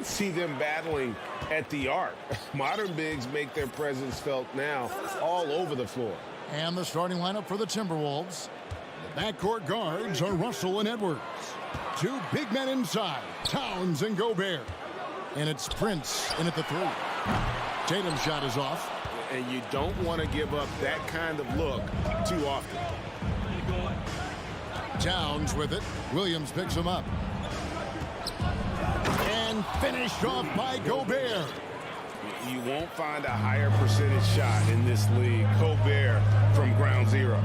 could see them battling at the arc. Modern bigs make their presence felt now all over the floor. And the starting lineup for the Timberwolves. The backcourt guards are Russell and Edwards. Two big men inside, Towns and Gobert. And it's Prince in at the 3. Tatum's shot is off. And you don't want to give up that kind of look too often. Towns with it. Williams picks him up. And finished off by Gobert. You won't find a higher percentage shot in this league. Gobert from ground zero.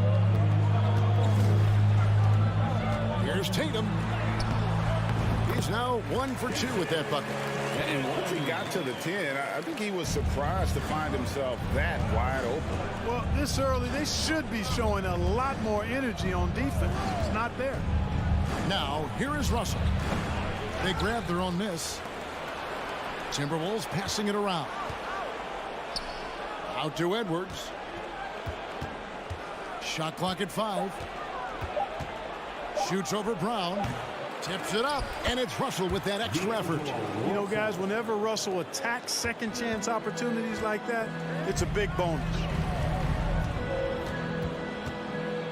Here's Tatum. He's now 1 for 2 with that bucket. And once he got to the 10, I think he was surprised to find himself that wide open. Well, this early, they should be showing a lot more energy on defense. It's not there. Now, here is Russell. They grab their own miss. Timberwolves passing it around. Out to Edwards. Shot clock at 5. Shoots over Brown. Tips it up, and it's Russell with that extra effort. You know, guys, whenever Russell attacks second chance opportunities like that, it's a big bonus.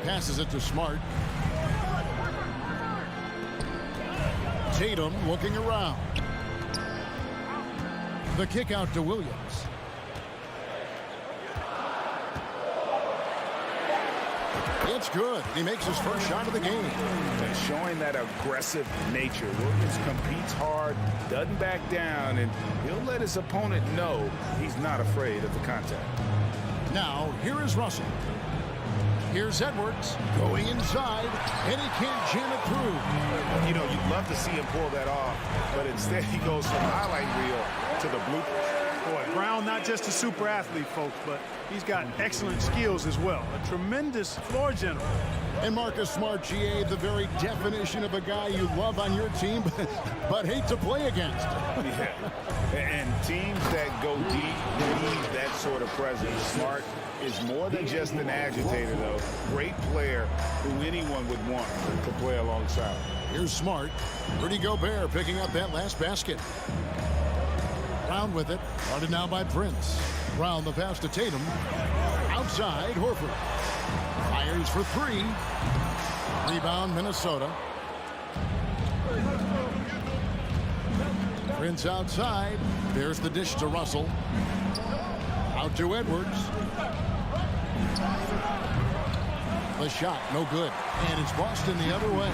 Passes it to Smart. Tatum looking around. The kick out to Williams. It's good. He makes his first shot of the game. And showing that aggressive nature. Williams competes hard, doesn't back down, and he'll let his opponent know he's not afraid of the contact. Now, here is Russell. Here's Edwards going inside, and he can't jam it through. You know, you'd love to see him pull that off, but instead he goes from highlight reel to the bloopers. Boy, Brown not just a super athlete, folks, but he's got excellent skills as well. A tremendous floor general. And Marcus Smart, GA, the very definition of a guy you love on your team, but hate to play against. Yeah. And teams that go deep need that sort of presence. Smart is more than just an agitator, though. Great player who anyone would want to play alongside. Here's Smart. Rudy Gobert picking up that last basket. Brown with it. Guarded now by Prince. Brown the pass to Tatum. Outside, Horford. Fires for 3. Rebound, Minnesota. Prince outside. There's the dish to Russell. Out to Edwards. The shot, no good. And it's Boston the other way.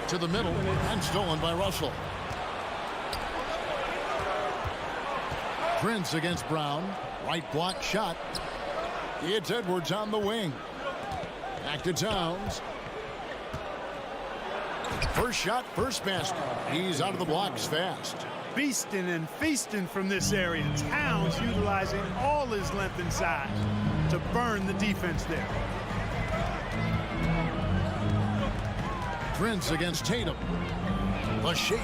To the middle, and stolen by Russell. Prince against Brown. Right block shot. It's Edwards on the wing. Back to Towns. First shot, first basket. He's out of the blocks fast. Beasting and feasting from this area. Towns utilizing all his length and size to burn the defense there. Prince against Tatum. The shake.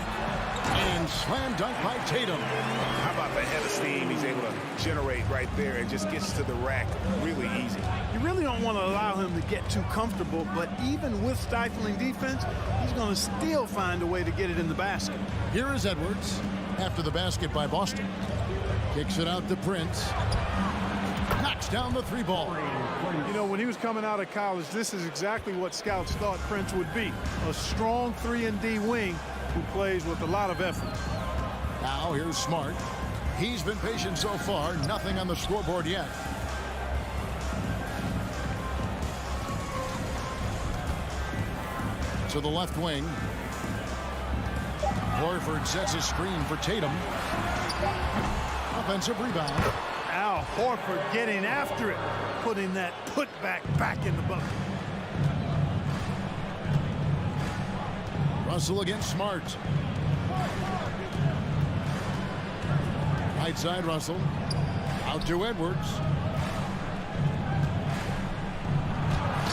And slam dunk by Tatum. How about the head of steam he's able to generate right there and just gets to the rack really easy. You really don't want to allow him to get too comfortable, but even with stifling defense, he's going to still find a way to get it in the basket. Here is Edwards after the basket by Boston. Kicks it out to Prince. Knocks down the 3 ball. You know, when he was coming out of college, this is exactly what scouts thought Prince would be. A strong 3-and-D wing who plays with a lot of effort. Now here's Smart. He's been patient so far. Nothing on the scoreboard yet. To the left wing. Horford sets a screen for Tatum. Offensive rebound. Al Horford getting after it, putting that putback back in the bucket. Russell against Smart. Right side Russell. Out to Edwards.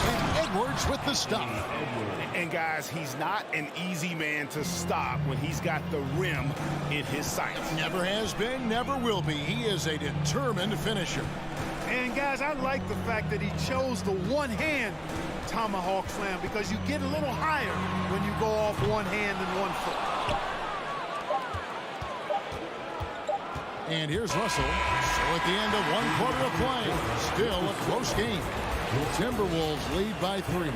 And Edwards with the stop. And guys, he's not an easy man to stop when he's got the rim in his sights. Never has been, never will be. He is a determined finisher. And guys, I like the fact that he chose the one-hand tomahawk slam because you get a little higher when you go off one hand and 1 foot. And here's Russell. So at the end of 1 quarter of play, still a close game. Timberwolves lead by 3.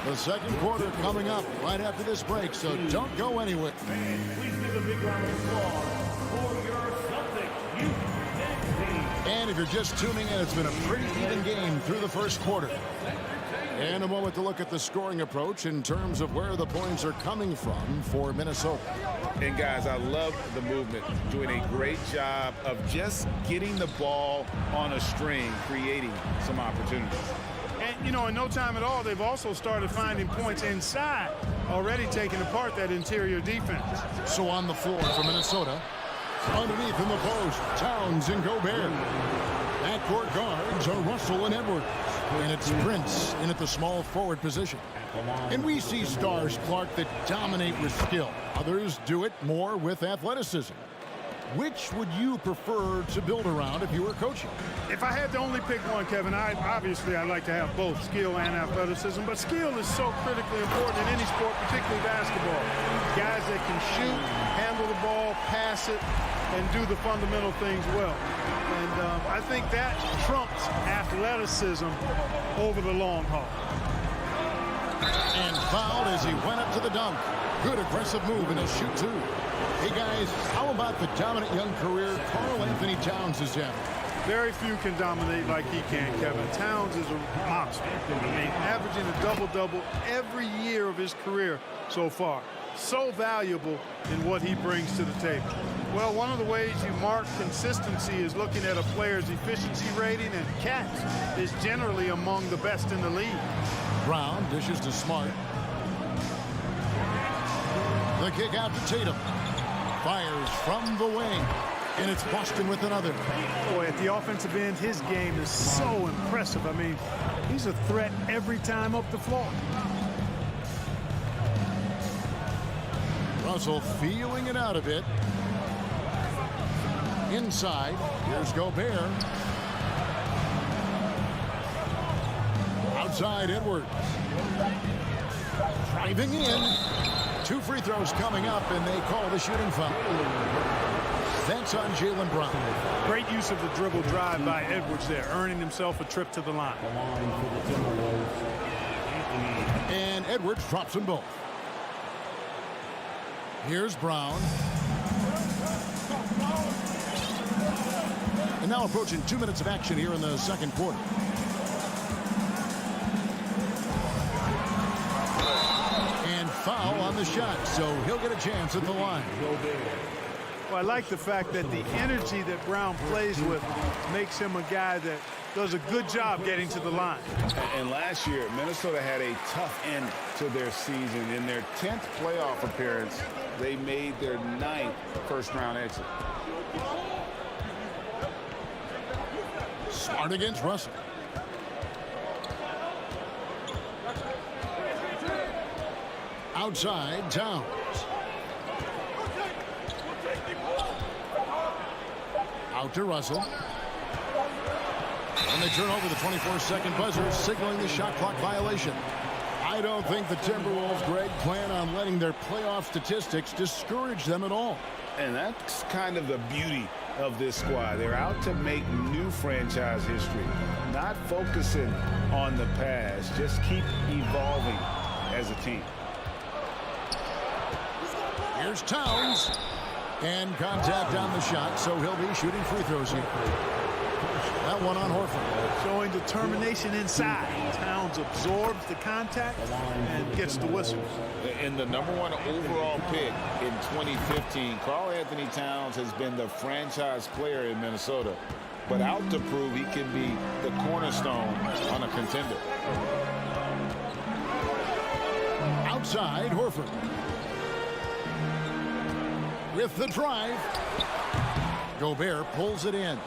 The second quarter coming up right after this break, so don't go anywhere. Please give a big round of applause for your Celtics youth next team. And if you're just tuning in, it's been a pretty even game through the first quarter. And a moment to look at the scoring approach in terms of where the points are coming from for Minnesota. And guys, I love the movement. Doing a great job of just getting the ball on a string, creating some opportunities. And, you know, in no time at all, they've also started finding points inside, already taking apart that interior defense. So on the floor for Minnesota, underneath in the post, Towns and Gobert. Backcourt guards are Russell and Edwards. And it's Prince in at the small forward position. And we see stars, Clark, that dominate with skill. Others do it more with athleticism. Which would you prefer to build around if you were coaching? If I had to only pick one, Kevin, I'd like to have both skill and athleticism. But skill is so critically important in any sport, particularly basketball. Guys that can shoot, handle the ball, pass it, and do the fundamental things well. And I think that trumps athleticism over the long haul. And fouled as he went up to the dunk. Good aggressive move and a shoot two. Hey guys, how about the dominant young career Karl Anthony Towns has had? Very few can dominate like he can, Kevin. Towns is a monster. I mean, averaging a double-double every year of his career so far. So valuable in what he brings to the table. Well, one of the ways you mark consistency is looking at a player's efficiency rating, and Cat is generally among the best in the league. Brown dishes to Smart. The kick out to Tatum. Fires from the wing. And it's Boston with another. Boy, at the offensive end, his game is so impressive. I mean, he's a threat every time up the floor. Russell feeling it out a bit. Inside, here's Gobert. Outside, Edwards. Driving in. 2 free throws coming up, and they call the shooting foul. That's on Jaylen Brown. Great use of the dribble drive by Edwards there, earning himself a trip to the line. And Edwards drops them both. Here's Brown. And now approaching 2 minutes of action here in the second quarter. And foul on the shot, so he'll get a chance at the line. Well, I like the fact that the energy that Brown plays with makes him a guy that does a good job getting to the line. And last year, Minnesota had a tough end to their season. In their 10th playoff appearance, they made their 9th first-round exit. Smart against Russell. Outside, Towns. Out to Russell. And they turn over the 24-second buzzer, signaling the shot clock violation. I don't think the Timberwolves, Greg, plan on letting their playoff statistics discourage them at all. And that's kind of the beauty of this squad. They're out to make new franchise history, not focusing on the past, just keep evolving as a team. Here's Towns. And contact on the shot, so he'll be shooting free throws here. That one on Horford. Showing determination inside. Towns absorbs the contact and gets the whistle. In the #1 overall pick in 2015, Karl Anthony Towns has been the franchise player in Minnesota, but out to prove he can be the cornerstone on a contender. Outside, Horford. With the drive. Gobert pulls it in.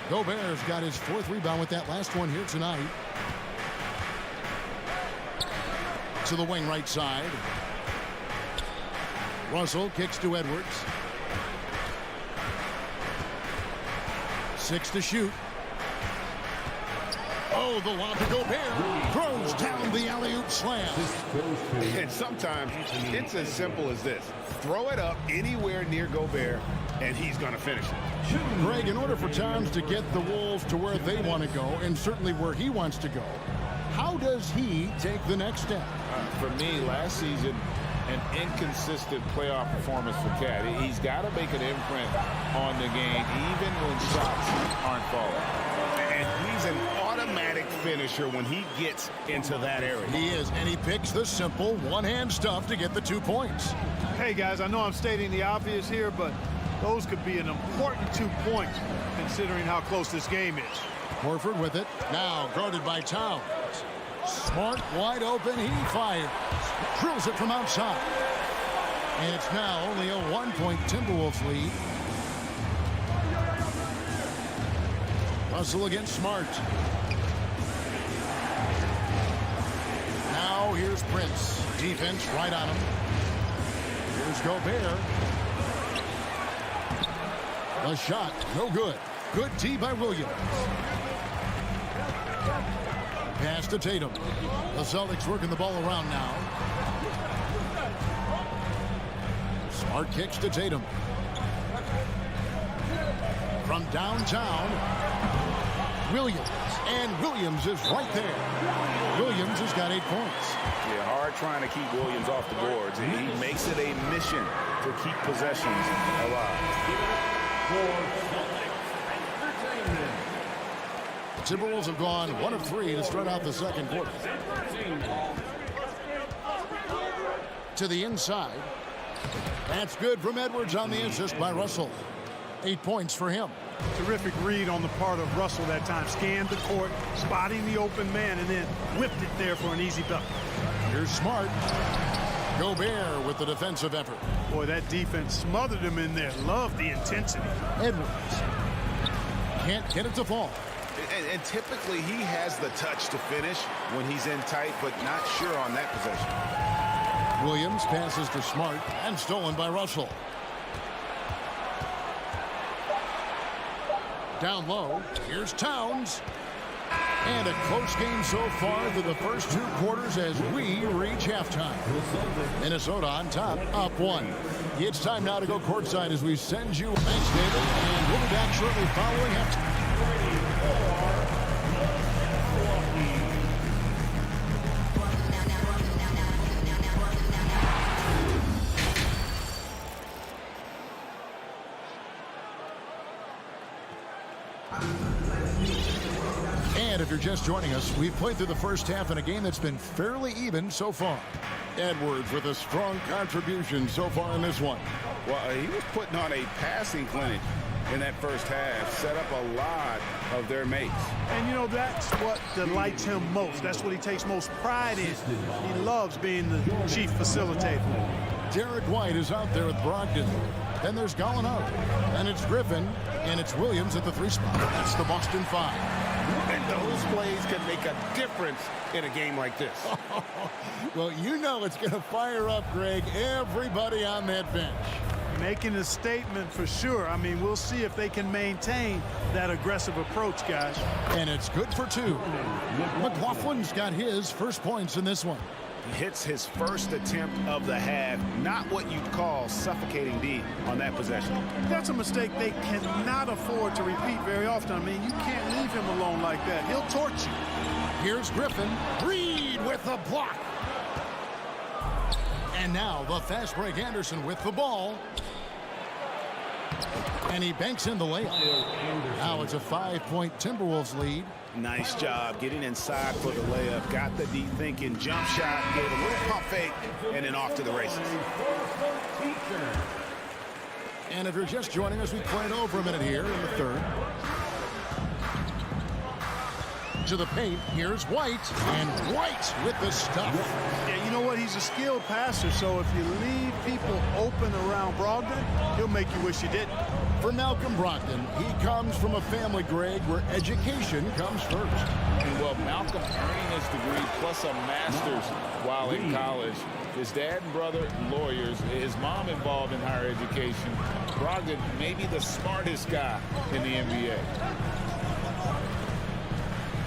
Gobert's got his 4th rebound with that last one here tonight. To the wing right side. Russell kicks to Edwards. 6 to shoot. Oh, the lob to Gobert. Throws down the alley-oop slam. And sometimes it's as simple as this. Throw it up anywhere near Gobert, and he's going to finish it. Greg, in order for Towns to get the Wolves to where they want to go, and certainly where he wants to go, how does he take the next step? For me, last season, an inconsistent playoff performance for Cat. He's got to make an imprint on the game, even when shots aren't falling. And he's an automatic finisher when he gets into that area. He is, and he picks the simple one-hand stuff to get the 2 points. Hey, guys, I know I'm stating the obvious here, but those could be an important 2 points considering how close this game is. Horford with it. Now guarded by Towns. Smart, wide open, he fires. Drills it from outside. And it's now only a 1-point Timberwolves lead. Hustle against Smart. Now here's Prince. Defense right on him. Here's Gobert. A shot, no good. Good D by Williams. Pass to Tatum. The Celtics working the ball around now. Smart kicks to Tatum. From downtown, Williams. And Williams is right there. Williams has got 8 points. Yeah, hard trying to keep Williams off the boards. He makes it a mission to keep possessions alive. Timberwolves have gone 1 of 3 to start out the second quarter. To the inside. That's good from Edwards on the assist by Russell. 8 points for him. Terrific read on the part of Russell that time. Scanned the court, spotting the open man, and then whipped it there for an easy bucket. Here's Smart. Gobert with the defensive effort. Boy, that defense smothered him in there. Love the intensity. Edwards. Can't get it to fall. And typically he has the touch to finish when he's in tight, but not sure on that possession. Williams passes to Smart and stolen by Russell. Down low, here's Towns. And a close game so far through the first 2 quarters as we reach halftime. Minnesota on top, up 1. It's time now to go courtside as we send you. Thanks, David. And we'll be back shortly following halftime. And if you're just joining us, we've played through the first half in a game that's been fairly even so far. Edwards with a strong contribution so far in this one. Well, he was putting on a passing clinic in that first half, set up a lot of their mates. And, you know, that's what delights him most. That's what he takes most pride in. He loves being the chief facilitator. Derek White is out there with Brogdon. Then there's Gallinari. And it's Griffin. And it's Williams at the 3 spot. That's the Boston 5. And those plays can make a difference in a game like this. Well, you know it's going to fire up, Greg, everybody on that bench. Making a statement for sure. I mean, we'll see if they can maintain that aggressive approach, guys. And it's good for 2. McLaughlin's got his first points in this one. He hits his first attempt of the half. Not what you'd call suffocating D on that possession. That's a mistake they cannot afford to repeat very often. I mean, you can't leave him alone like that. He'll torch you. Here's Griffin. Reed with the block. And now the fast break Anderson with the ball. And he banks in the layup. Now it's a 5-point Timberwolves lead. Nice job getting inside for the layup. Got the deep thinking jump shot, gave a little pump fake, and then off to the races. And if you're just joining us, we played over a minute here in the third. To the paint, here's White. And White with the stuff. Yeah, you know what? He's a skilled passer, so if you leave people open around Brogdon, he'll make you wish you didn't. For Malcolm Brogdon, he comes from a family, Greg, where education comes first. And well, Malcolm earning his degree plus a master's while in college. His dad and brother, lawyers. His mom involved in higher education. Brogdon, maybe the smartest guy in the NBA.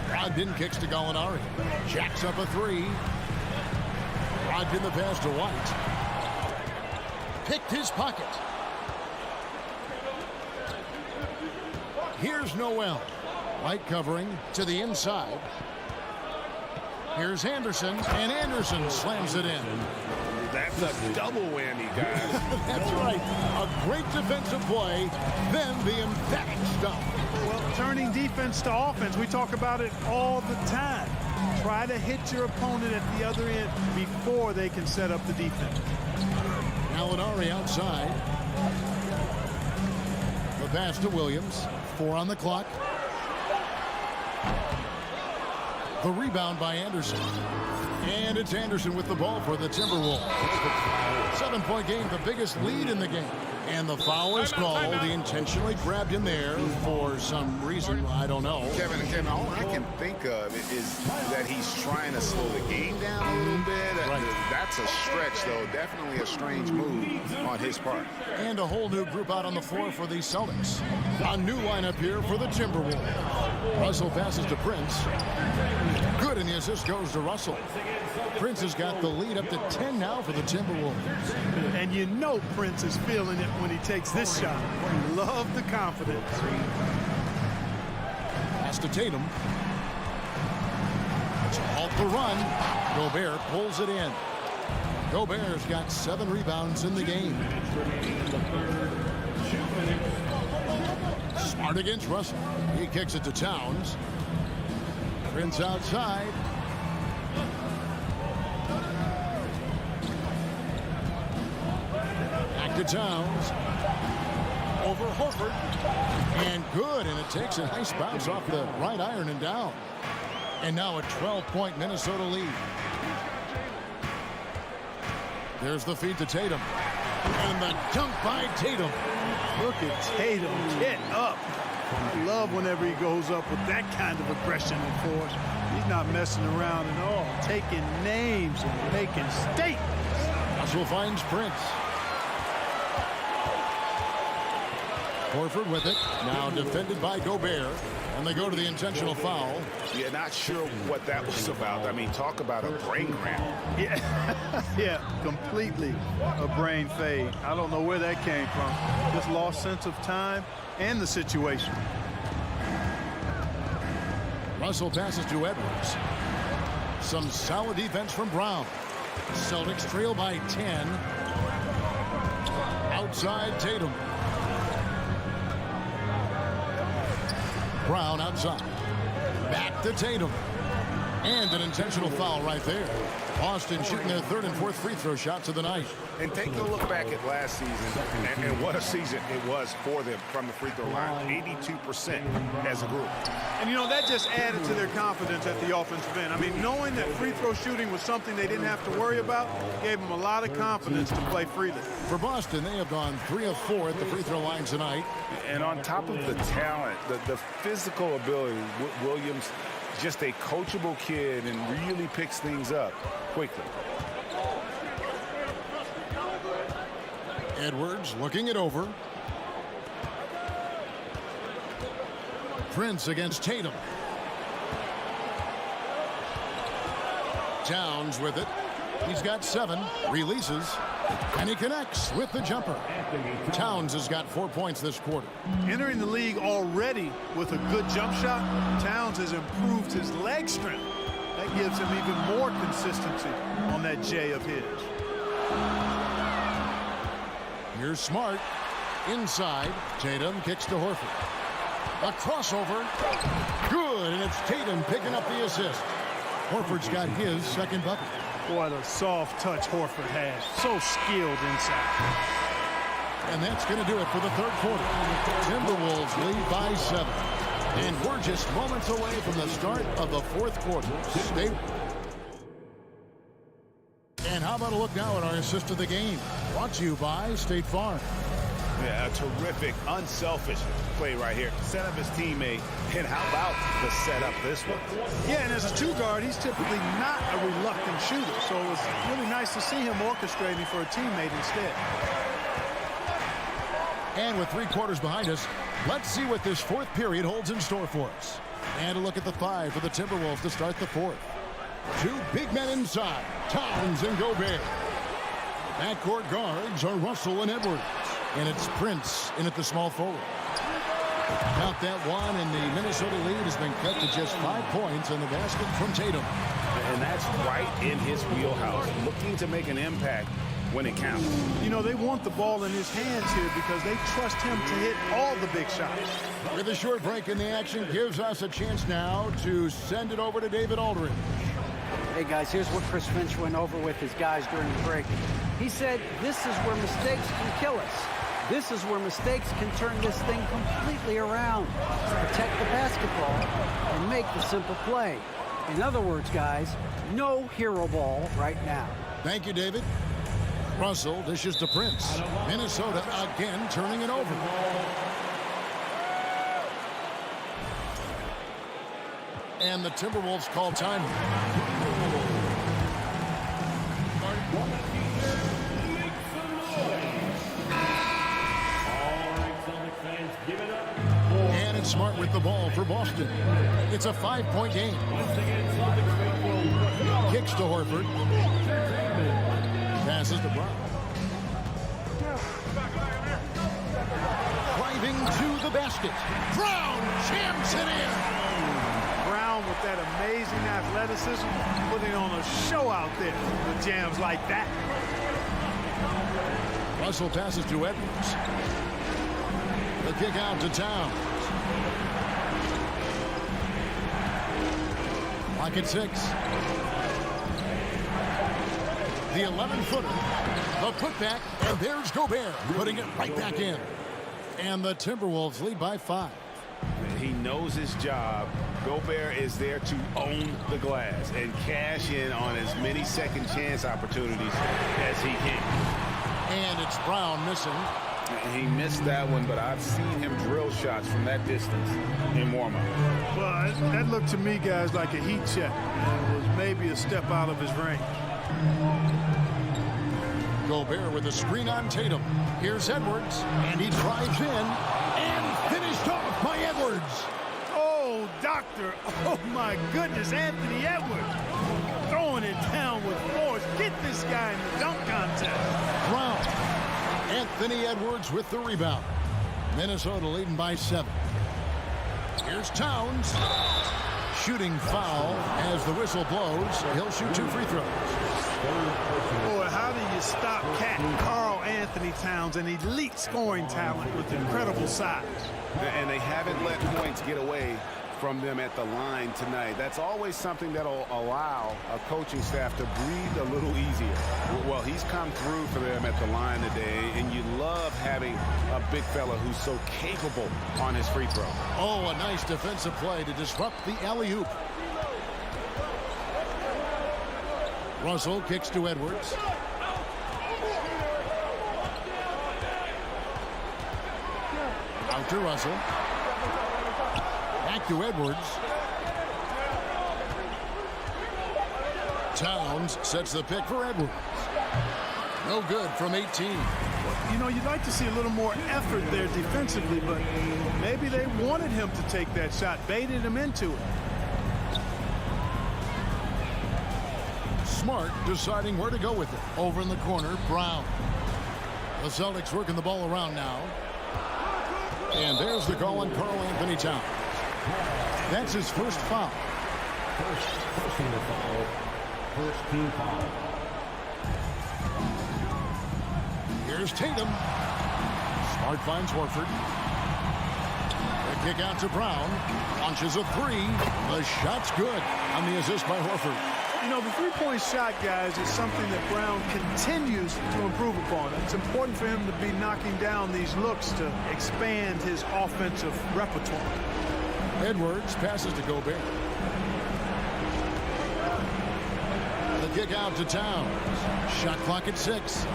Brogdon kicks to Gallinari. Jacks up a 3. Brogdon the pass to White. Picked his pocket. Here's Noel. Light covering to the inside. Here's Anderson, and Anderson slams it in. That's a double whammy, guys. That's right. A great defensive play, then the emphatic stuff. Well, turning defense to offense, we talk about it all the time. Try to hit your opponent at the other end before they can set up the defense. Gallinari outside. The pass to Williams. 4 on the clock. The rebound by Anderson. And it's Anderson with the ball for the Timberwolves. 7-point game, the biggest lead in the game. And the foul is called. He intentionally grabbed him there for some reason. I don't know. Kevin, all I can think of is that he's trying to slow the game down a little bit. Right. That's a stretch, though. Definitely a strange move on his part. And a whole new group out on the floor for the Celtics. A new lineup here for the Timberwolves. Russell passes to Prince. Good, and the assist goes to Russell. Prince has got the lead up to 10 now for the Timberwolves. And you know Prince is feeling it when he takes this shot. Love the confidence. Pass to Tatum. To halt the run. Gobert pulls it in. Gobert's got 7 rebounds in the game. Smart against Russell. He kicks it to Towns. Prince outside. Back to Towns. Over Horford. And good, and it takes a nice bounce off the right iron and down. And now a 12-point Minnesota lead. There's the feed to Tatum. And the dunk by Tatum. Look at Tatum get up. I love whenever he goes up with that kind of aggression and force. He's not messing around at all. Taking names and making statements. Russell finds Prince. Horford with it. Now defended by Gobert. And they go to the intentional foul. Yeah, not sure what that was about. I mean, talk about a brain cramp. Yeah, yeah, completely a brain fade. I don't know where that came from. Just lost sense of time and the situation. Russell passes to Edwards. Some solid defense from Brown. Celtics trail by 10. Outside Tatum. Brown outside. Back to Tatum. And an intentional foul right there. Boston shooting their 3rd and 4th free throw shots of the night. And take a look back at last season, and what a season it was for them from the free throw line. 82% as a group. And, you know, that just added to their confidence at the offensive end. I mean, knowing that free throw shooting was something they didn't have to worry about gave them a lot of confidence to play freely. For Boston, they have gone 3 of 4 at the free throw line tonight. And on top of the talent, the physical ability, Williams, just a coachable kid and really picks things up quickly. Edwards looking it over. Prince against Tatum. Towns with it. He's got 7. Releases. And he connects with the jumper. Towns has got 4 points this quarter. Entering the league already with a good jump shot, Towns has improved his leg strength. That gives him even more consistency on that J of his. Here's Smart. Inside. Tatum kicks to Horford. A crossover. Good, and it's Tatum picking up the assist. Horford's got his 2nd bucket. What a soft touch Horford has. So skilled inside. And that's going to do it for the 3rd quarter. Timberwolves lead by 7. And we're just moments away from the start of the 4th quarter. Stay. And how about a look now at our assist of the game? Brought to you by State Farm. Yeah, a terrific, unselfish play right here. Set up his teammate. And how about the setup this one? Yeah, and as a 2-guard, he's typically not a reluctant shooter. So it was really nice to see him orchestrating for a teammate instead. And with 3 quarters behind us, let's see what this 4th period holds in store for us. And a look at the 5 for the Timberwolves to start the 4th. 2 big men inside, Towns and Gobert. Backcourt guards are Russell and Edwards. And it's Prince in at the small forward. Count that one, and the Minnesota lead has been cut to just 5 points on the basket from Tatum. And that's right in his wheelhouse, looking to make an impact when it counts. You know, they want the ball in his hands here because they trust him to hit all the big shots. With a short break in the action, gives us a chance now to send it over to David Aldridge. Hey, guys, here's what Chris Finch went over with his guys during the break. He said, this is where mistakes can kill us. This is where mistakes can turn this thing completely around. Protect the basketball and make the simple play. In other words, guys, no hero ball right now. Thank you, David. Russell dishes to Prince. Minnesota again turning it over. And the Timberwolves call time. And it's Smart with the ball for Boston. It's a 5-point game. Kicks to Horford. Passes to Brown. Driving to the basket. Brown jams it in. Brown with that amazing athleticism, putting on a show out there with jams like that. Russell passes to Edwards. The kick out to Towns. Clock at 6. The 11-footer. The putback, and there's Gobert, putting it right back in. And the Timberwolves lead by 5. He knows his job. Gobert is there to own the glass and cash in on as many second chance opportunities as he can. And it's Brown missing. He missed that one, but I've seen him drill shots from that distance in warm-up. Well, that looked to me, guys, like a heat check. And it was maybe a step out of his range. Gobert with a screen on Tatum. Here's Edwards, and he drives in, and finished off by Edwards. Oh, doctor. Oh, my goodness, Anthony Edwards. Throwing it down with force. Get this guy in the dunk contest. Brown. Anthony Edwards with the rebound. Minnesota leading by 7. Here's Towns. Shooting foul as the whistle blows. He'll shoot 2 free throws. Boy, how do you stop Karl Anthony Towns, an elite scoring talent with incredible size? And they haven't let points get away from them at the line tonight. That's always something that'll allow a coaching staff to breathe a little easier. Well, he's come through for them at the line today, and you love having a big fella who's so capable on his free throw. Oh, a nice defensive play to disrupt the alley-oop. Russell kicks to Edwards. Out to Russell. Back to Edwards. Towns sets the pick for Edwards. No good from 18. You know, you'd like to see a little more effort there defensively, but maybe they wanted him to take that shot, baited him into it. Smart deciding where to go with it. Over in the corner, Brown. The Celtics working the ball around now. And there's the call on Karl Anthony Towns. That's his first foul. First team foul. First team foul. Here's Tatum. Smart finds Horford. The kick out to Brown. Launches a 3. The shot's good on the assist by Horford. You know, the three-point shot, guys, is something that Brown continues to improve upon. It's important for him to be knocking down these looks to expand his offensive repertoire. Edwards passes to Gobert. The kick out to Towns. Shot clock at 6.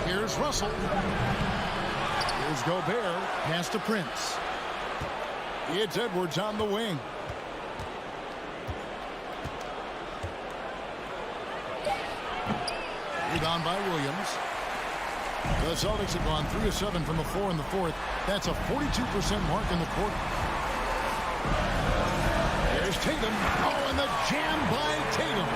Here's Russell. Here's Gobert. Pass to Prince. It's Edwards on the wing. Rebound by Williams. The Celtics have gone 3 of 7 from the floor in the fourth. That's a 42% mark in the quarter. There's Tatum. Oh, and the jam by Tatum.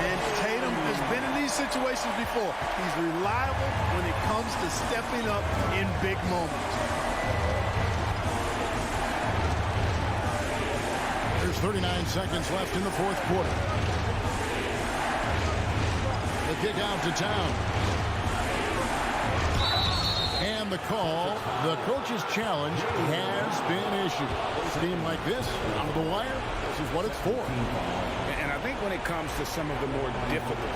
And Tatum has been in these situations before. He's reliable when it comes to stepping up in big moments. There's 39 seconds left in the fourth quarter. The kick out to Town. And the call, the coach's challenge has been issued. A team like this, out of the wire, this is what it's for. And I think when it comes to some of the more difficult, it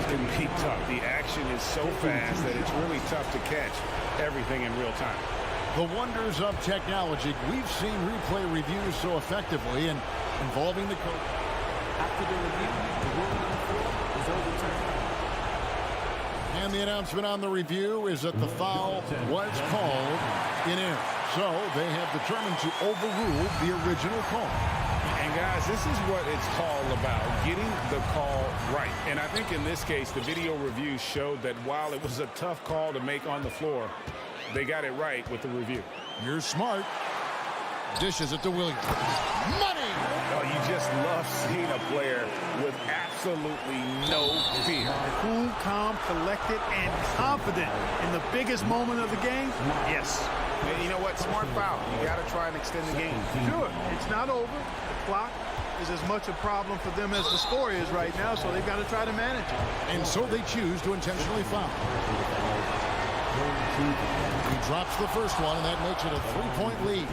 can be tough. The action is so fast that it's really tough to catch everything in real time. The wonders of technology. We've seen replay reviews so effectively and involving the coach. After the review, the ruling on the floor is overturned. And the announcement on the review is that the foul was called in error. So they have determined to overrule the original call. And guys, this is what it's all about, getting the call right. And I think in this case, the video review showed that while it was a tough call to make on the floor, they got it right with the review. You're smart. Dishes it to Williams. Money! Oh, you just love seeing a player with absolutely no fear. Cool, calm, collected, and confident in the biggest moment of the game. Yes. And you know what? Smart foul. You got to try and extend the game. Sure, it's not over. The clock is as much a problem for them as the score is right now, so they've got to try to manage it. And so they choose to intentionally foul. He drops the first one, and that makes it a 3-point lead.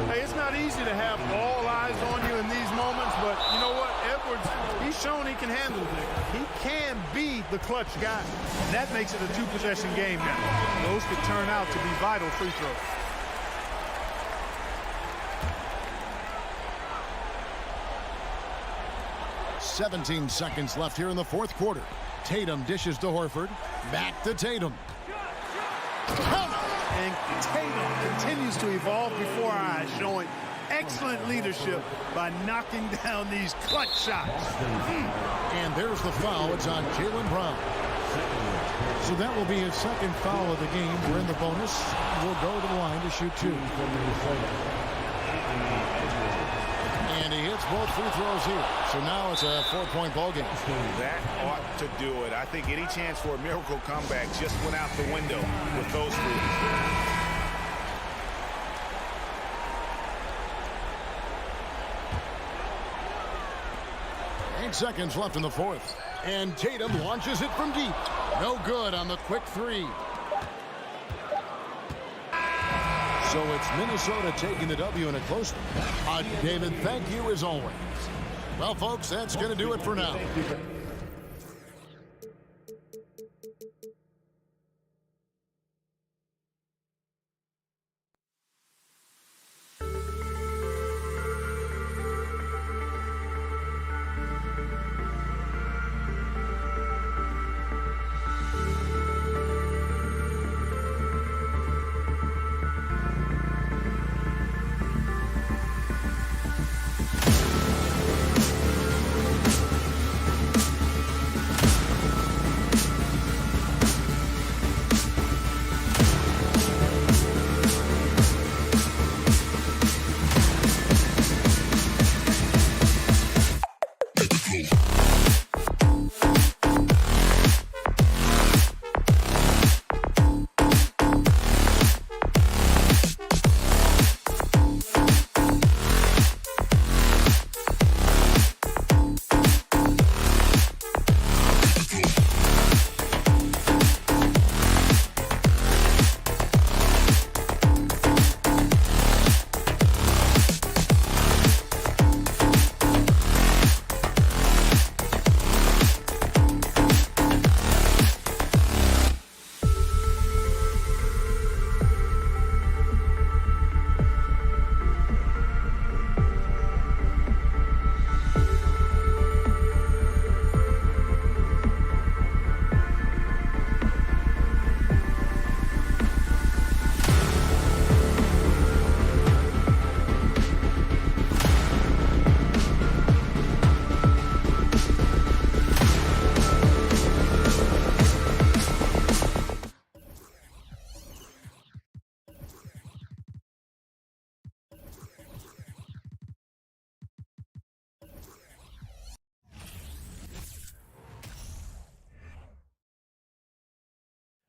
Hey, it's not easy to have all eyes on you in these moments, but you know what? Edwards, he's shown he can handle it. He can be the clutch guy. And that makes it a two-possession game now. Those could turn out to be vital free throws. "17 seconds left here in the fourth quarter. Tatum dishes to Horford. Back to Tatum. And Tatum continues to evolve before our eyes, showing excellent leadership by knocking down these clutch shots. And there's the foul. It's on Jaylen Brown. So that will be his second foul of the game. We're in the bonus. We'll go to the line to shoot two. And he hits both free throws here. So now it's a 4-point ball game. That ought to do it. I think any chance for a miracle comeback just went out the window with those threes. 8 seconds left in the fourth. And Tatum launches it from deep. No good on the quick three. So it's Minnesota taking the W in a close one. David, thank you as always. Well, folks, that's going to do it for now.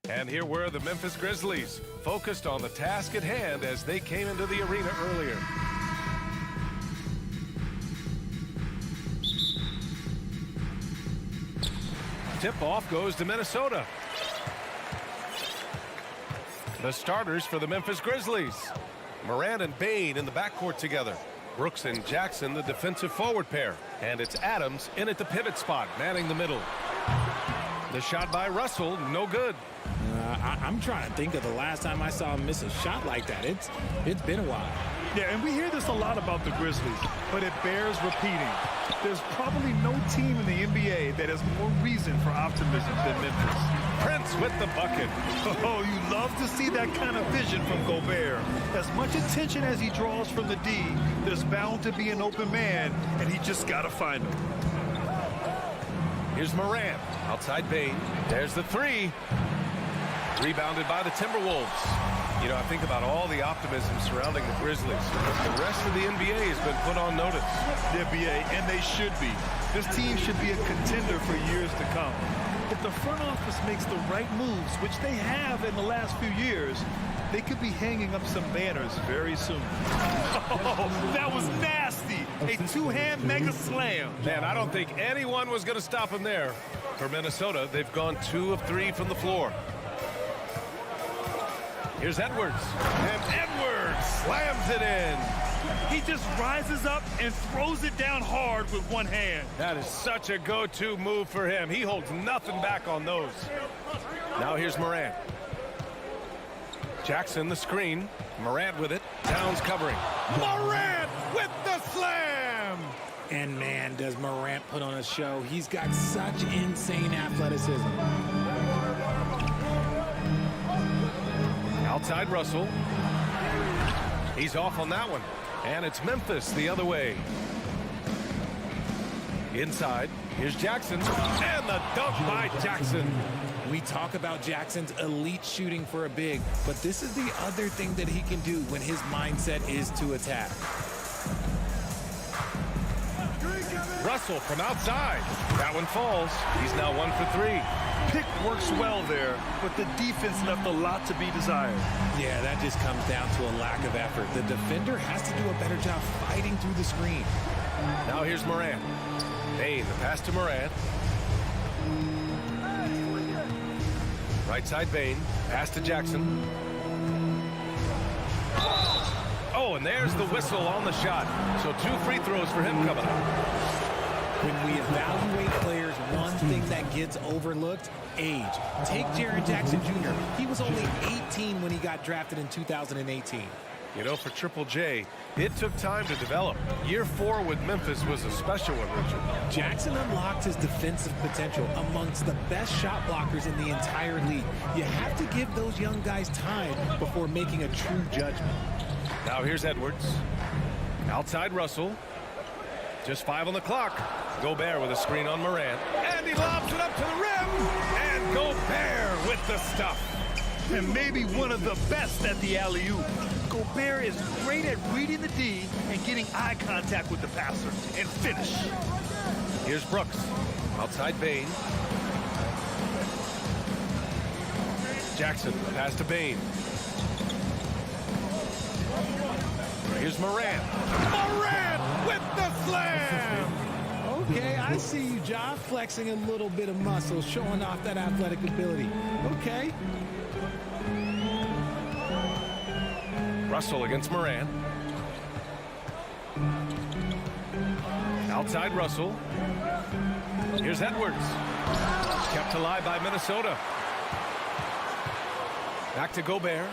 And here were the Memphis Grizzlies, focused on the task at hand as they came into the arena earlier. Tip-off goes to Minnesota. The starters for the Memphis Grizzlies. Morant and Bane in the backcourt together. Brooks and Jackson, the defensive forward pair. And it's Adams in at the pivot spot, manning the middle. The shot by Russell, no good. I'm trying to think of the last time I saw him miss a shot like that. It's been a while. Yeah, and we hear this a lot about the Grizzlies, but it bears repeating. There's probably no team in the NBA that has more reason for optimism than Memphis. Prince with the bucket. Oh, you love to see that kind of vision from Gobert. As much attention as he draws from the D, there's bound to be an open man, and he just got to find him. Here's Morant, outside Bane. There's the three. Rebounded by the Timberwolves. You know, I think about all the optimism surrounding the Grizzlies. The rest of the NBA has been put on notice. The NBA, and they should be. This team should be a contender for years to come. If the front office makes the right moves, which they have in the last few years, they could be hanging up some banners very soon. Oh, that was nasty. A two-hand mega slam. Man, I don't think anyone was going to stop him there. For Minnesota, they've gone 2 of 3 from the floor. Here's Edwards. And Edwards slams it in. He just rises up and throws it down hard with one hand. That is such a go-to move for him. He holds nothing back on those. Now here's Morant. Jackson the screen. Morant with it. Towns covering. Morant with the slam! And man, does Morant put on a show. He's got such insane athleticism. Outside Russell. He's off on that one. And it's Memphis the other way. Inside, here's Jackson. And the dunk by Jackson. We talk about Jackson's elite shooting for a big, but this is the other thing that he can do when his mindset is to attack. Russell from outside. That one falls. He's now 1 for 3. Pick works well there, but the defense left a lot to be desired. Yeah, that just comes down to a lack of effort. The defender has to do a better job fighting through the screen. Now here's Morant. Bane, the pass to Morant. Right side Bane. Pass to Jackson. Oh, and there's the whistle on the shot. So 2 free throws for him coming up. When we evaluate players, one thing that gets overlooked, age. Take Jaren Jackson Jr. He was only 18 when he got drafted in 2018. You know, for Triple J, it took time to develop. Year 4 with Memphis was a special one, Richard. Jackson unlocked his defensive potential amongst the best shot blockers in the entire league. You have to give those young guys time before making a true judgment. Now here's Edwards. Outside Russell. Just 5 on the clock. Gobert with a screen on Morant. And he lobs it up to the rim. And Gobert with the stuff. And maybe one of the best at the alley-oop. Gobert is great at reading the D and getting eye contact with the passer and finish. Here's Brooks. Outside Bane. Jackson, pass to Bane. Here's Morant. Morant with the slam! Okay, I see you, Ja, flexing a little bit of muscle, showing off that athletic ability. Okay. Russell against Morant. Outside Russell. Here's Edwards. Kept alive by Minnesota. Back to Gobert.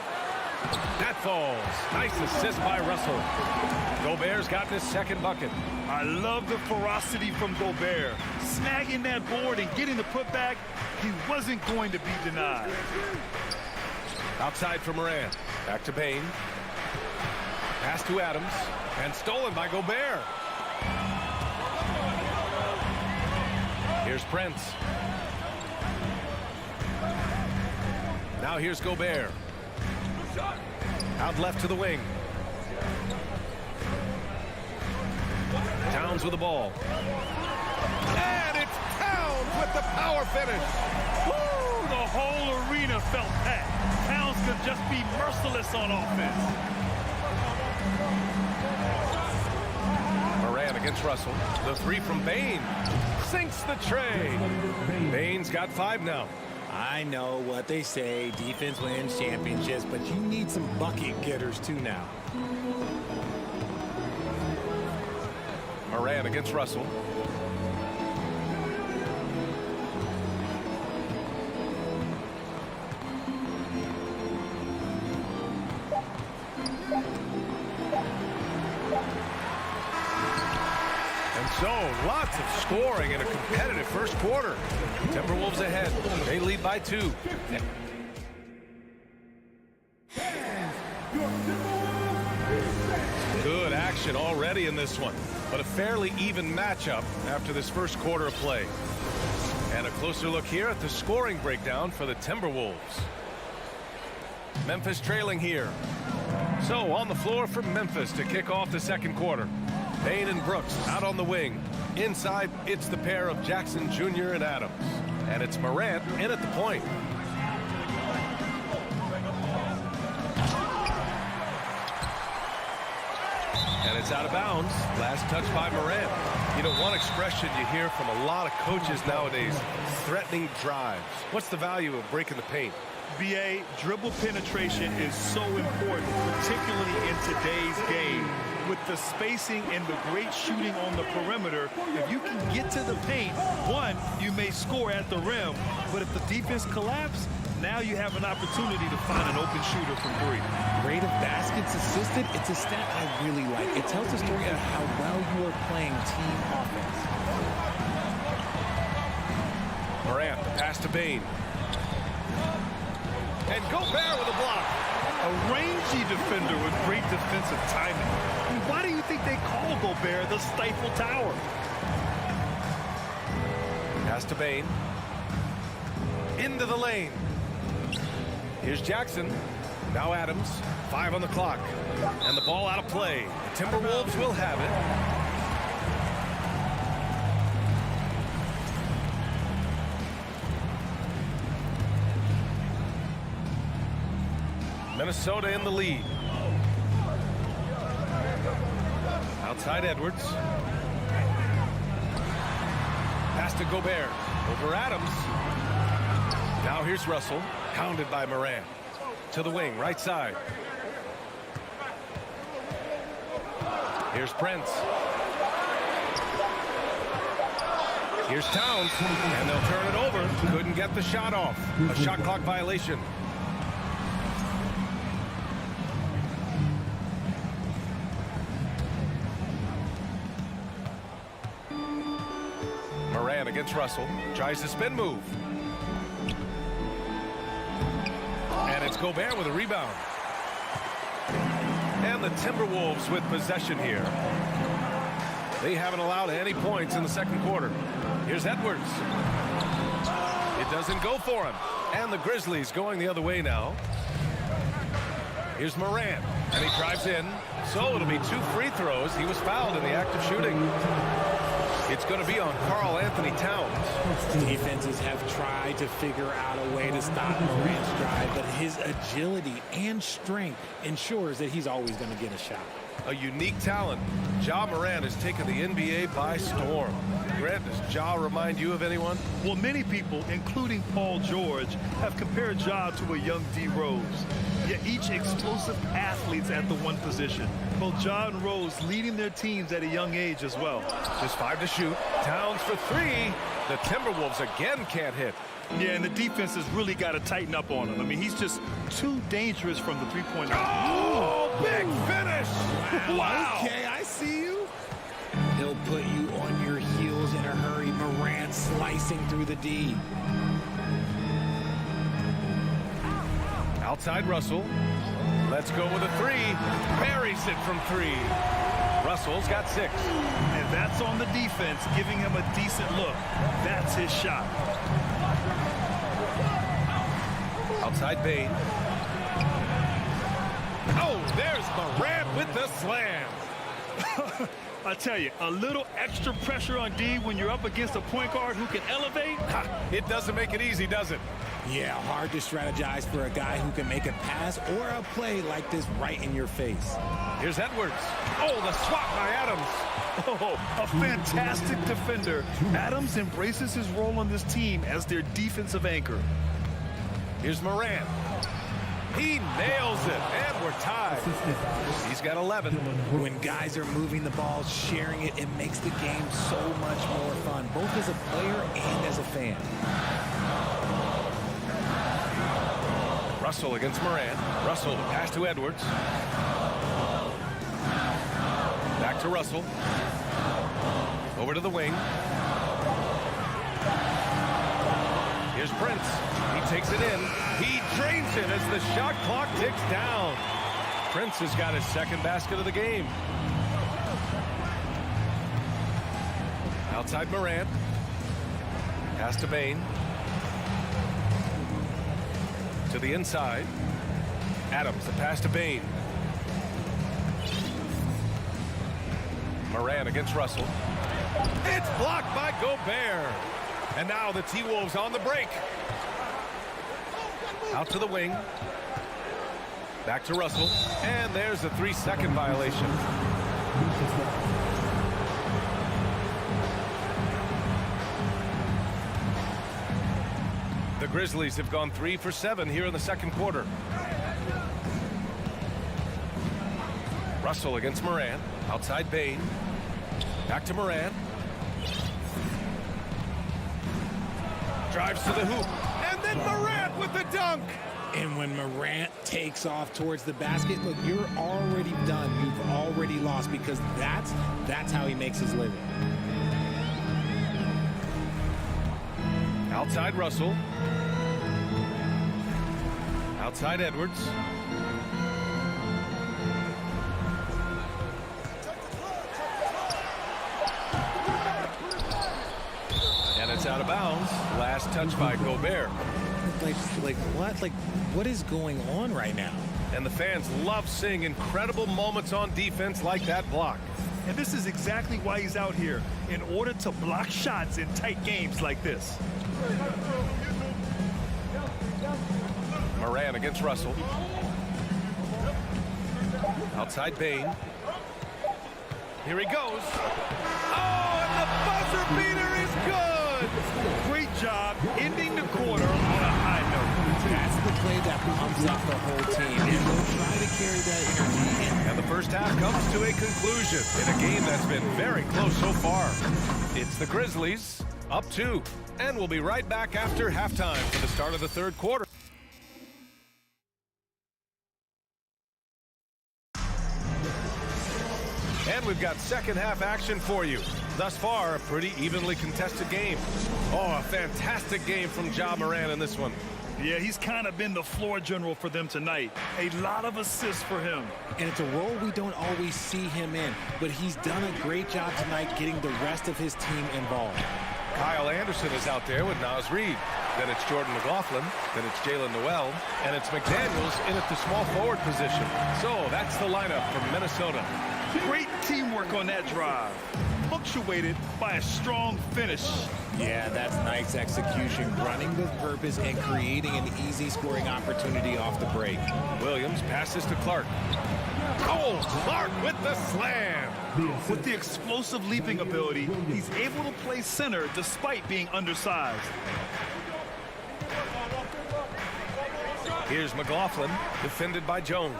That falls. Nice assist by Russell. Gobert's gotten his second bucket. I love the ferocity from Gobert. Snagging that board and getting the putback, he wasn't going to be denied. Outside for Morant. Back to Bane. Pass to Adams. And stolen by Gobert. Here's Prince. Now here's Gobert. Out left to the wing. Towns with the ball. And it's Towns with the power finish. Woo! The whole arena felt that. Towns could just be merciless on offense. Morant against Russell. The three from Bane. Sinks the tray. Bane's got 5 now. I know what they say, defense wins championships, but you need some bucket getters too now. Morant against Russell. And so, lots of scoring in a competitive first quarter. Timberwolves ahead. They lead by 2. Good action already in this one, but a fairly even matchup after this first quarter of play. And a closer look here at the scoring breakdown for the Timberwolves. Memphis trailing here. So on the floor for Memphis to kick off the second quarter. Bane and Brooks out on the wing. Inside, it's the pair of Jackson Jr. and Adams. And it's Morant in at the point. And it's out of bounds. Last touch by Morant. You know, one expression you hear from a lot of coaches nowadays, threatening drives. What's the value of breaking the paint? BA, dribble penetration is so important, particularly in today's game. With the spacing and the great shooting on the perimeter, if you can get to the paint, one, you may score at the rim, but if the defense collapses, now you have an opportunity to find an open shooter from 3. Rate of baskets assisted, it's a stat I really like. It tells a story of how well you are playing team offense. Morant, the pass to Bane. And Gobert with a block. A rangy defender with great defensive timing. I mean, why do you think they call Gobert the Stifle Tower? Pass to Bane. Into the lane. Here's Jackson. Now Adams. 5 on the clock. And the ball out of play. The Timberwolves will have it. Minnesota in the lead. Outside Edwards. Pass to Gobert. Over Adams. Now here's Russell. Hounded by Morant. To the wing, right side. Here's Prince. Here's Towns. And they'll turn it over. Couldn't get the shot off. A shot clock violation. Morant against Russell. Tries the spin move. And it's Gobert with a rebound. And the Timberwolves with possession here. They haven't allowed any points in the second quarter. Here's Edwards. It doesn't go for him. And the Grizzlies going the other way now. Here's Morant. And he drives in. So it'll be 2 free throws. He was fouled in the act of shooting. It's going to be on Karl Anthony Towns. Defenses have tried to figure out a way to stop Morant's drive, but his agility and strength ensures that he's always going to get a shot. A unique talent. Ja Morant has taken the NBA by storm. Grant, does Ja remind you of anyone? Well, many people, including Paul George, have compared Ja to a young D. Rose. Yet each explosive athletes at the one position. Both Ja and Rose leading their teams at a young age as well. Just 5 to shoot. Towns for 3. The Timberwolves again can't hit. Yeah, and the defense has really got to tighten up on him. I mean, he's just too dangerous from the three-point line. Oh, big finish! Wow. Okay, I see you. He'll put you on your heels in a hurry. Morant slicing through the D. Outside Russell. Let's go with a 3. Buries it from 3. Russell's got 6. And that's on the defense, giving him a decent look. That's his shot. Outside Bane. Oh, there's Morant with the slam. I tell you, a little extra pressure on D when you're up against a point guard who can elevate. It doesn't make it easy, does it? Yeah, hard to strategize for a guy who can make a pass or a play like this right in your face. Here's Edwards. Oh, the swat by Adams. Oh, a fantastic defender. Adams embraces his role on this team as their defensive anchor. Here's Morant. He nails it, and we're tied. He's got 11. When guys are moving the ball, sharing it, it makes the game so much more fun, both as a player and as a fan. Russell against Morant. Russell, pass to Edwards. Back to Russell. Over to the wing. Here's Prince. He takes it in. He drains it as the shot clock ticks down. Prince has got his second basket of the game. Outside Morant. Pass to Bane. To the inside. Adams, the pass to Bane. Morant against Russell. It's blocked by Gobert. And now the T-Wolves on the break. Out to the wing. Back to Russell. And there's a 3-second violation. The Grizzlies have gone 3 for 7 here in the second quarter. Russell against Morant. Outside Bane. Back to Morant. Drives to the hoop. And then Morant with the dunk. And when Morant takes off towards the basket, look, you're already done. You've already lost because that's how he makes his living. Outside Russell. Outside Edwards. And it's out of bounds. Last touch by Gobert. What is going on right now? And the fans love seeing incredible moments on defense like that block. And this is exactly why he's out here, in order to block shots in tight games like this. Morant against Russell. Outside Bane. Here he goes. Oh, and the buzzer beater is good. Great job ending the quarter on a high note. That's the play that pumps up the whole team. And they'll try to carry that energy. And the first half comes to a conclusion in a game that's been very close so far. It's the Grizzlies up 2. And we'll be right back after halftime for the start of the third quarter. And we've got second half action for you. Thus far, a pretty evenly contested game. Oh, a fantastic game from Ja Morant in this one. Yeah, he's kind of been the floor general for them tonight. A lot of assists for him. And it's a role we don't always see him in, but he's done a great job tonight getting the rest of his team involved. Kyle Anderson is out there with Naz Reid. Then it's Jordan McLaughlin. Then it's Jalen Noel. And it's McDaniels in at the small forward position. So that's the lineup from Minnesota. Great teamwork on that drive. Punctuated by a strong finish. Yeah, that's nice execution, running with purpose and creating an easy scoring opportunity off the break. Williams passes to Clark. Oh, Clark with the slam. With the explosive leaping ability, he's able to play center despite being undersized. Here's McLaughlin, defended by Jones.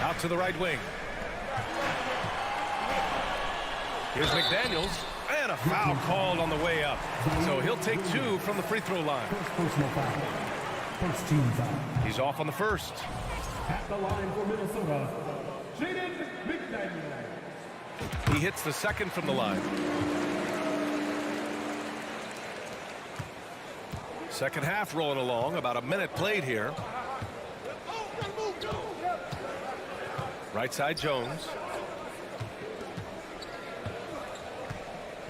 Out to the right wing. Here's McDaniels, and a foul called on the way up. So he'll take 2 from the free throw line. First team foul. He's off on the first. At the line for Minnesota, Jaden McDaniels. He hits the second from the line. Second half rolling along, about a minute played here. Right side Jones.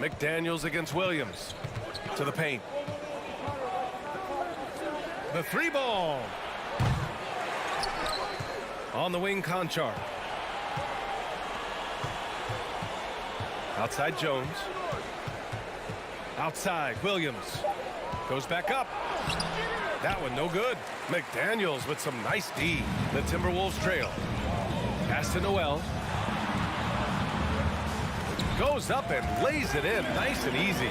McDaniels against Williams. To the paint. The 3 ball. On the wing, Conchar. Outside Jones. Outside Williams. Goes back up. That one no good. McDaniels with some nice D. The Timberwolves trail. Pass to Noel. Goes up and lays it in nice and easy.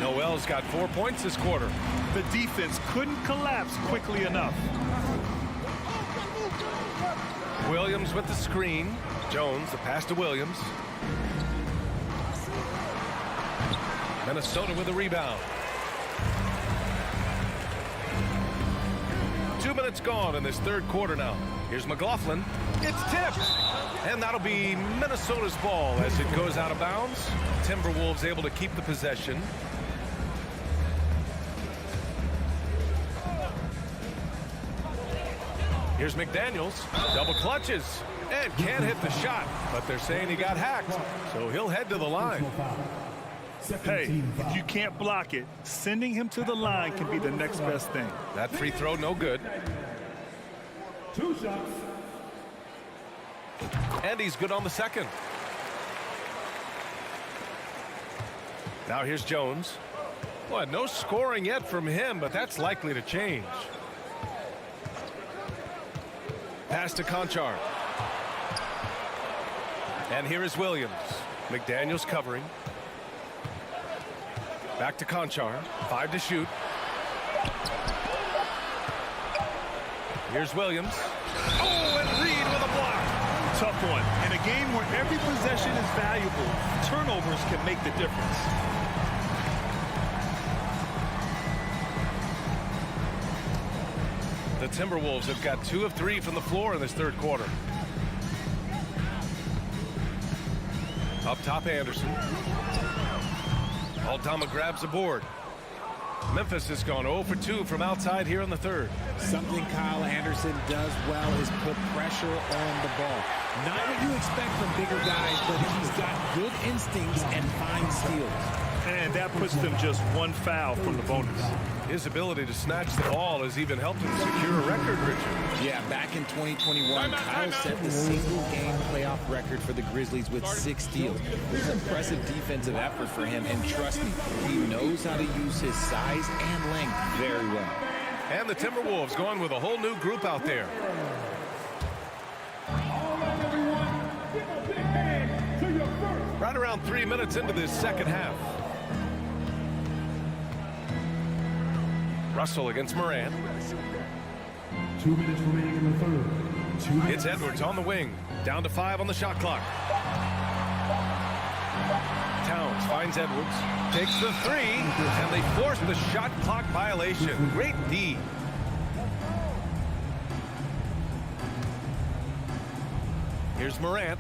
Noel's got 4 points this quarter. The defense couldn't collapse quickly enough. Williams with the screen. Jones, the pass to Williams. Minnesota with the rebound. 2 minutes gone in this third quarter now. Here's McLaughlin. It's tipped. And that'll be Minnesota's ball as it goes out of bounds. Timberwolves able to keep the possession. Here's McDaniels. Double clutches. And can't hit the shot. But they're saying he got hacked. So he'll head to the line. Hey, if you can't block it, sending him to the line can be the next best thing. That free throw no good. 2 shots. And he's good on the second. Now here's Jones. Boy, no scoring yet from him, but that's likely to change. Pass to Conchar. And here is Williams. McDaniels covering. Back to Conchar. 5 to shoot. Here's Williams. Oh, and Reed with a block. Tough one. In a game where every possession is valuable, turnovers can make the difference. The Timberwolves have got 2 of 3 from the floor in this third quarter. Up top, Anderson. Aldama grabs the board. Memphis has gone 0 for 2 from outside here in the third. Something Kyle Anderson does well is put pressure on the ball. Not what you expect from bigger guys, but he's got good instincts and fine steals. And that puts them just 1 foul from the bonus. His ability to snatch the ball has even helped him secure a record, Richard. Yeah, back in 2021, Kyle set the single-game playoff record for the Grizzlies with 6 steals. It was an impressive defensive effort for him, and trust me, he knows how to use his size and length very well. And the Timberwolves going with a whole new group out there. Right around 3 minutes into this second half. Russell against Moran. 2 minutes remaining in the third. It's Edwards on the wing. Down to 5 on the shot clock. Towns finds Edwards. Takes the 3. And they force the shot clock violation. Great D. Here's Morant.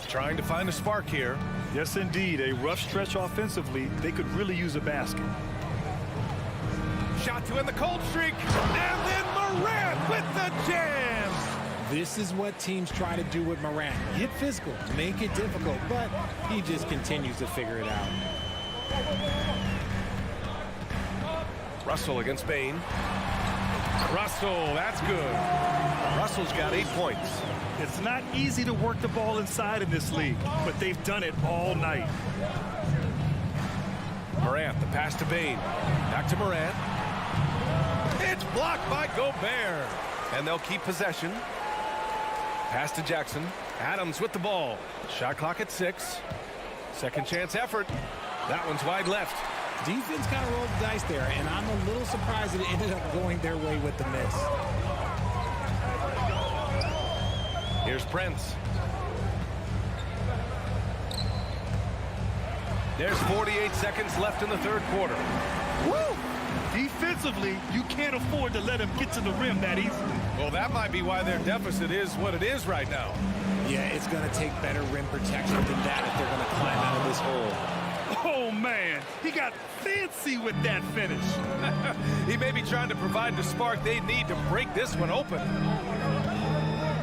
Trying to find a spark here. Yes, indeed. A rough stretch offensively. They could really use a basket. Shot to end the cold streak. And then Morant with the jam. This is what teams try to do with Morant. Get physical, make it difficult, but he just continues to figure it out. Russell against Bain. Russell, that's good. Russell's got 8 points. It's not easy to work the ball inside in this league, but they've done it all night. Morant, the pass to Bain. Back to Morant. It's blocked by Gobert. And they'll keep possession. Pass to Jackson. Adams with the ball. Shot clock at 6. Second chance effort. That one's wide left. Defense kind of rolled the dice there, and I'm a little surprised that it ended up going their way with the miss. Here's Prince. There's 48 seconds left in the third quarter. Woo! Defensively, you can't afford to let him get to the rim that easily. Well, that might be why their deficit is what it is right now. Yeah, it's going to take better rim protection than that if they're going to climb out of this hole. Oh, man. He got fancy with that finish. He may be trying to provide the spark they need to break this one open.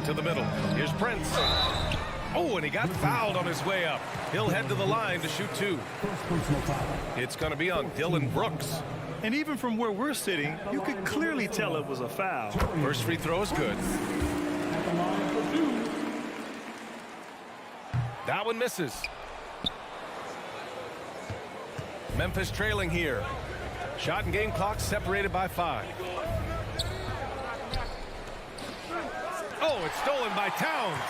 To the middle. Here's Prince. Oh, and he got fouled on his way up. He'll head to the line to shoot 2. It's going to be on Dylan Brooks. And even from where we're sitting, you could clearly tell it was a foul. First free throw is good. That one misses. Memphis trailing here. Shot and game clock separated by 5. Oh, it's stolen by Towns.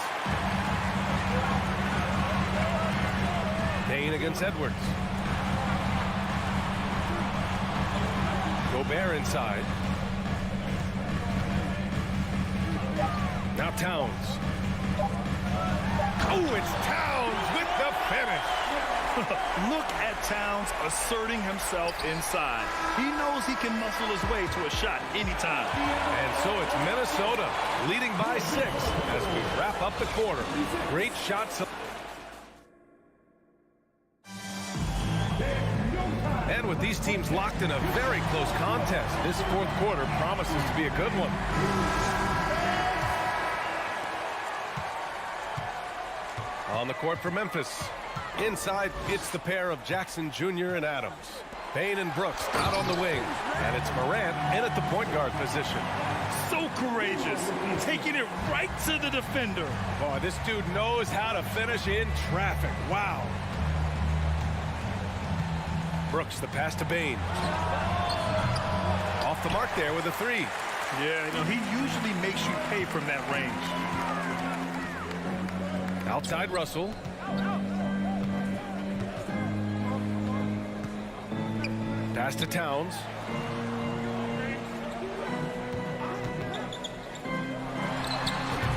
Bain against Edwards. Gobert inside. Now Towns. Oh, it's Towns with the finish. Look at Towns asserting himself inside. He knows he can muscle his way to a shot anytime. And so it's Minnesota leading by 6 as we wrap up the quarter. Great shots. And with these teams locked in a very close contest, this fourth quarter promises to be a good one. On the court for Memphis. Inside, it's the pair of Jackson Jr. and Adams. Bain and Brooks out on the wing. And it's Morant in at the point guard position. So courageous, taking it right to the defender. Boy, this dude knows how to finish in traffic. Wow. Brooks, the pass to Bain. Off the mark there with a 3. Yeah, you know, he usually makes you pay from that range. Outside Russell. Pass to Towns.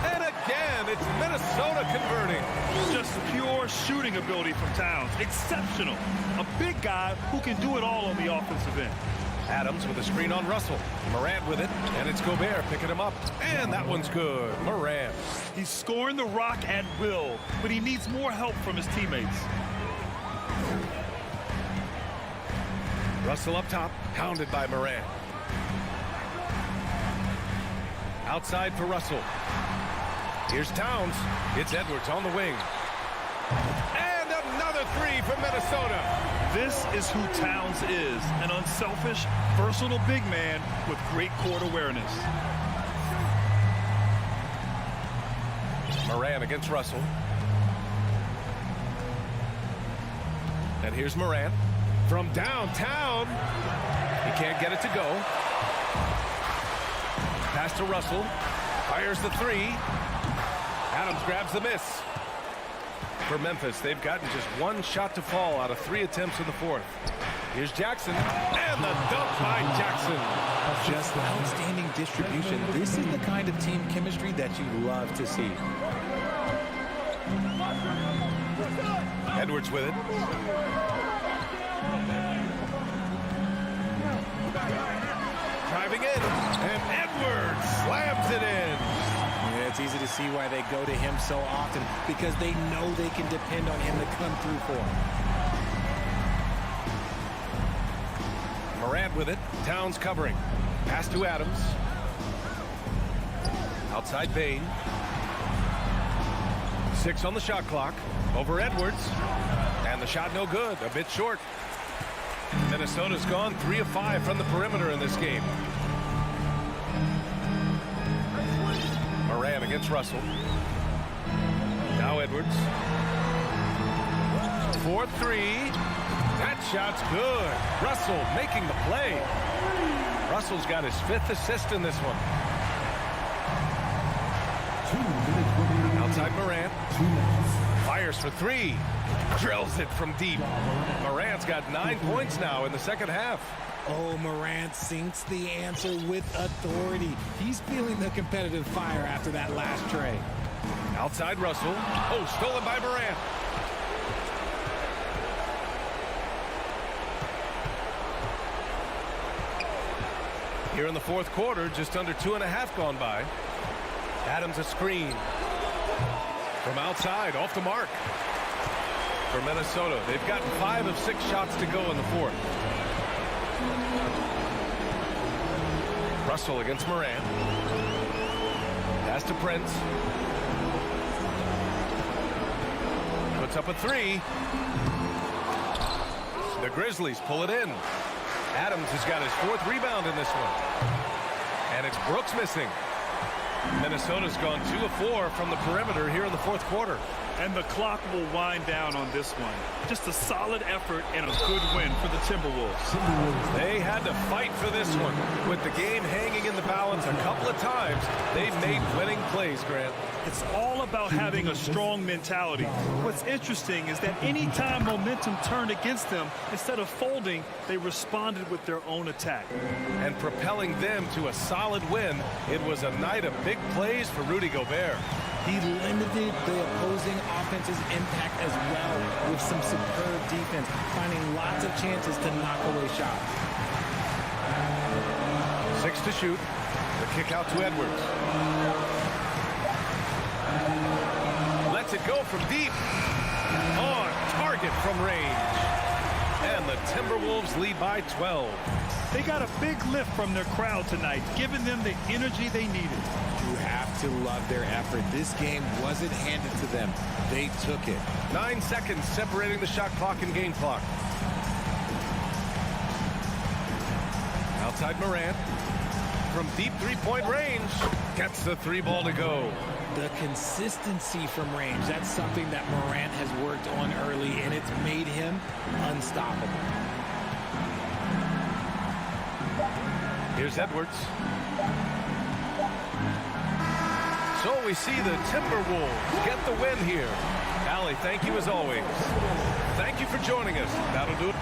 And again, it's Minnesota converting. Just pure shooting ability from Towns. Exceptional. A big guy who can do it all on the offensive end. Adams with a screen on Russell. Morant with it, and it's Gobert picking him up. And that one's good. Morant. He's scoring the rock at will, but he needs more help from his teammates. Russell up top, hounded by Morant. Outside for Russell. Here's Towns. It's Edwards on the wing. And another 3 from Minnesota. This is who Towns is, an unselfish, versatile big man with great court awareness. Morant against Russell. And here's Morant from downtown. He can't get it to go. Pass to Russell. Fires the 3. Adams grabs the miss. For Memphis, they've gotten just 1 shot to fall out of 3 attempts in the fourth. Here's Jackson, and the dunk by Jackson. Just outstanding distribution. This is the kind of team chemistry that you love to see. Edwards with it. Driving in, and Edwards slams it in. Yeah, it's easy to see why they go to him so often, because they know they can depend on him to come through for them. Morant with it. Towns covering. Pass to Adams. Outside Bain. 6 on the shot clock. Over Edwards. And the shot no good. A bit short. Minnesota's gone 3 of 5 from the perimeter in this game. Morant against Russell. Now Edwards. 4-3. That shot's good. Russell making the play. Russell's got his 5th assist in this one. Outside Morant. Fires for 3. Drills it from deep. Morant's got 9 points now in the second half. Oh, Morant sinks the answer with authority. He's feeling the competitive fire after that last tray. Outside Russell. Oh, stolen by Morant. Here in the fourth quarter, just under 2.5 gone by. Adams a screen. From outside, off the mark. For Minnesota, they've gotten 5 of 6 shots to go in the fourth. Russell against Morant. Pass to Prince. Puts up a 3. The Grizzlies pull it in. Adams has got his 4th rebound in this one. And it's Brooks missing. Minnesota's gone 2 of 4 from the perimeter here in the fourth quarter. And the clock will wind down on this one. Just a solid effort and a good win for the Timberwolves. They had to fight for this one. With the game hanging in the balance a couple of times, they've made winning plays, Grant. It's all about having a strong mentality. What's interesting is that anytime momentum turned against them, instead of folding, they responded with their own attack. And propelling them to a solid win, it was a night of big plays for Rudy Gobert. He limited the opposing offense's impact as well with some superb defense, finding lots of chances to knock away shots. 6 to shoot. The kick out to Edwards. Lets it go from deep. On target from range. And the Timberwolves lead by 12. They got a big lift from their crowd tonight, giving them the energy they needed. You have to love their effort. This game wasn't handed to them. They took it. 9 seconds separating the shot clock and game clock. Outside Morant. From deep three-point range. Gets the 3 ball to go. The consistency from range, that's something that Morant has worked on early, and it's made him unstoppable. Here's Edwards. So we see the Timberwolves get the win here. Allie, thank you as always. Thank you for joining us. That'll do it.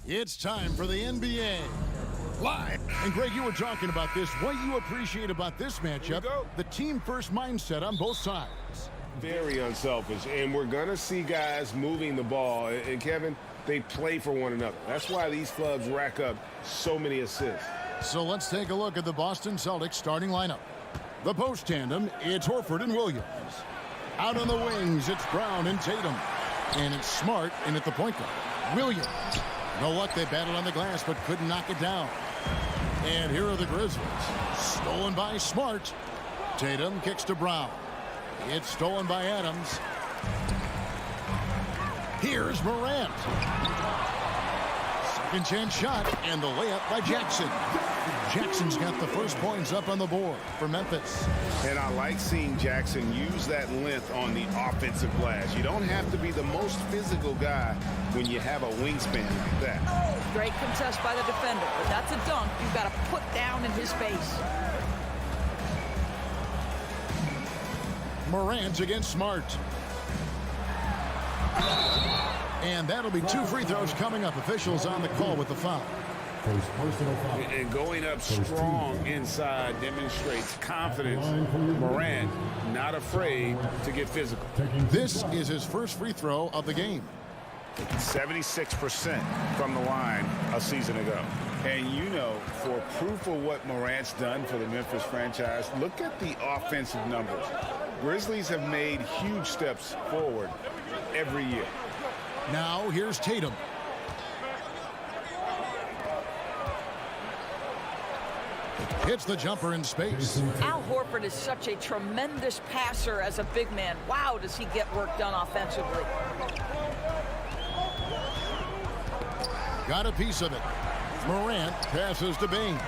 It's time for the NBA Live. And Greg, you were talking about this. What you appreciate about this matchup, the team-first mindset on both sides. Very unselfish, and we're going to see guys moving the ball. And Kevin, they play for one another. That's why these clubs rack up so many assists. So let's take a look at the Boston Celtics starting lineup. The post tandem, it's Horford and Williams. Out on the wings, it's Brown and Tatum. And it's Smart in at the point guard. Williams. No luck, they battled on the glass, but couldn't knock it down. And here are the Grizzlies. Stolen by Smart. Tatum kicks to Brown. It's stolen by Adams. Here's Morant. Second chance shot, and the layup by Jackson. Jackson's got the first points up on the board for Memphis. And I like seeing Jackson use that length on the offensive glass. You don't have to be the most physical guy when you have a wingspan like that. Great contest by the defender, but that's a dunk you've got to put down in his face. Morant against Smart. And that'll be 2 free throws coming up. Officials on the call with the foul. And going up strong inside demonstrates confidence. Morant not afraid to get physical. This is his first free throw of the game. 76% from the line a season ago. And you know, for proof of what Morant's done for the Memphis franchise, look at the offensive numbers. Grizzlies have made huge steps forward every year. Now here's Tatum. Hits the jumper in space. Al Horford is such a tremendous passer as a big man. Wow, does he get work done offensively. Got a piece of it. Morant passes to Bing.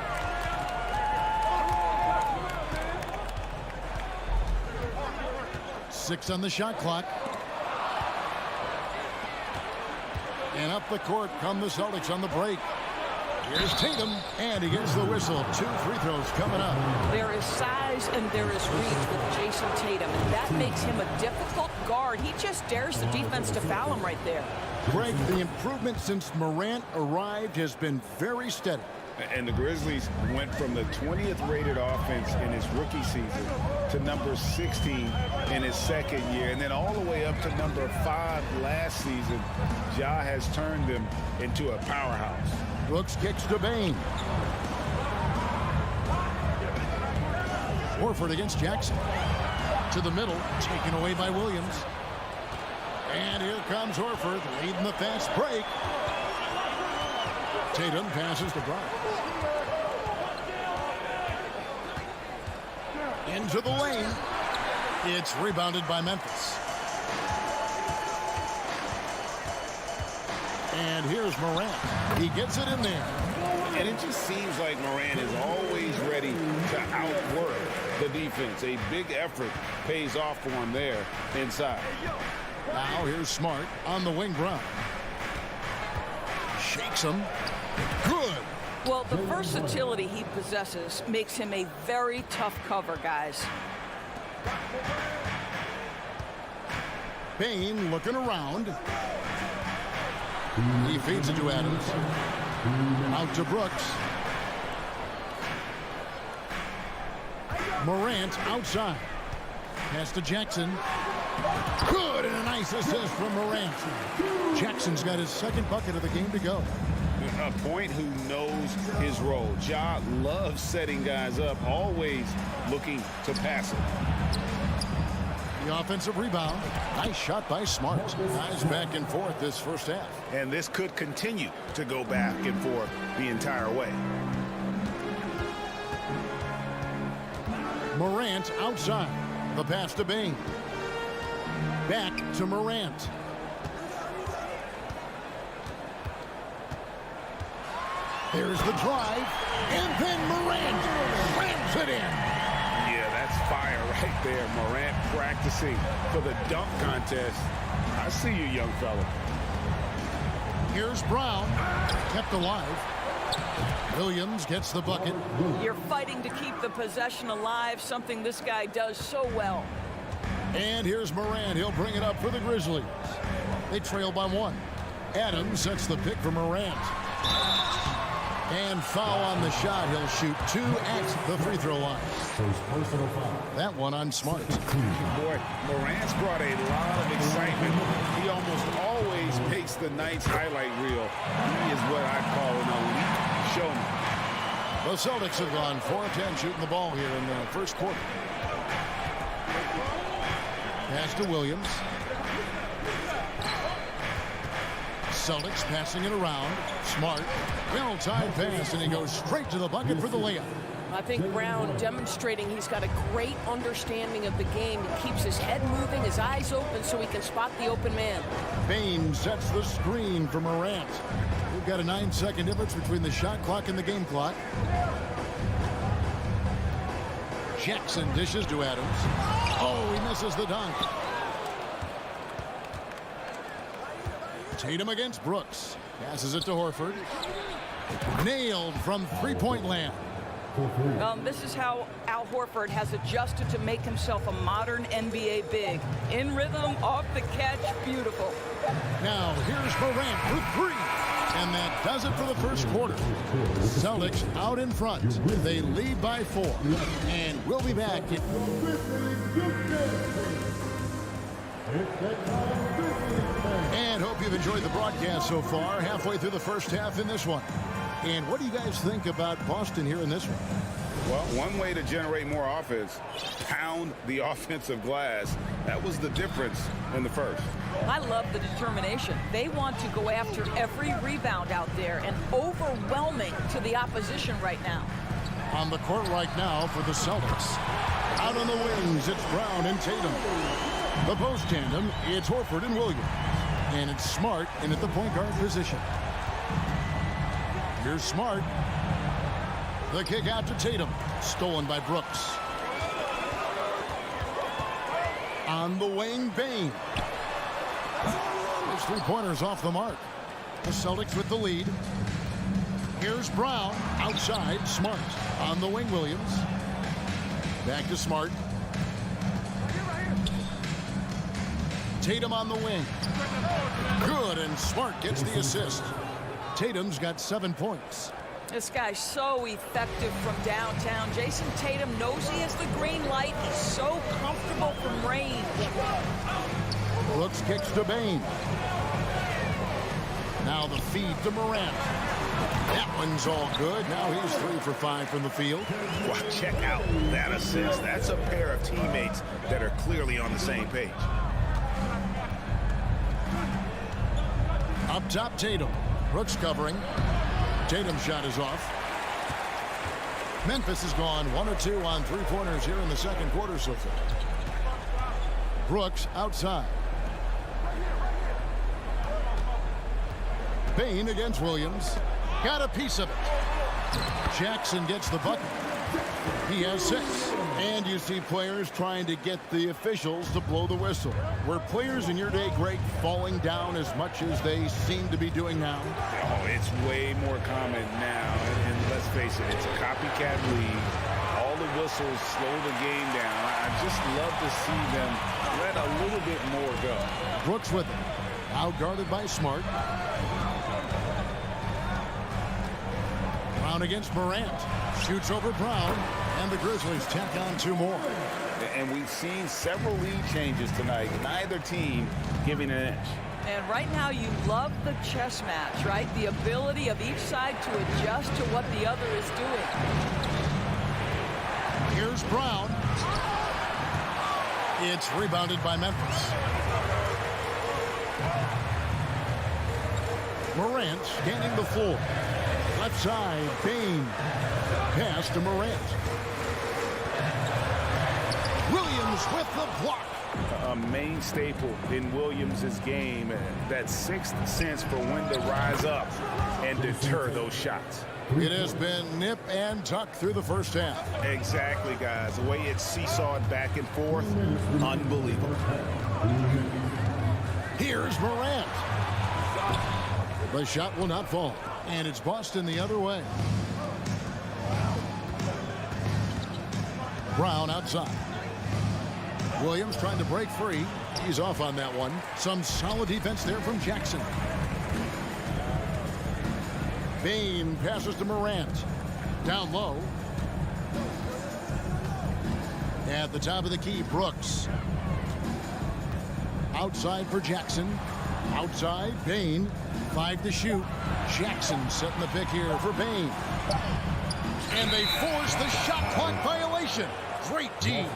Six on the shot clock. And up the court come the Celtics on the break. Here's Tatum, and he gets the whistle. 2 free throws coming up. There is size and there is reach with Jason Tatum, and that makes him a difficult guard. He just dares the defense to foul him right there. Greg, the improvement since Morant arrived has been very steady. And the Grizzlies went from the 20th rated offense in his rookie season to number 16 in his second year, and then all the way up to number 5 last season. Ja has turned them into a powerhouse. Brooks kicks to Bane. Horford against Jackson. To the middle, taken away by Williams. And here comes Horford, leading the fast break. Tatum passes to Brown. Into the lane. It's rebounded by Memphis. And here's Morant. He gets it in there. And it just seems like Morant is always ready to outwork the defense. A big effort pays off for him there inside. Now here's Smart on the wing. Brown shakes him. Good. Well, the versatility he possesses makes him a very tough cover, guys. Bane looking around. He feeds it to Adams. Out to Brooks. Morant outside. Pass to Jackson. Good, and a nice assist from Morant. Jackson's got his second bucket of the game to go. A point who knows his role. Ja loves setting guys up, always looking to pass it. The offensive rebound. Nice shot by Smart. Guys back and forth this first half. And this could continue to go back and forth the entire way. Morant outside. The pass to Bing. Back to Morant. There's the drive. And then Morant slams it in. Yeah, that's fire right there. Morant practicing for the dunk contest. I see you, young fella. Here's Brown. Kept alive. Williams gets the bucket. You're fighting to keep the possession alive, something this guy does so well. And here's Morant. He'll bring it up for the Grizzlies. They trail by 1. Adams sets the pick for Morant. And foul on the shot. He'll shoot 2 at the free throw line. That one on Smart. Boy, Morant's brought a lot of excitement. He almost always makes the night's highlight reel. He is what I call an elite showman. The Celtics have gone 4 of 10 shooting the ball here in the first quarter. Pass to Williams. Celtics passing it around. Smart. Well-timed pass, and he goes straight to the bucket for the layup. I think Brown demonstrating he's got a great understanding of the game. He keeps his head moving, his eyes open so he can spot the open man. Bain sets the screen for Morant. We've got a 9-second difference between the shot clock and the game clock. Jackson dishes to Adams. Oh, he misses the dunk. Tatum against Brooks. Passes it to Horford. Nailed from three-point land. This is how Al Horford has adjusted to make himself a modern NBA big. In rhythm, off the catch, beautiful. Now here's Morant for three. And that does it for the first quarter. Celtics out in front. They lead by 4. And we'll be back. And hope you've enjoyed the broadcast so far. Halfway through the first half in this one. And what do you guys think about Boston here in this one? Well, one way to generate more offense, pound the offensive glass. That was the difference in the first. I love the determination. They want to go after every rebound out there and overwhelming to the opposition right now. On the court right now for the Celtics. Out on the wings, it's Brown and Tatum. The post tandem, it's Horford and Williams. And it's Smart in at the point guard position. Here's Smart. The kick out to Tatum. Stolen by Brooks. On the wing, Bain. Those three-pointers off the mark. The Celtics with the lead. Here's Brown. Outside, Smart. On the wing, Williams. Back to Smart. Tatum on the wing. Good, and Smart gets the assist. Tatum's got 7 points. This guy's so effective from downtown. Jason Tatum knows he has the green light. He's so comfortable from range. Brooks kicks to Bain. Now the feed to Morant. That one's all good. Now he's 3 for 5 from the field. Wow, check out that assist. That's a pair of teammates that are clearly on the same page. Up top, Tatum. Brooks covering. Tatum's shot is off. Memphis has gone 1 or 2 on three-pointers here in the second quarter so far. Brooks outside. Bain against Williams. Got a piece of it. Jackson gets the bucket. He has 6. And you see players trying to get the officials to blow the whistle. Were players in your day, Greg, falling down as much as they seem to be doing now? Oh, it's way more common now. And let's face it, it's a copycat league. All the whistles slow the game down. I just love to see them let a little bit more go. Brooks with it. Out guarded by Smart. Brown against Morant. Shoots over Brown. And the Grizzlies tack on 2 more. And we've seen several lead changes tonight. Neither team giving an inch. And right now you love the chess match, right? The ability of each side to adjust to what the other is doing. Here's Brown. It's rebounded by Memphis. Morant scanning the floor. Left side, Bain. Pass to Morant. Williams with the block. A main staple in Williams' game. That 6th sense for when to rise up and deter those shots. It has been nip and tuck through the first half. Exactly, guys. The way it's seesawed back and forth, unbelievable. Here's Morant. The shot will not fall. And it's Boston the other way. Brown outside. Williams trying to break free. He's off on that one. Some solid defense there from Jackson. Bain passes to Morant. Down low. At the top of the key, Brooks. Outside for Jackson. Outside, Bain. 5 to shoot. Jackson setting the pick here for Bain. And they force the shot clock violation. Great team.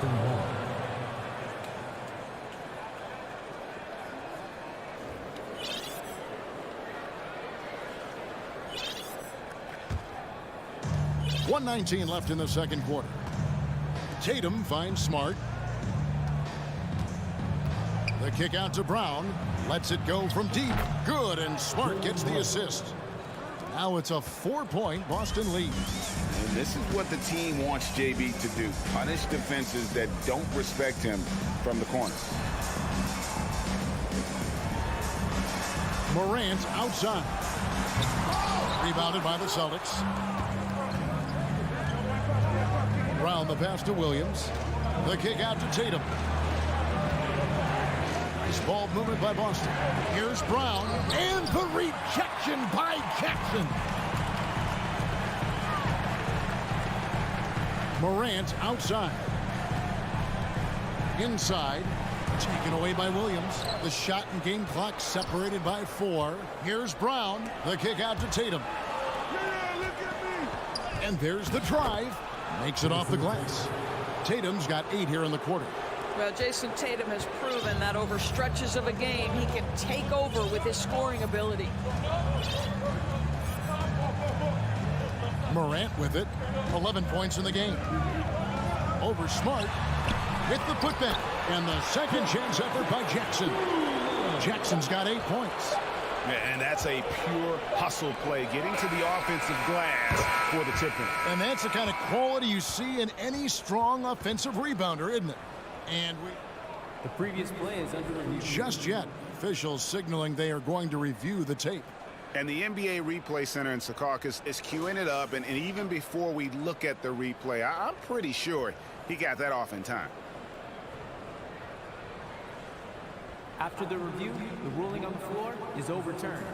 1:19 left in the second quarter. Tatum finds Smart. The kick out to Brown. Lets it go from deep. Good, and Smart gets the assist. Now it's a 4-point Boston lead. And this is what the team wants JB to do. Punish defenses that don't respect him from the corner. Morant outside. Rebounded by the Celtics. Brown the pass to Williams. The kick out to Tatum. Nice ball movement by Boston. Here's Brown. And the rejection by Jackson. Morant outside. Inside. Taken away by Williams. The shot and game clock separated by 4. Here's Brown. The kick out to Tatum. And there's the drive. Makes it off the glass. Tatum's got 8 here in the quarter. Well, Jason Tatum has proven that over stretches of a game, he can take over with his scoring ability. Morant with it. 11 points in the game. Over Smart. With the putback. And the second chance effort by Jackson. Jackson's got 8 points. And that's a pure hustle play, getting to the offensive glass for the tip-in. And that's the kind of quality you see in any strong offensive rebounder, isn't it? And the previous play is under review. Just yet, officials signaling they are going to review the tape. And the NBA Replay Center in Secaucus is queuing it up, and even before we look at the replay, I'm pretty sure he got that off in time. After the review, the ruling on the floor is overturned.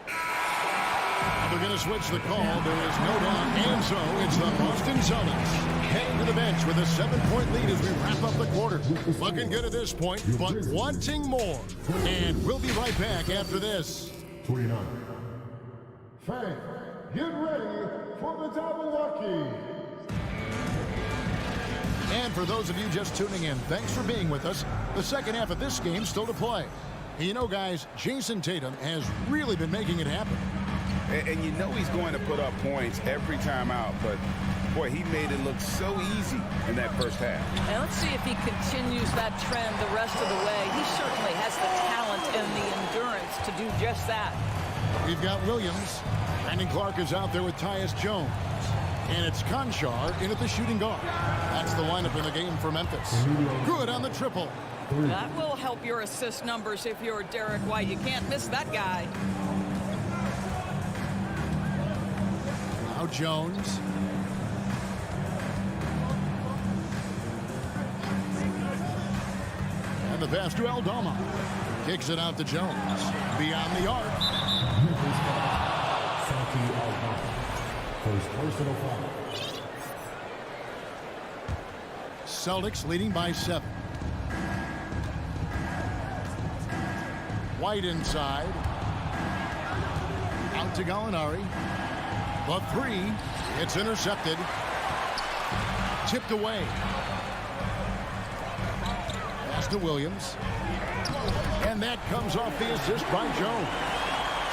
They're going to switch the call. There is no doubt. And so it's the Boston Celtics heading to the bench with a 7-point lead as we wrap up the quarter. Looking good at this point, but wanting more. And we'll be right back after this. 29. Fans, get ready for the double lucky. And for those of you just tuning in, thanks for being with us. The second half of this game still to play. You know, guys, Jason Tatum has really been making it happen. And you know he's going to put up points every time out, but boy, he made it look so easy in that first half. And let's see if he continues that trend the rest of the way. He certainly has the talent and the endurance to do just that. We've got Williams. Brandon Clark is out there with Tyus Jones. And it's Conchar in at the shooting guard. That's the lineup in the game for Memphis. Good on the triple. That will help your assist numbers if you're Derek White. You can't miss that guy. Now Jones. And the pass to Aldama. Kicks it out to Jones. Beyond the arc. First personal foul. Celtics leading by 7. White inside. Out to Gallinari. The 3. It's intercepted. Tipped away. Pass to Williams. And that comes off the assist by Jones.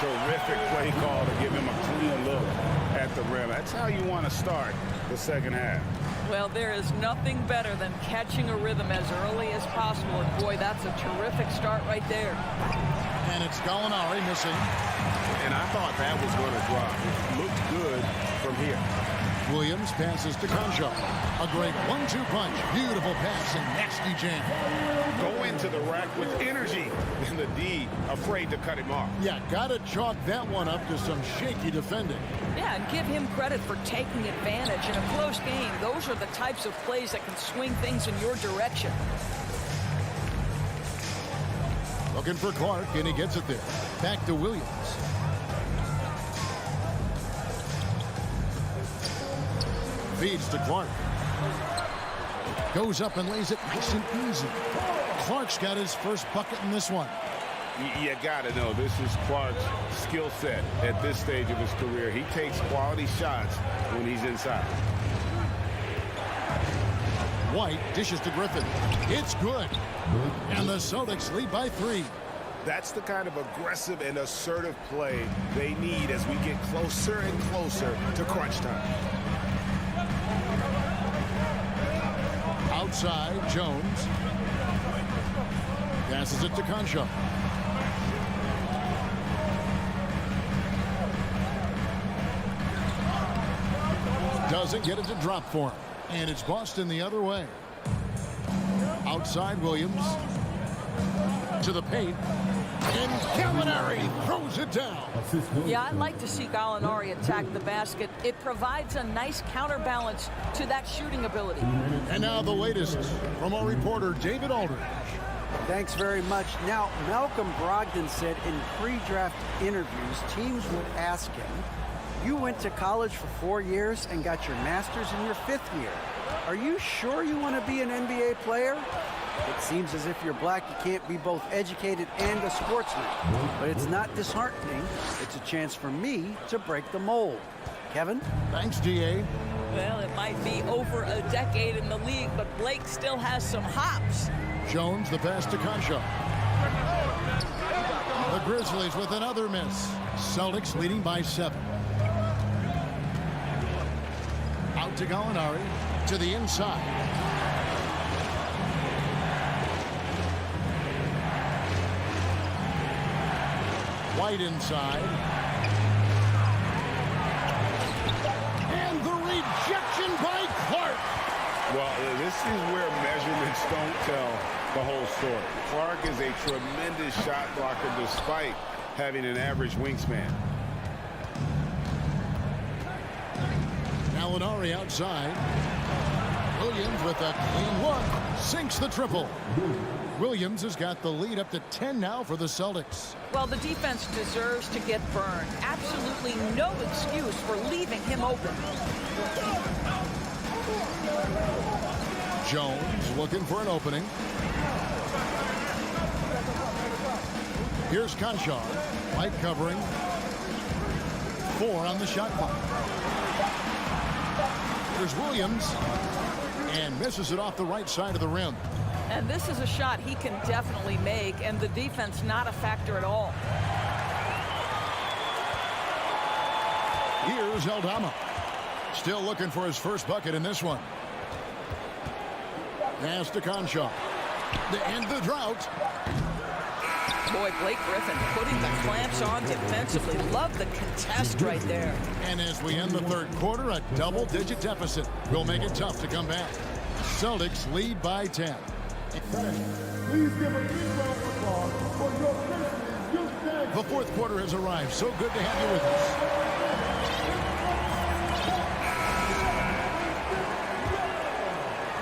Terrific play call to give him a clean look at the rim. That's how you want to start the second half. Well, there is nothing better than catching a rhythm as early as possible. And boy, that's a terrific start right there. And it's Gallinari missing. And I thought that was going to drop. It looked good from here. Williams passes to Conchar. A great 1-2 punch. Beautiful pass and nasty jam. Go into the rack with energy. And the D afraid to cut him off. Yeah, got to chalk that one up to some shaky defending. Yeah, and give him credit for taking advantage in a close game. Those are the types of plays that can swing things in your direction. Looking for Clark, and he gets it there. Back to Williams. Feeds to Clark. Goes up and lays it nice and easy. Clark's got his first bucket in this one. You got to know this is Clark's skill set at this stage of his career. He takes quality shots when he's inside. White dishes to Griffin. It's good. And the Celtics lead by 3. That's the kind of aggressive and assertive play they need as we get closer and closer to crunch time. Outside, Jones. Passes it to Concho. Doesn't get it to drop for him. And it's Boston the other way. Outside, Williams. To the paint. And Gallinari throws it down. Yeah, I'd like to see Gallinari attack the basket. It provides a nice counterbalance to that shooting ability. And now the latest from our reporter, David Aldridge. Thanks very much. Now, Malcolm Brogdon said in pre-draft interviews, teams would ask him, you went to college for 4 years and got your master's in your 5th year. Are you sure you want to be an NBA player? It seems as if you're black, you can't be both educated and a sportsman. But it's not disheartening. It's a chance for me to break the mold. Kevin? Thanks, DA. Well, it might be over a decade in the league, but Blake still has some hops. Jones, the pass to Concho. The Grizzlies with another miss. Celtics leading by 7. Out to Gallinari, to the inside. White inside. And the rejection by Clark. Well, this is where measurements don't tell the whole story. Clark is a tremendous shot blocker despite having an average wingspan. Gallinari outside. Williams with a clean look. Sinks the triple. Williams has got the lead up to 10 now for the Celtics. Well, the defense deserves to get burned. Absolutely no excuse for leaving him open. Jones looking for an opening. Here's Concho. White covering. 4 on the shot clock. There's Williams. And misses it off the right side of the rim. And this is a shot he can definitely make, and the defense not a factor at all. Here's Aldama. Still looking for his first bucket in this one. Pass to Concho. To end the drought. Boy, Blake Griffin putting the clamps on defensively. Love the contest right there. And as we end the third quarter, a double-digit deficit will make it tough to come back. Celtics lead by 10. Please give a big round of applause for your Grizzlies Youth Dance. The fourth quarter has arrived. So good to have you with us.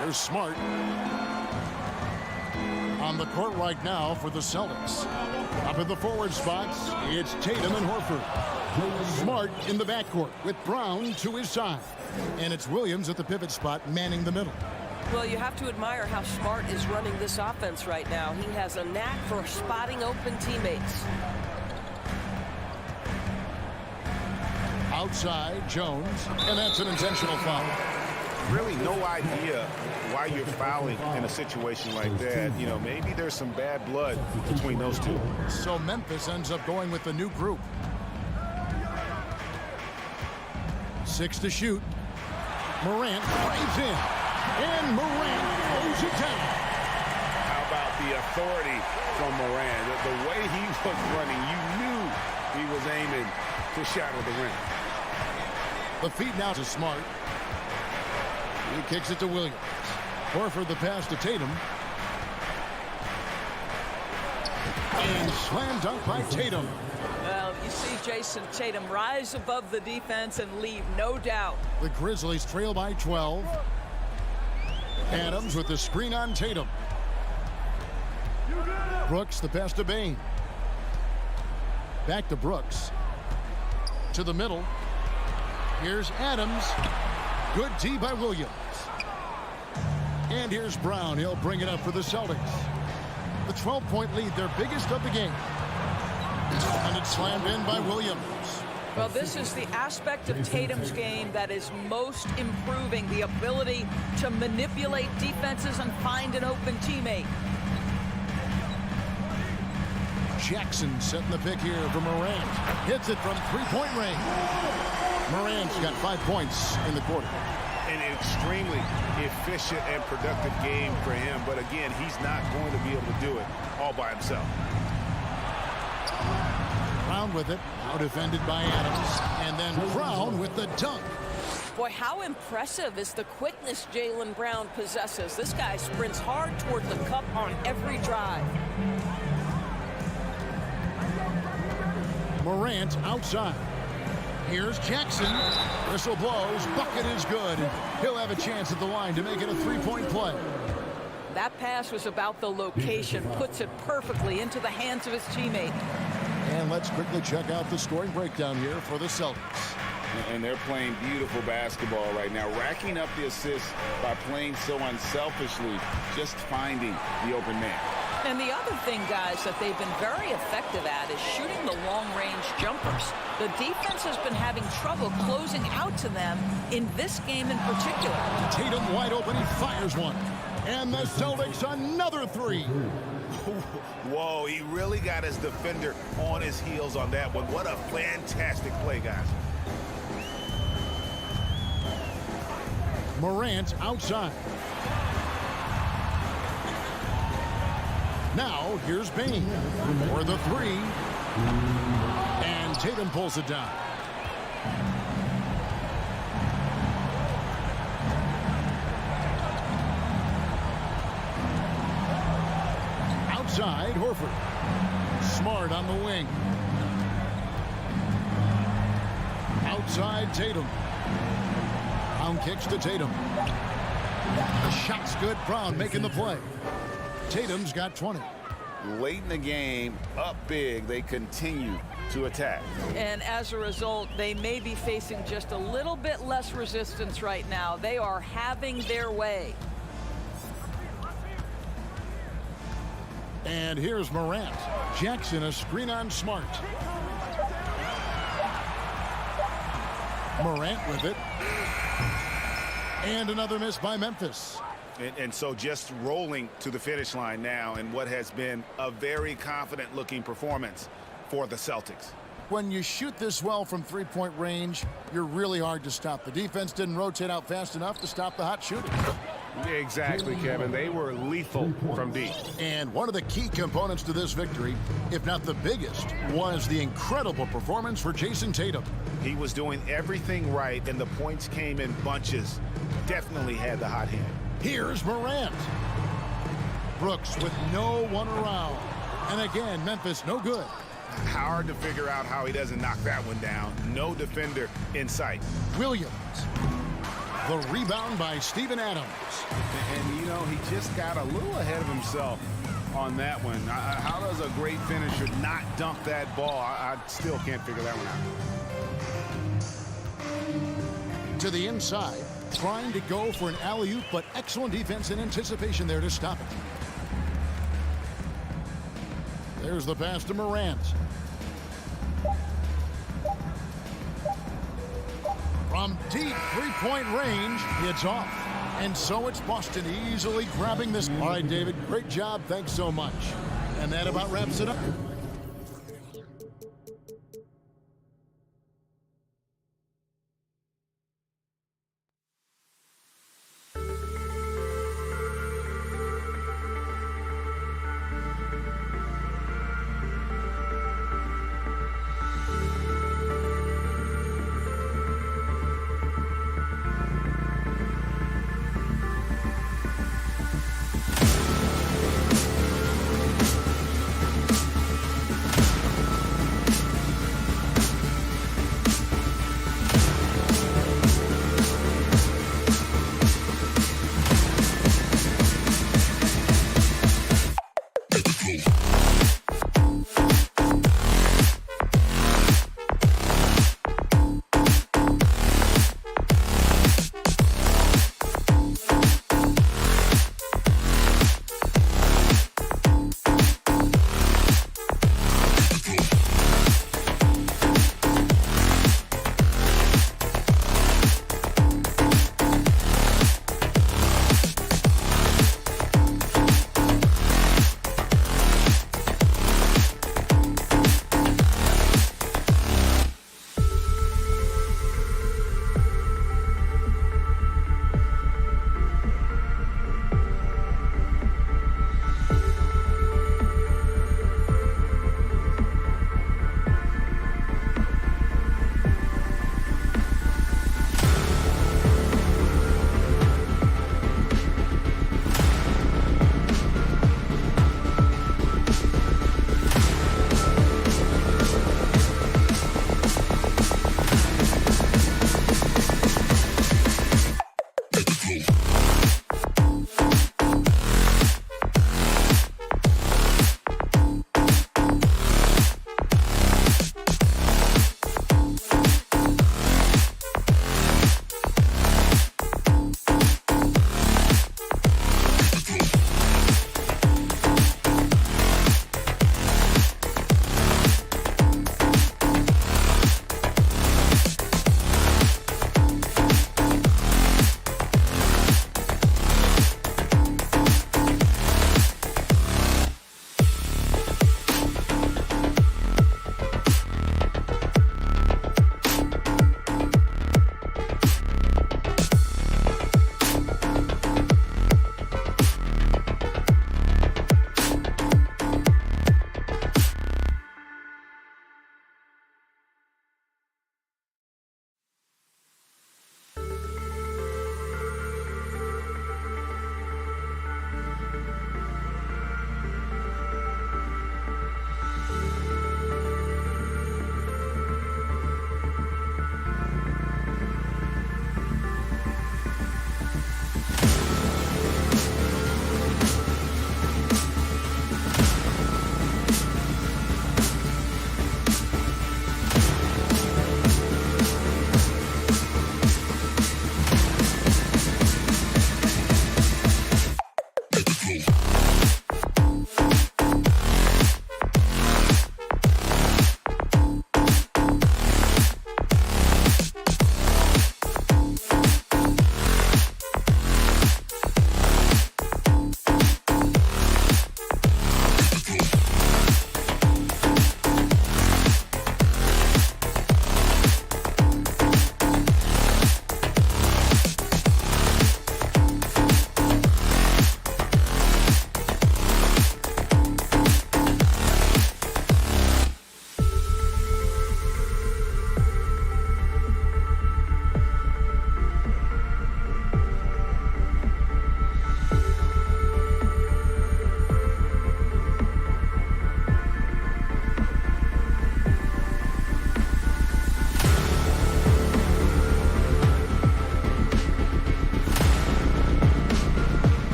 There's Smart on the court right now for the Celtics. Up in the forward spots, it's Tatum and Horford. Smart in the backcourt with Brown to his side. And it's Williams at the pivot spot manning the middle. Well, you have to admire how Smart is running this offense right now. He has a knack for spotting open teammates. Outside, Jones, and that's an intentional foul. Really no idea why you're fouling in a situation like that. You know, maybe there's some bad blood between those two. So Memphis ends up going with the new group. 6 to shoot. Morant drives in. And Morant throws it down. How about the authority from Morant? The way he was running, you knew he was aiming to shatter the rim. The feed now to Smart. He kicks it to Williams. Horford the pass to Tatum. And slam dunk by Tatum. Well, you see Jason Tatum rise above the defense and leave, no doubt. The Grizzlies trail by 12. Adams with the screen on Tatum. Brooks the pass to Bane. Back to Brooks. To the middle. Here's Adams. Good D by Williams. And here's Brown. He'll bring it up for the Celtics. The 12-point lead, their biggest of the game. And it's slammed in by Williams. Well, this is the aspect of Tatum's game that is most improving, the ability to manipulate defenses and find an open teammate. Jackson setting the pick here for Morant. Hits it from three-point range. Morant's got 5 points in the quarter. An extremely efficient and productive game for him. But again, he's not going to be able to do it all by himself. Brown with it. Now defended by Adams. And then Brown with the dunk. Boy, how impressive is the quickness Jaylen Brown possesses. This guy sprints hard toward the cup on every drive. Morant outside. Here's Jackson. Whistle blows. Bucket is good. He'll have a chance at the line to make it a three-point play. That pass was about the location. Puts it perfectly into the hands of his teammate. And let's quickly check out the scoring breakdown here for the Celtics. And they're playing beautiful basketball right now, racking up the assists by playing so unselfishly, just finding the open man. And the other thing, guys, that they've been very effective at is shooting the long-range jumpers. The defense has been having trouble closing out to them in this game in particular. Tatum wide open. He fires one. And the Celtics another three. Whoa, he really got his defender on his heels on that one. What a fantastic play, guys. Morant outside. Now, here's Bain for the three. And Tatum pulls it down. Outside, Horford. Smart on the wing. Outside, Tatum. Brown kicks to Tatum. The shot's good. Brown making the play. Tatum's got 20. Late in the game, up big, they continue to attack. And as a result, they may be facing just a little bit less resistance right now. They are having their way. And here's Morant. Jackson, a screen on Smart. Morant with it. And another miss by Memphis. And so just rolling to the finish line now in what has been a very confident-looking performance for the Celtics. When you shoot this well from three-point range, you're really hard to stop. The defense didn't rotate out fast enough to stop the hot shooting. Exactly, Kevin. They were lethal from deep. And one of the key components to this victory, if not the biggest, was the incredible performance for Jason Tatum. He was doing everything right, and the points came in bunches. Definitely had the hot hand. Here's Morant. Brooks with no one around. And again, Memphis no good. Hard to figure out how he doesn't knock that one down. No defender in sight. Williams. The rebound by Steven Adams. And you know, he just got a little ahead of himself on that one. How does a great finisher not dunk that ball? I still can't figure that one out. To the inside. Trying to go for an alley-oop, but excellent defense and anticipation there to stop it. There's the pass to Morant. From deep three-point range, it's off. And so it's Boston easily grabbing this. All right, David, great job. Thanks so much. And that about wraps it up.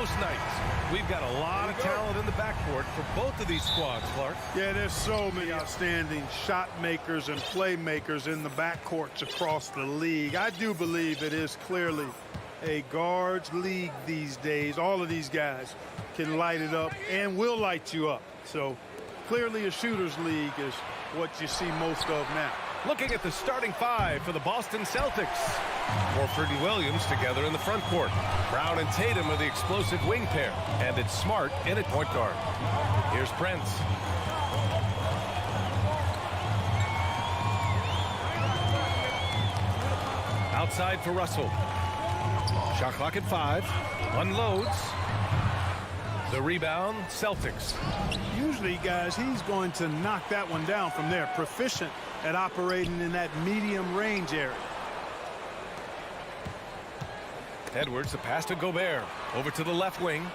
most nights. We've got a lot of talent in the backcourt for both of these squads, Clark. Yeah, there's so many outstanding shot makers and playmakers in the backcourts across the league. I do believe it is clearly a guards league these days. All of these guys can light it up and will light you up. So clearly a shooter's league is what you see most of now. Looking at the starting five for the Boston Celtics. Horford and Williams together in the front court. Brown and Tatum are the explosive wing pair. And it's Smart in at point guard. Here's Prince. Outside for Russell. Shot clock at 5. Unloads. The rebound, Celtics. Usually, guys, he's going to knock that one down from there. Proficient at operating in that medium range area. Edwards, the pass to Gobert. Over to the left wing.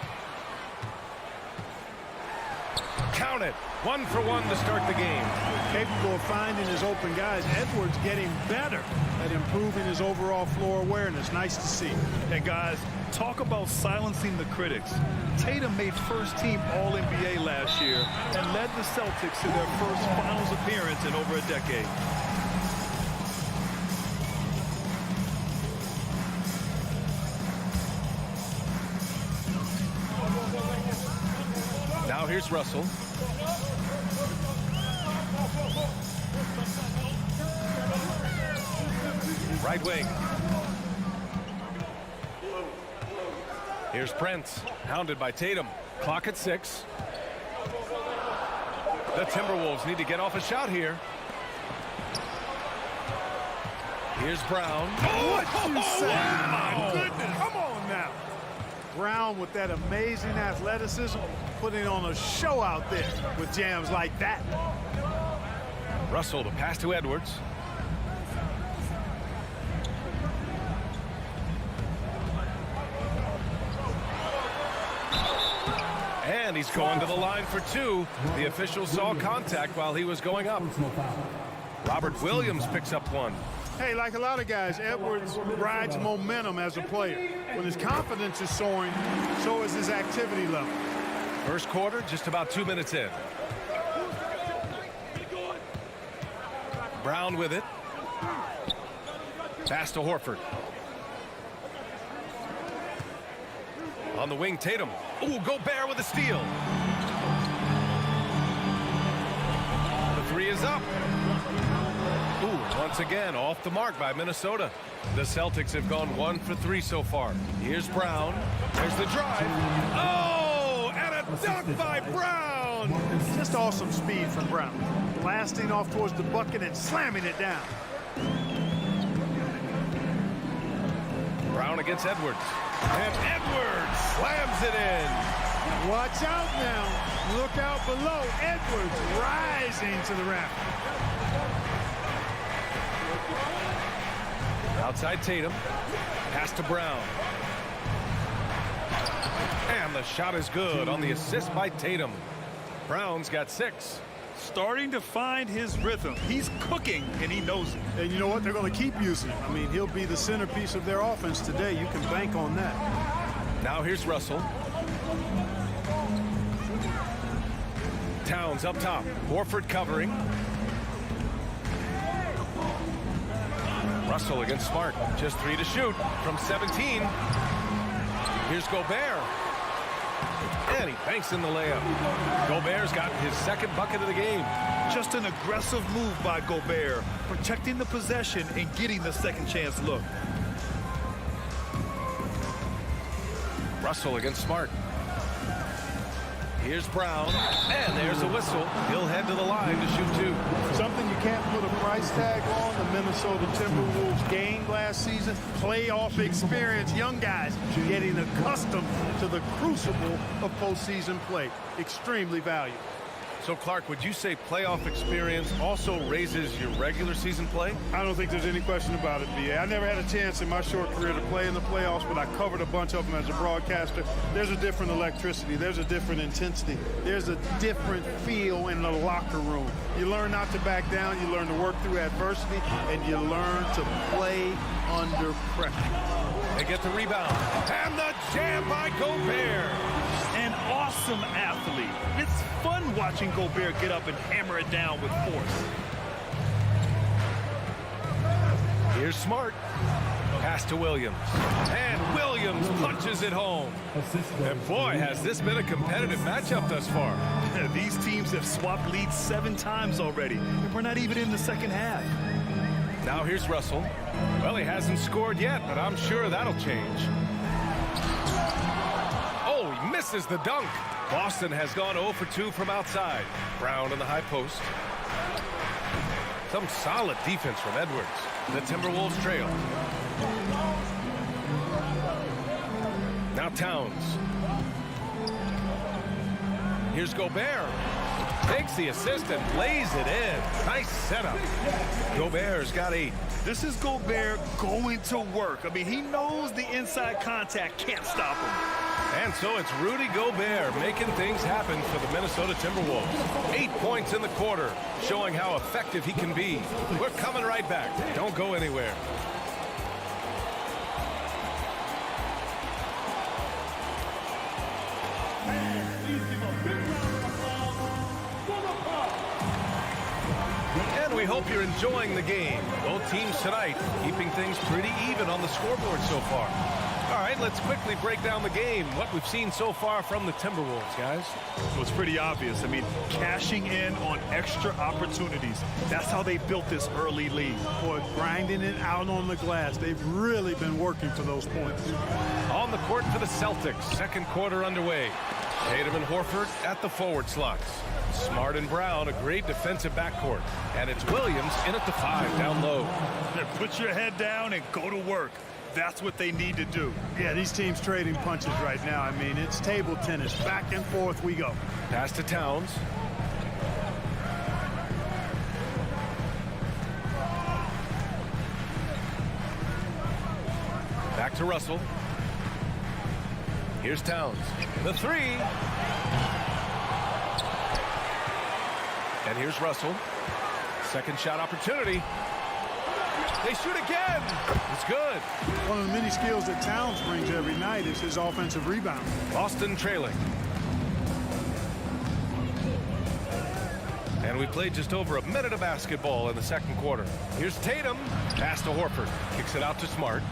Count it. 1 for 1 to start the game. Capable of finding his open guys. Edwards getting better at improving his overall floor awareness. Nice to see. And guys, talk about silencing the critics. Tatum made first-team All-NBA last year and led the Celtics to their first finals appearance in over a decade. Now here's Russell. Right wing. Here's Prince, hounded by Tatum. Clock at 6. The Timberwolves need to get off a shot here. Here's Brown. What you say? My goodness. Come on now. Brown with that amazing athleticism, putting on a show out there with jams like that. Russell, the pass to Edwards. And he's going to the line for 2. The official saw contact while he was going up. Robert Williams picks up 1. Hey, like a lot of guys, Edwards rides momentum as a player. When his confidence is soaring, so is his activity level. First quarter, just about 2 minutes in. Brown with it. Pass to Horford. On the wing, Tatum. Ooh, Gobert with a steal. The 3 is up. Ooh, once again, off the mark by Minnesota. The Celtics have gone 1 for 3 so far. Here's Brown. There's the drive. Oh, and a dunk by Brown. Just awesome speed from Brown. Blasting off towards the bucket and slamming it down. Brown against Edwards. And Edwards slams it in. Watch out now. Look out below. Edwards rising to the rack. Outside Tatum. Pass to Brown. And the shot is good on the assist by Tatum. Brown's got 6. Starting to find his rhythm. He's cooking, and he knows it. And you know what? They're going to keep using him. I mean, he'll be the centerpiece of their offense today. You can bank on that. Now here's Russell. Towns up top. Horford covering. Russell against Smart. Just 3 to shoot from 17. Here's Gobert. And he banks in the layup. Gobert's got his second bucket of the game. Just an aggressive move by Gobert, protecting the possession and getting the second chance look. Russell against Smart. Here's Brown, and there's a whistle. He'll head to the line to shoot 2. Something you can't put a price tag on. The Minnesota Timberwolves gained last season. Playoff experience. Young guys getting accustomed to the crucible of postseason play. Extremely valuable. So, Clark, would you say playoff experience also raises your regular season play? I don't think there's any question about it, B.A. I never had a chance in my short career to play in the playoffs, but I covered a bunch of them as a broadcaster. There's a different electricity. There's a different intensity. There's a different feel in the locker room. You learn not to back down. You learn to work through adversity, and you learn to play under pressure. They get the rebound. And the jam by Gobert. An awesome athlete. It's fun watching Gobert get up and hammer it down with force. Here's Smart. Pass to Williams. And Williams punches it home. And boy, has this been a competitive matchup thus far. These teams have swapped leads 7 times already. And we're not even in the second half. Now here's Russell. Well, he hasn't scored yet, but I'm sure that'll change. Oh, he misses the dunk. Boston has gone 0 for 2 from outside. Brown in the high post. Some solid defense from Edwards. The Timberwolves trail. Now Towns. Here's Gobert. Takes the assist and lays it in. Nice setup. Gobert's got 8. This is Gobert going to work. I mean, he knows the inside contact can't stop him. And so it's Rudy Gobert making things happen for the Minnesota Timberwolves. 8 points in the quarter, showing how effective he can be. We're coming right back. Don't go anywhere. And we hope you're enjoying the game. Both teams tonight keeping things pretty even on the scoreboard so far. All right, let's quickly break down the game. What we've seen so far from the Timberwolves, guys. Well, it's pretty obvious. I mean, cashing in on extra opportunities. That's how they built this early lead. Boy, grinding it out on the glass. They've really been working for those points. On the court for the Celtics. Second quarter underway. Tatum and Horford at the forward slots. Smart and Brown, a great defensive backcourt. And it's Williams in at the 5 down low. Put your head down and go to work. That's what they need to do. Yeah, these teams trading punches right now. I mean, it's table tennis. Back and forth we go. Pass to Towns. Back to Russell. Here's Towns. The 3. And here's Russell. Second shot opportunity. They shoot again. It's good. One of the many skills that Towns brings every night is his offensive rebound. Boston trailing. And we played just over a minute of basketball in the second quarter. Here's Tatum. Pass to Horford. Kicks it out to Smart.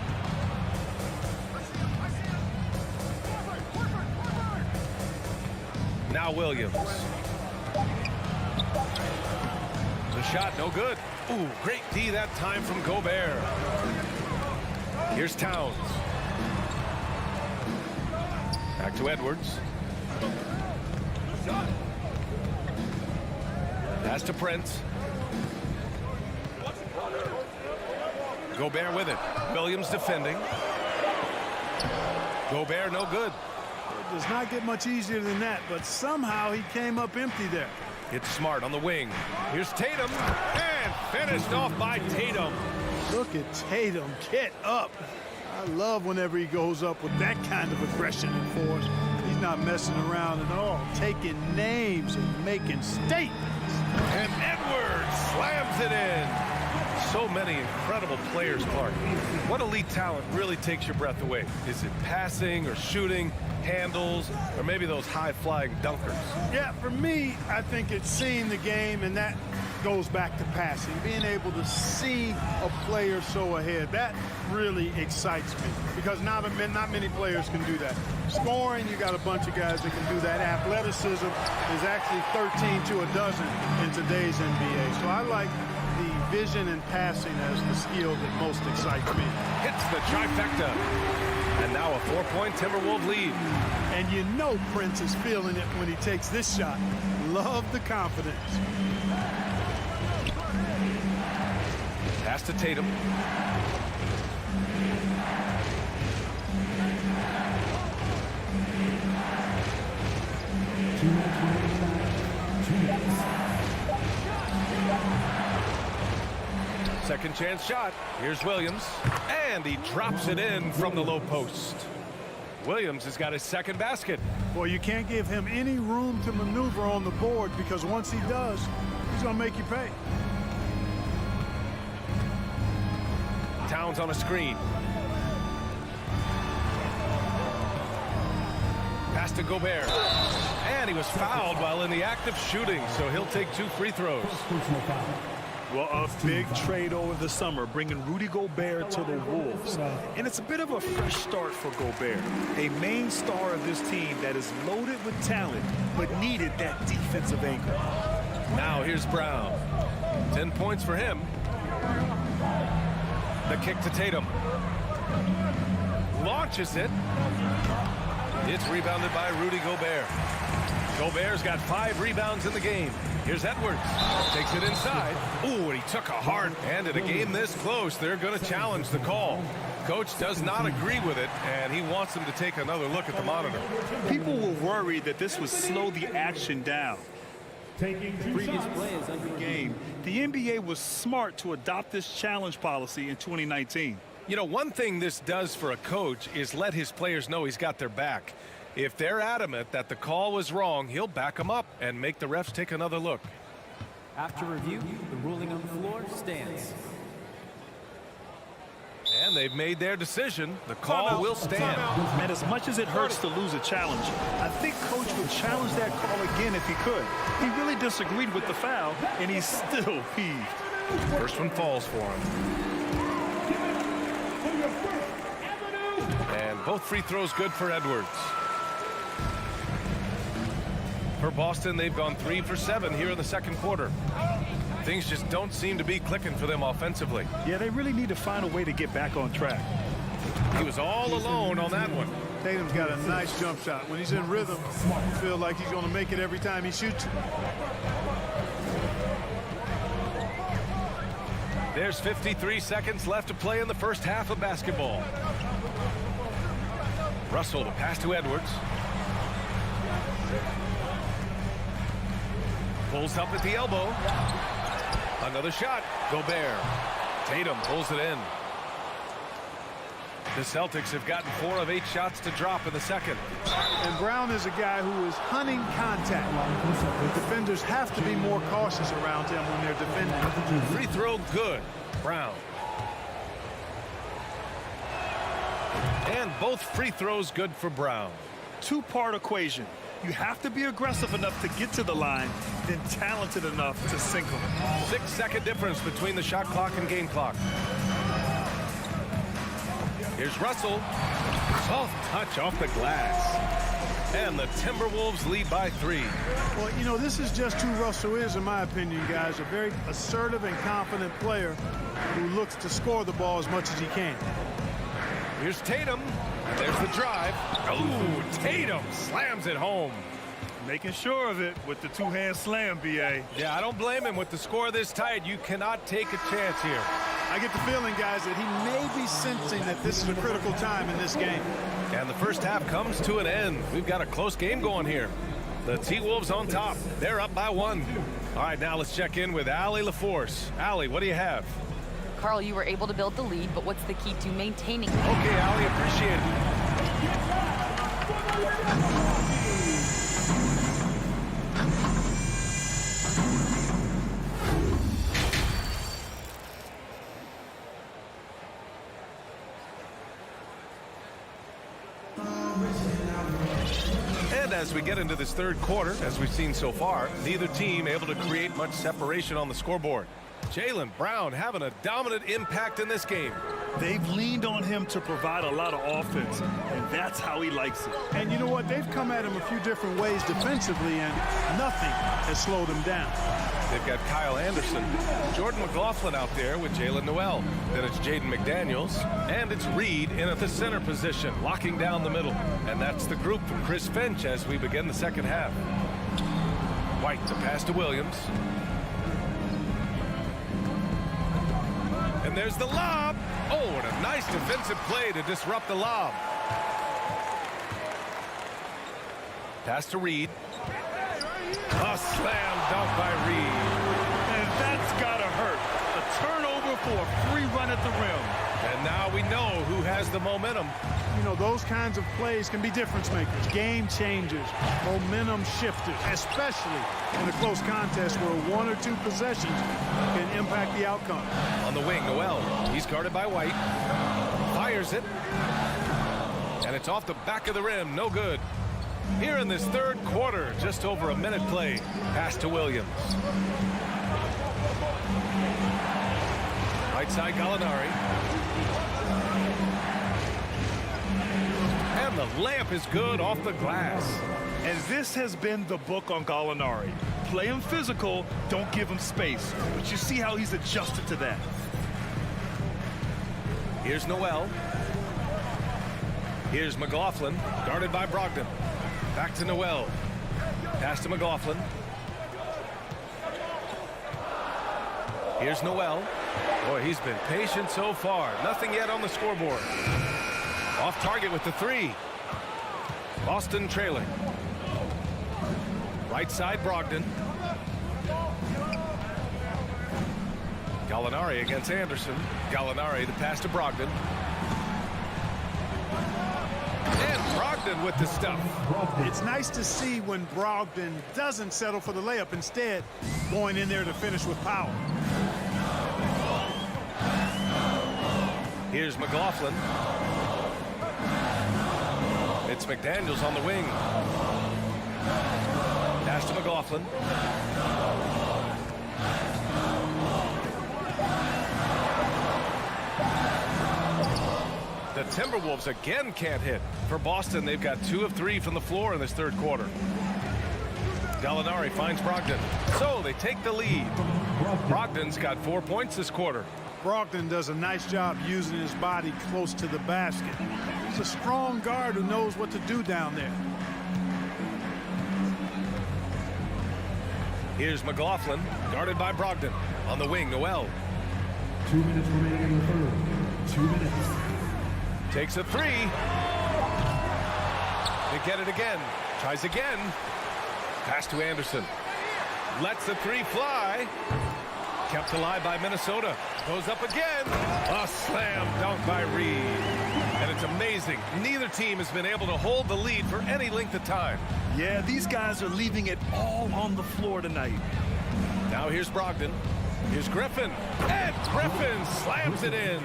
Now Williams. The shot, no good. Ooh, great D that time from Gobert. Here's Towns. Back to Edwards. Pass to Prince. Gobert with it. Williams defending. Gobert no good. It does not get much easier than that, but somehow he came up empty there. It's Smart on the wing. Here's Tatum. And finished off by Tatum. Look at Tatum. Get up. I love whenever he goes up with that kind of aggression and force. He's not messing around at all. Taking names and making statements. And Edwards slams it in. So many incredible players, Clark. What elite talent really takes your breath away? Is it passing or shooting, handles, or maybe those high-flying dunkers? Yeah, for me, I think it's seeing the game, and that goes back to passing. Being able to see a player so ahead, that really excites me because not many players can do that. Scoring, you got a bunch of guys that can do that. Athleticism is actually 13 to a dozen in today's NBA. So I like the vision and passing as the skill that most excites me. Hits the trifecta. And now a 4-point Timberwolves lead. And you know Prince is feeling it when he takes this shot. Love the confidence. Pass to Tatum. second chance shot. Here's Williams, and he drops it in from the low post. Williams has got his second basket. Well, you can't give him any room to maneuver on the board, because once he does, he's going to make you pay. Towns on a screen. Pass to Gobert. And he was fouled while in the act of shooting, so he'll take 2 free throws. Well, a big trade over the summer, bringing Rudy Gobert to the Wolves. And it's a bit of a fresh start for Gobert, a main star of this team that is loaded with talent, but needed that defensive anchor. Now here's Brown. 10 points for him. The kick to Tatum. Launches it. It's rebounded by Rudy Gobert. Gobert's got 5 rebounds in the game. Here's Edwards. Takes it inside. Ooh, and he took a hard. And in a game this close, they're going to challenge the call. Coach does not agree with it, and he wants them to take another look at the monitor. People were worried that this would slow the action down. Previous play is under game. The NBA was smart to adopt this challenge policy in 2019. You know, one thing this does for a coach is let his players know he's got their back. If they're adamant that the call was wrong, he'll back them up and make the refs take another look. After review, the ruling on the floor stands. And they've made their decision. The call will stand. And as much as it hurts to lose a challenge, I think Coach would challenge that call again if he could. He really disagreed with the foul, and he's still peeved. First one falls for him. And both free throws good for Edwards. For Boston, they've gone 3 for 7 here in the second quarter. Things just don't seem to be clicking for them offensively. Yeah, they really need to find a way to get back on track. He was all alone on that one. Tatum's got a nice jump shot. When he's in rhythm, you feel like he's going to make it every time he shoots. There's 53 seconds left to play in the first half of basketball. Russell, the pass to Edwards. Pulls up at the elbow. Another shot. Gobert. Tatum pulls it in. The Celtics have gotten 4 of 8 shots to drop in the second. And Brown is a guy who is hunting contact. The defenders have to be more cautious around him when they're defending. Free throw good. Brown. And both free throws good for Brown. Two-part equation. You have to be aggressive enough to get to the line, then talented enough to sink them. 6-second difference between the shot clock and game clock. Here's Russell. Soft touch off the glass. And the Timberwolves lead by 3. Well, you know, this is just who Russell is, in my opinion, guys. A very assertive and confident player who looks to score the ball as much as he can. Here's Tatum. There's the drive. Oh, Tatum slams it home. Making sure of it with the two-hand slam, B.A. Yeah, I don't blame him. With the score this tight, you cannot take a chance here. I get the feeling, guys, that he may be sensing that this is a critical time in this game. And the first half comes to an end. We've got a close game going here. The T-Wolves on top. They're up by 1. All right, now let's check in with Allie LaForce. Allie, what do you have? Carl, you were able to build the lead, but what's the key to maintaining it? Okay, Allie, appreciate it. And as we get into this third quarter, as we've seen so far, neither team able to create much separation on the scoreboard. Jaylen Brown having a dominant impact in this game. They've leaned on him to provide a lot of offense, and that's how he likes it. And you know what? They've come at him a few different ways defensively, and nothing has slowed him down. They've got Kyle Anderson, Jordan McLaughlin out there with Jalen Noel. Then it's Jaden McDaniels, and it's Reed in at the center position, locking down the middle. And that's the group from Chris Finch as we begin the second half. White to pass to Williams. And there's the lob. Oh, and a nice defensive play to disrupt the lob. Pass to Reed. A slam dunk by Reed. And that's gotta hurt. A turnover for a the momentum. You know, those kinds of plays can be difference makers, game changers, momentum shifters, especially in a close contest where 1 or 2 possessions can impact the outcome. On the wing, Noel. He's guarded by White. Fires it. And it's off the back of the rim. No good. Here in this third quarter, just over a minute play. Pass to Williams. Right side, Gallinari. And the layup is good off the glass. And this has been the book on Gallinari. Play him physical, don't give him space. But you see how he's adjusted to that. Here's Noel. Here's McLaughlin, guarded by Brogdon. Back to Noel. Pass to McLaughlin. Here's Noel. Boy, he's been patient so far. Nothing yet on the scoreboard. Off target with the 3. Boston trailing. Right side, Brogdon. Gallinari against Anderson. Gallinari, the pass to Brogdon. And Brogdon with the stuff. It's nice to see when Brogdon doesn't settle for the layup, instead going in there to finish with power. Here's McLaughlin. It's McDaniels on the wing. Pass to McLaughlin. The Timberwolves again can't hit. For Boston, they've got 2 of 3 from the floor in this third quarter. Gallinari finds Brogdon. So they take the lead. Brogdon's got 4 points this quarter. Brogdon does a nice job using his body close to the basket. He's a strong guard who knows what to do down there. Here's McLaughlin, guarded by Brogdon. On the wing, Noel. 2 minutes remaining in the third. 2 minutes. Takes a 3. They get it again. Tries again. Pass to Anderson. Lets the 3 fly. Kept alive by Minnesota. Goes up again. A slam dunk by Reed. And it's amazing. Neither team has been able to hold the lead for any length of time. Yeah, these guys are leaving it all on the floor tonight. Now here's Brogdon. Here's Griffin. And Griffin slams it in.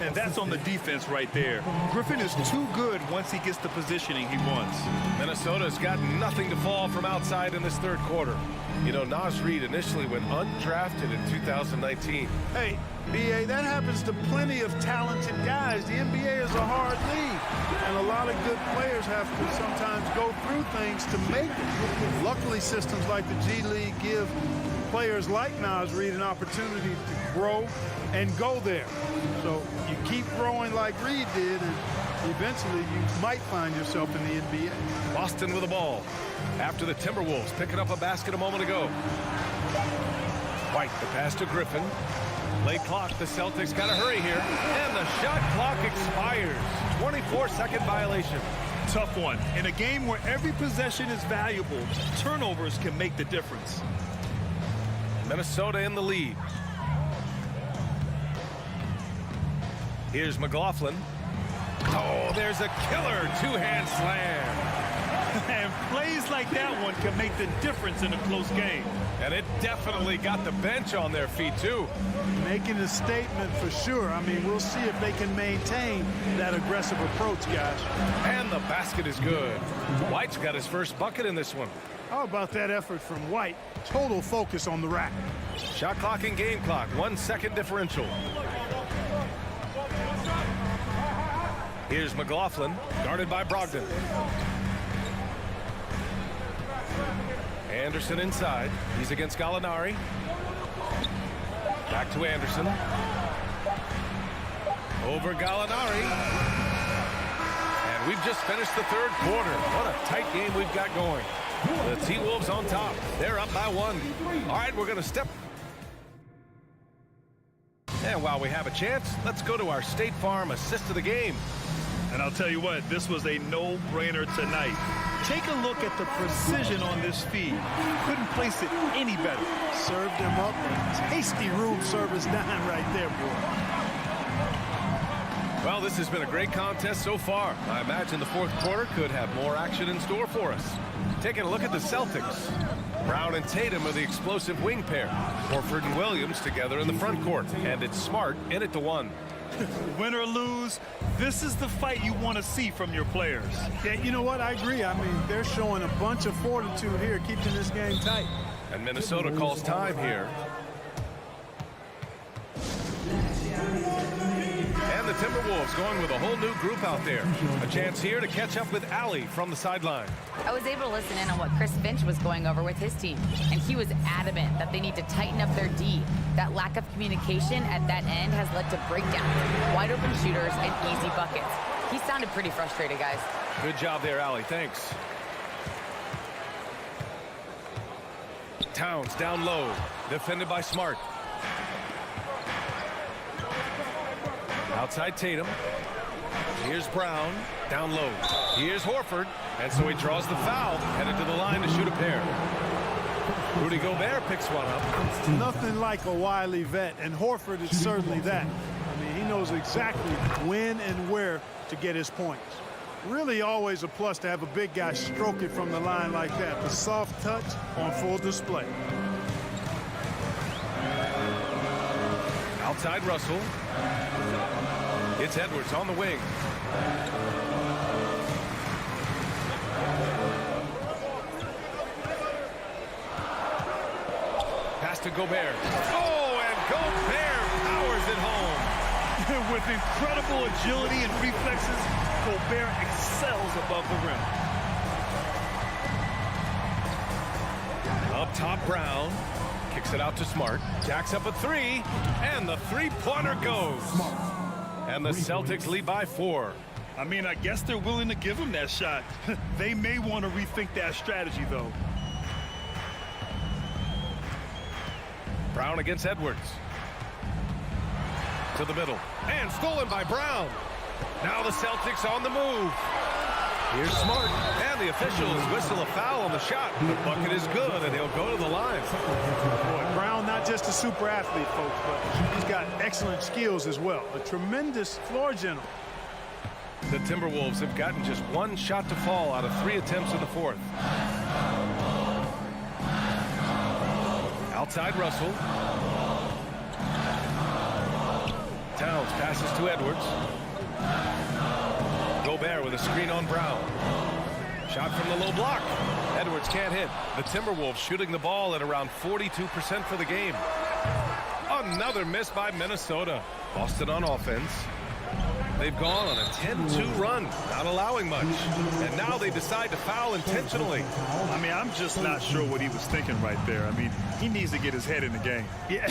And that's on the defense right there. Griffin is too good once he gets the positioning he wants. Minnesota's got nothing to fall from outside in this third quarter. You know, Naz Reid initially went undrafted in 2019. Hey, B.A., that happens to plenty of talented guys. The NBA is a hard league, and a lot of good players have to sometimes go through things to make it. Luckily, systems like the G League give players like Naz Reid an opportunity to grow and go there. So you keep growing like Reid did, and eventually you might find yourself in the NBA. Boston with the ball after the Timberwolves picking up a basket a moment ago. White, the pass to Griffin. Late clock, the Celtics got to hurry here. And the shot clock expires. 24-second violation. Tough one. In a game where every possession is valuable, turnovers can make the difference. Minnesota in the lead. Here's McLaughlin. Oh, there's a killer two-hand slam. And plays like that one can make the difference in a close game. And it definitely got the bench on their feet, too. Making a statement for sure. I mean, we'll see if they can maintain that aggressive approach, guys. And the basket is good. White's got his first bucket in this one. How about that effort from White? Total focus on the rack. Shot clock and game clock. 1 second differential. Here's McLaughlin, guarded by Brogdon. Anderson inside. He's against Gallinari. Back to Anderson. Over Gallinari. And we've just finished the third quarter. What a tight game we've got going. The T-Wolves on top. They're up by 1. All right, we're going to step. And while we have a chance, let's go to our State Farm assist of the game. And I'll tell you what, this was a no-brainer tonight. Take a look at the precision on this feed. Couldn't place it any better. Served him up a tasty room service dime right there, boy. Well, this has been a great contest so far. I imagine the fourth quarter could have more action in store for us. Taking a look at the Celtics. Brown and Tatum are the explosive wing pair. Horford and Williams together in the front court. And it's Smart in it to one. Win or lose, this is the fight you want to see from your players. Yeah, you know what? I agree. I mean, they're showing a bunch of fortitude here, keeping this game tight. And Minnesota calls time here. And the Timberwolves going with a whole new group out there. A chance here to catch up with Allie from the sideline. I was able to listen in on what Chris Finch was going over with his team, and he was adamant that they need to tighten up their D. That lack of communication at that end has led to breakdowns, wide open shooters, and easy buckets. He sounded pretty frustrated, guys. Good job there, Allie. Thanks. Towns down low, defended by Smart. Outside Tatum. Here's Brown, down low. Here's Horford, and so he draws the foul, headed to the line to shoot a pair. Rudy Gobert picks one up. Nothing like a wily vet, and Horford is certainly that. I mean, he knows exactly when and where to get his points. Really always a plus to have a big guy stroke it from the line like that. The soft touch on full display. Outside Russell. It's Edwards on the wing. Pass to Gobert. Oh, and Gobert powers it home. With incredible agility and reflexes, Gobert excels above the rim. Up top, Brown. Kicks it out to Smart. Jacks up a three. And the three-pointer goes. And the Celtics lead by 4. I mean, I guess they're willing to give him that shot. They may want to rethink that strategy, though. Brown against Edwards. To the middle. And stolen by Brown. Now the Celtics on the move. Here's Smart. And the officials whistle a foul on the shot. The bucket is good, and he'll go to the line. Boy, Brown, not just a super athlete, folks, but he's got excellent skills as well. A tremendous floor general. The Timberwolves have gotten just one shot to fall out of 3 attempts in the fourth. Outside Russell. Towns passes to Edwards. Gobert with a screen on Brown. Shot from the low block. Edwards can't hit. The Timberwolves shooting the ball at around 42% for the game. Another miss by Minnesota. Boston on offense. They've gone on a 10-2 run, not allowing much. And now they decide to foul intentionally. I mean, I'm just not sure what he was thinking right there. I mean, he needs to get his head in the game. Yeah,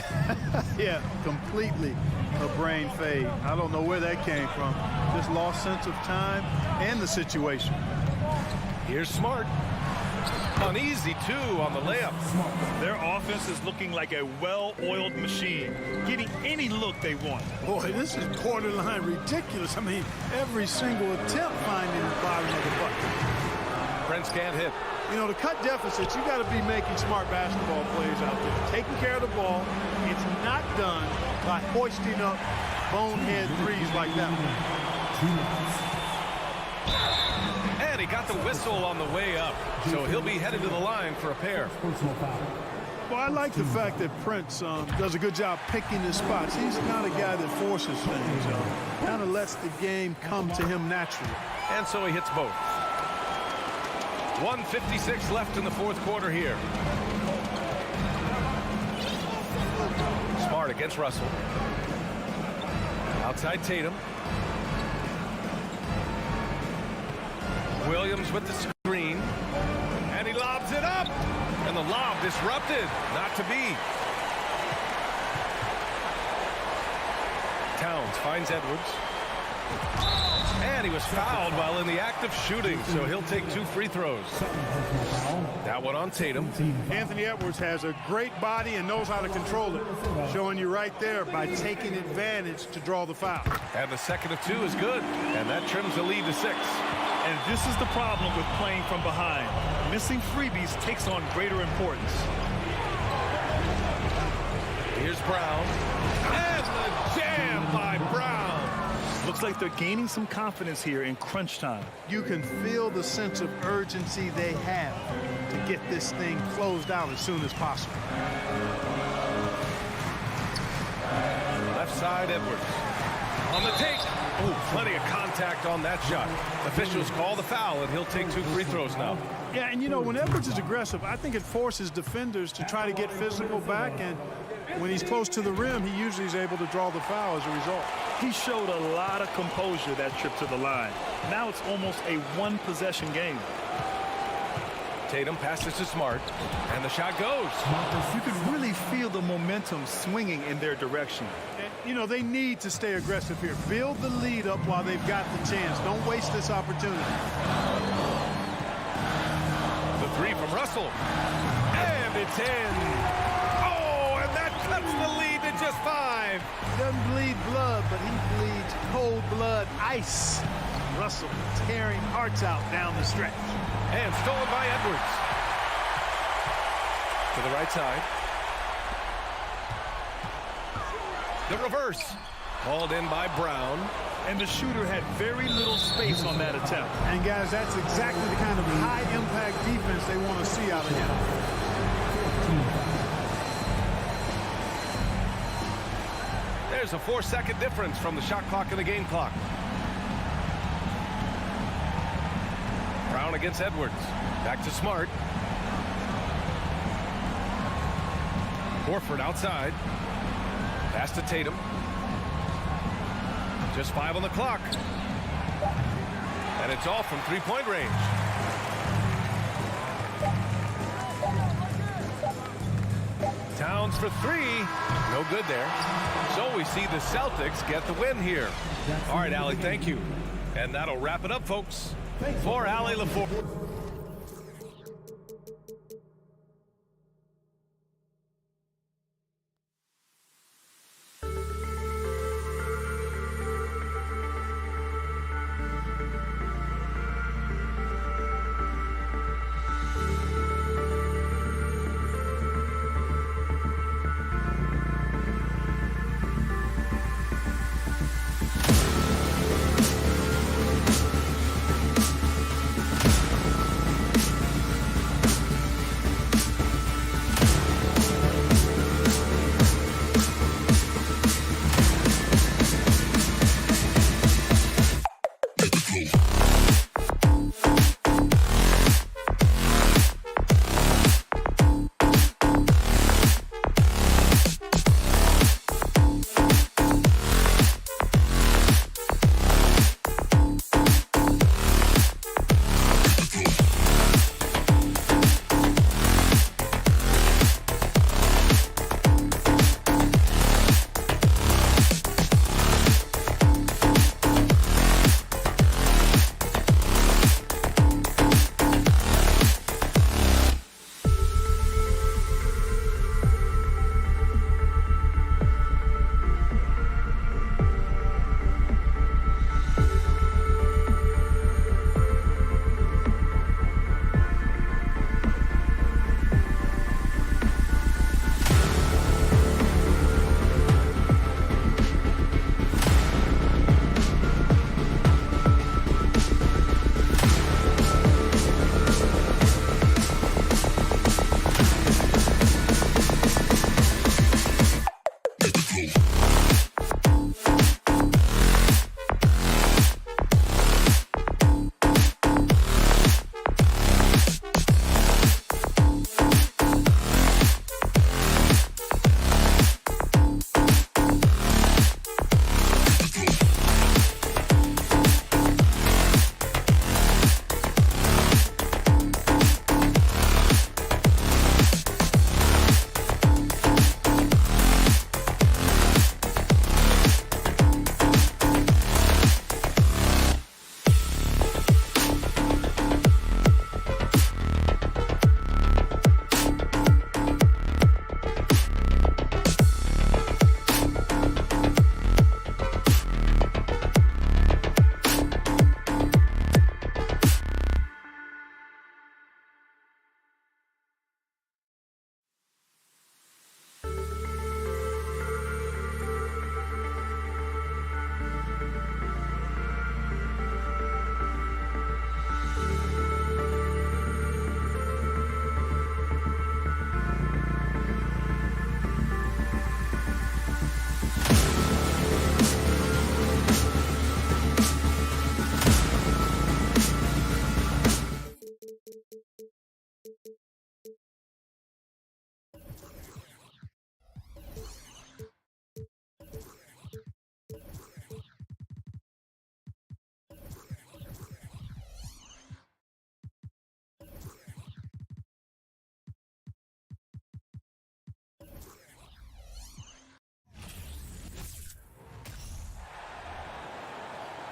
yeah, completely a brain fade. I don't know where that came from. Just lost sense of time and the situation. Here's Smart. An easy 2 on the layup. Their offense is looking like a well-oiled machine, getting any look they want. Boy, this is borderline ridiculous. I mean, every single attempt finding the bottom of the bucket. Prince can't hit. You know, to cut deficits, you got to be making smart basketball plays out there. Taking care of the ball. It's not done by hoisting up bonehead threes like that one. And he got the whistle on the way up, so he'll be headed to the line for a pair. Well, I like the fact that Prince does a good job picking his spots. He's not a guy that forces things. Kind of lets the game come to him naturally. And so he hits both. 1:56 left in the fourth quarter here. Smart against Russell. Outside Tatum. Williams with the screen. And he lobs it up. And the lob disrupted. Not to be. Towns finds Edwards. And he was fouled while in the act of shooting, so he'll take 2 free throws. That one on Tatum. Anthony Edwards has a great body and knows how to control it. Showing you right there by taking advantage to draw the foul. And the second of 2 is good, and that trims the lead to 6. And this is the problem with playing from behind. Missing freebies takes on greater importance. Here's Brown. And the jam by Brown. Looks like they're gaining some confidence here in crunch time. You can feel the sense of urgency they have to get this thing closed out as soon as possible. Left side, Edwards. On the take. Oh, plenty of contact on that shot. Officials call the foul, and he'll take 2 free throws now. Yeah, and you know, when Edwards is aggressive, I think it forces defenders to try to get physical back, and when he's close to the rim, he usually is able to draw the foul as a result. He showed a lot of composure that trip to the line. Now it's almost a one-possession game. Tatum passes to Smart, and the shot goes. You can really feel the momentum swinging in their direction. And, you know, they need to stay aggressive here. Build the lead up while they've got the chance. Don't waste this opportunity. The 3 from Russell. And it's in. Oh, and that cuts the lead to just 5. He doesn't bleed blood, but he bleeds cold blood ice. Russell tearing hearts out down the stretch. And stolen by Edwards. To the right side. The reverse. Called in by Brown. And the shooter had very little space on that attempt. And guys, that's exactly the kind of high-impact defense they want to see out of him. There's a 4-second difference from the shot clock and the game clock. Brown against Edwards. Back to Smart. Horford outside. Pass to Tatum. Just 5 on the clock. And it's off from 3-point range. Towns for 3. No good there. So we see the Celtics get the win here. All right, Allie, thank you. And that'll wrap it up, folks. For Allie LaForge.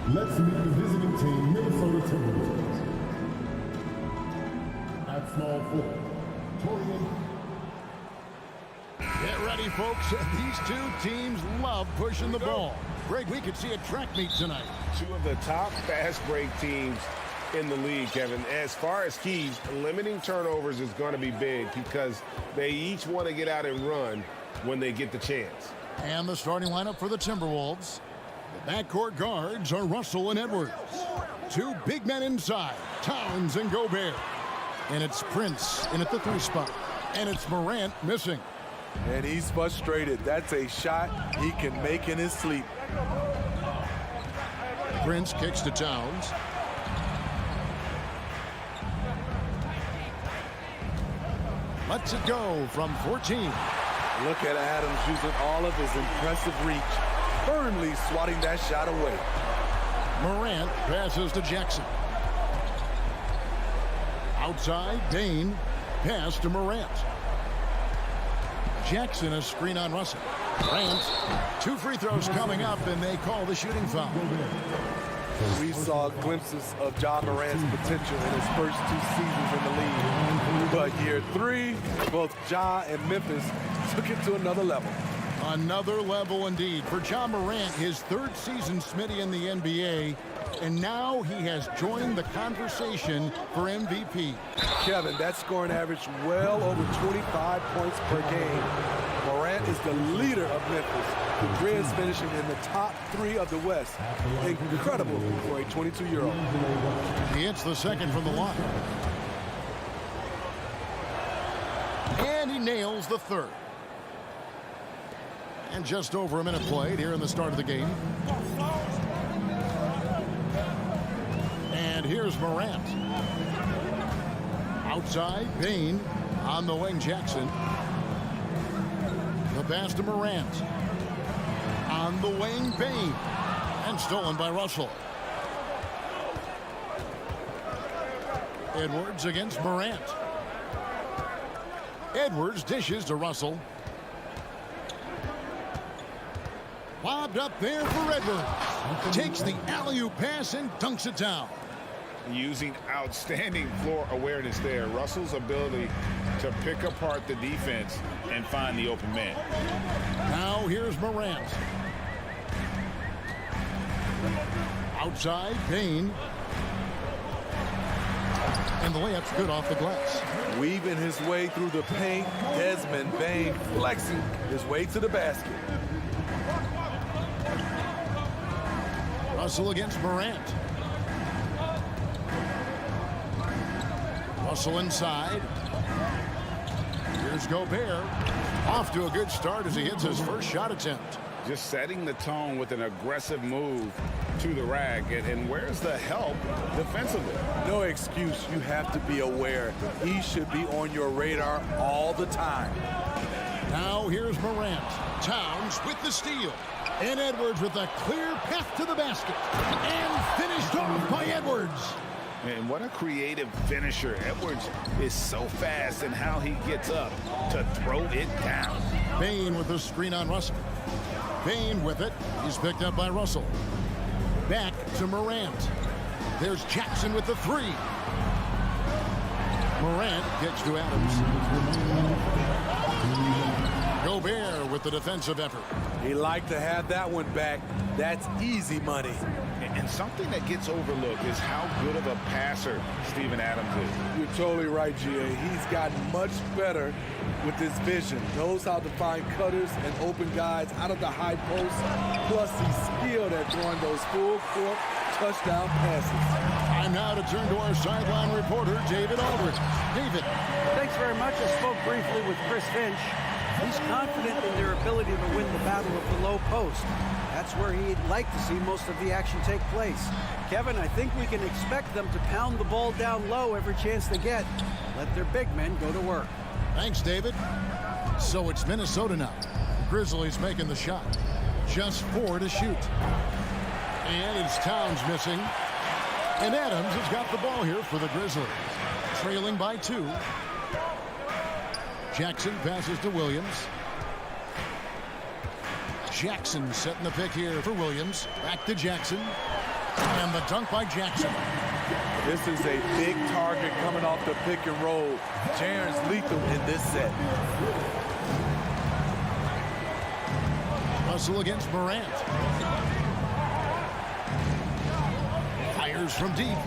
Let's meet the visiting team, Minnesota Timberwolves. At small forward, Torian. Get ready, folks. These two teams love pushing the ball. Greg, we could see a track meet tonight. Two of the top fast break teams in the league, Kevin. As far as keys, limiting turnovers is going to be big because they each want to get out and run when they get the chance. And the starting lineup for the Timberwolves. The backcourt guards are Russell and Edwards. Two big men inside, Towns and Gobert. And it's Prince in at the 3 spot. And it's Morant missing. And he's frustrated. That's a shot he can make in his sleep. Prince kicks to Towns. Lets it go from 14. Look at Adams using all of his impressive reach, firmly swatting that shot away. Morant passes to Jackson. Outside, Bain. Pass to Morant. Jackson a screen on Russell. Morant. 2 free throws coming up, and they call the shooting foul. We saw glimpses of Ja Morant's potential in his first 2 seasons in the league. But year 3, both Ja and Memphis took it to another level. Another level indeed. For Ja Morant, his 3rd season, Smitty, in the NBA. And now he has joined the conversation for MVP. Kevin, that scoring average well over 25 points per game. Morant is the leader of Memphis. The Grizz finishing in the top 3 of the West. Incredible for a 22-year-old. He hits the second from the line. And he nails the 3rd. And just over a minute played here in the start of the game. And here's Morant. Outside, Bain. On the wing, Jackson. The pass to Morant. On the wing, Bain. And stolen by Russell. Edwards against Morant. Edwards dishes to Russell. Lobbed up there for Edwards. Takes the alley-oop pass and dunks it down. Using outstanding floor awareness there. Russell's ability to pick apart the defense and find the open man. Now here's Morant. Outside, Bain. And the layup's good off the glass. Weaving his way through the paint, Desmond Bain flexing his way to the basket. Russell against Morant. Russell inside. Here's Gobert. Off to a good start as he hits his first shot attempt. Just setting the tone with an aggressive move to the rack. And where's the help defensively? No excuse. You have to be aware. He should be on your radar all the time. Now here's Morant. Towns with the steal. And Edwards with a clear path to the basket. And finished off by Edwards. And what a creative finisher. Edwards is so fast in how he gets up to throw it down. Bain with the screen on Russell. Bain with it. He's picked up by Russell. Back to Morant. There's Jackson with the 3. Morant gets to Adams. Gobert with the defensive effort. He liked to have that one back. That's easy money. And something that gets overlooked is how good of a passer Steven Adams is. You're totally right, GA. He's gotten much better with his vision. Knows how to find cutters and open guys out of the high post. Plus, he's skilled at throwing those full-court touchdown passes. Time now to turn to our sideline reporter, David Aldridge. David. Thanks very much. I spoke briefly with Chris Finch. He's confident in their ability to win the battle of the low post. That's where he'd like to see most of the action take place. Kevin, I think we can expect them to pound the ball down low every chance they get. Let their big men go to work. Thanks, David. So it's Minnesota now. The Grizzlies making the shot. Just 4 to shoot. And it's Towns missing. And Adams has got the ball here for the Grizzlies. Trailing by 2. Jackson passes to Williams. Jackson setting the pick here for Williams. Back to Jackson. And the dunk by Jackson. This is a big target coming off the pick and roll. Jaren's lethal in this set. Russell against Morant. Fires from deep.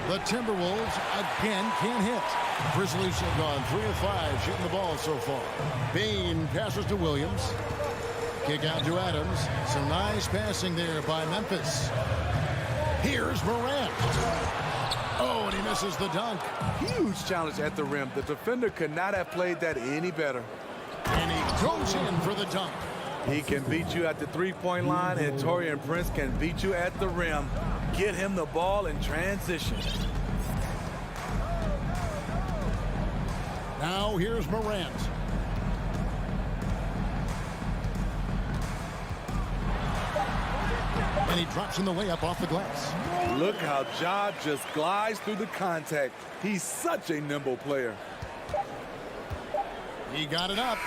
The Timberwolves again can't hit. Grizzlies have gone 3 of 5 shooting the ball so far. Bane passes to Williams. Kick out to Adams. Some nice passing there by Memphis. Here's Morant. Oh, and he misses the dunk. Huge challenge at the rim. The defender could not have played that any better. And he goes in for the dunk. He can beat you at the three-point line, and Taurean Prince can beat you at the rim. Get him the ball in transition. Now here's Morant. And he drops in the layup off the glass. Look how Ja just glides through the contact. He's such a nimble player. He got it up.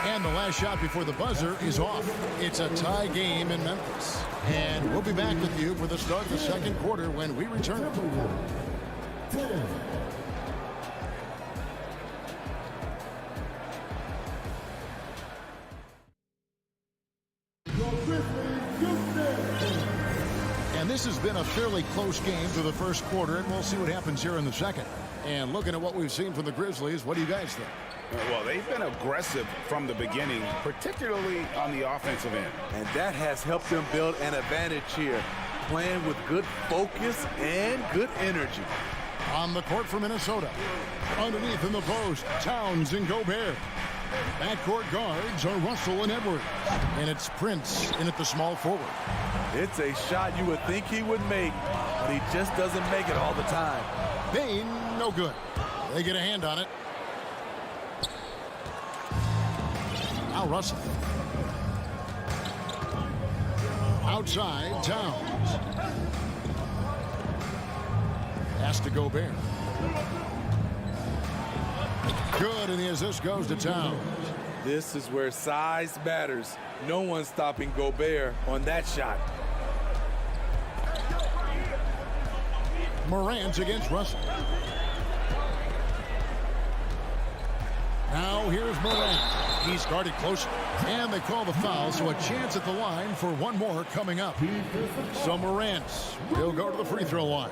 And the last shot before the buzzer is off. It's a tie game in Memphis. And we'll be back with you for the start of the second quarter when we return. And this has been a fairly close game through the first quarter, and we'll see what happens here in the second. And looking at what we've seen from the Grizzlies, what do you guys think? Well, they've been aggressive from the beginning, particularly on the offensive end. And that has helped them build an advantage here, playing with good focus and good energy. On the court for Minnesota. Underneath in the post, Towns and Gobert. Backcourt guards are Russell and Edwards. And it's Prince in at the small forward. It's a shot you would think he would make, but he just doesn't make it all the time. Bane, no good. They get a hand on it. Now Russell. Outside, Towns. Pass to Gobert. Good, and the assist goes to Towns. This is where size matters. No one's stopping Gobert on that shot. Morant against Russell. Now here's Morant. He's guarded closer. And they call the foul, so a chance at the line for one more coming up. So Morant will go to the free throw line.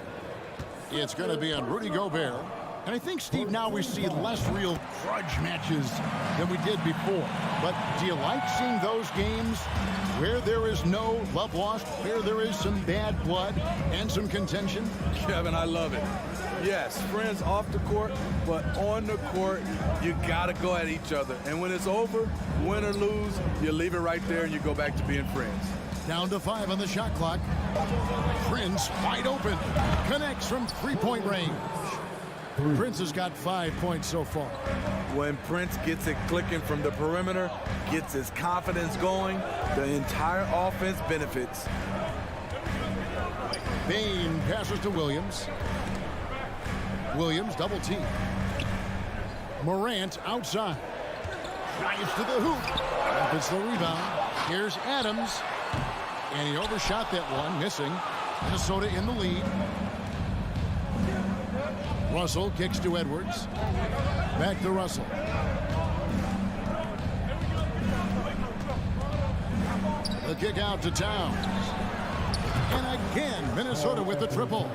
It's going to be on Rudy Gobert. And I think, Steve, now we see less real grudge matches than we did before. But do you like seeing those games where there is no love lost, where there is some bad blood and some contention? Kevin, I love it. Yes, friends off the court, but on the court, you got to go at each other. And when it's over, win or lose, you leave it right there and you go back to being friends. Down to 5 on the shot clock. Prince wide open. Connects from three-point range. Prince has got 5 points so far. When Prince gets it clicking from the perimeter, gets his confidence going, the entire offense benefits. Bane passes to Williams. Williams double team. Morant outside. Drives to the hoop. Gets the rebound. Here's Adams. And he overshot that one, missing. Minnesota in the lead. Russell kicks to Edwards. Back to Russell. The kick out to Towns. And again, Minnesota with the triple.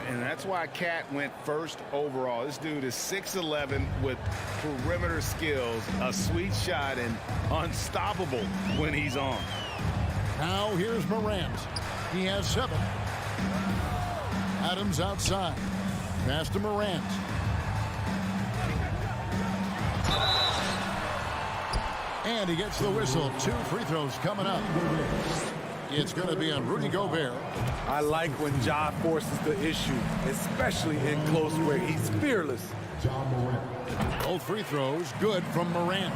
And that's why Cat went first overall. This dude is 6'11" with perimeter skills, a sweet shot, and unstoppable when he's on. Now here's Morant. He has 7. Adams outside. Pass to Morant. And he gets the whistle. 2 free throws coming up. It's going to be on Rudy Gobert. I like when Ja forces the issue, especially in close where he's fearless. Both free throws good from Morant.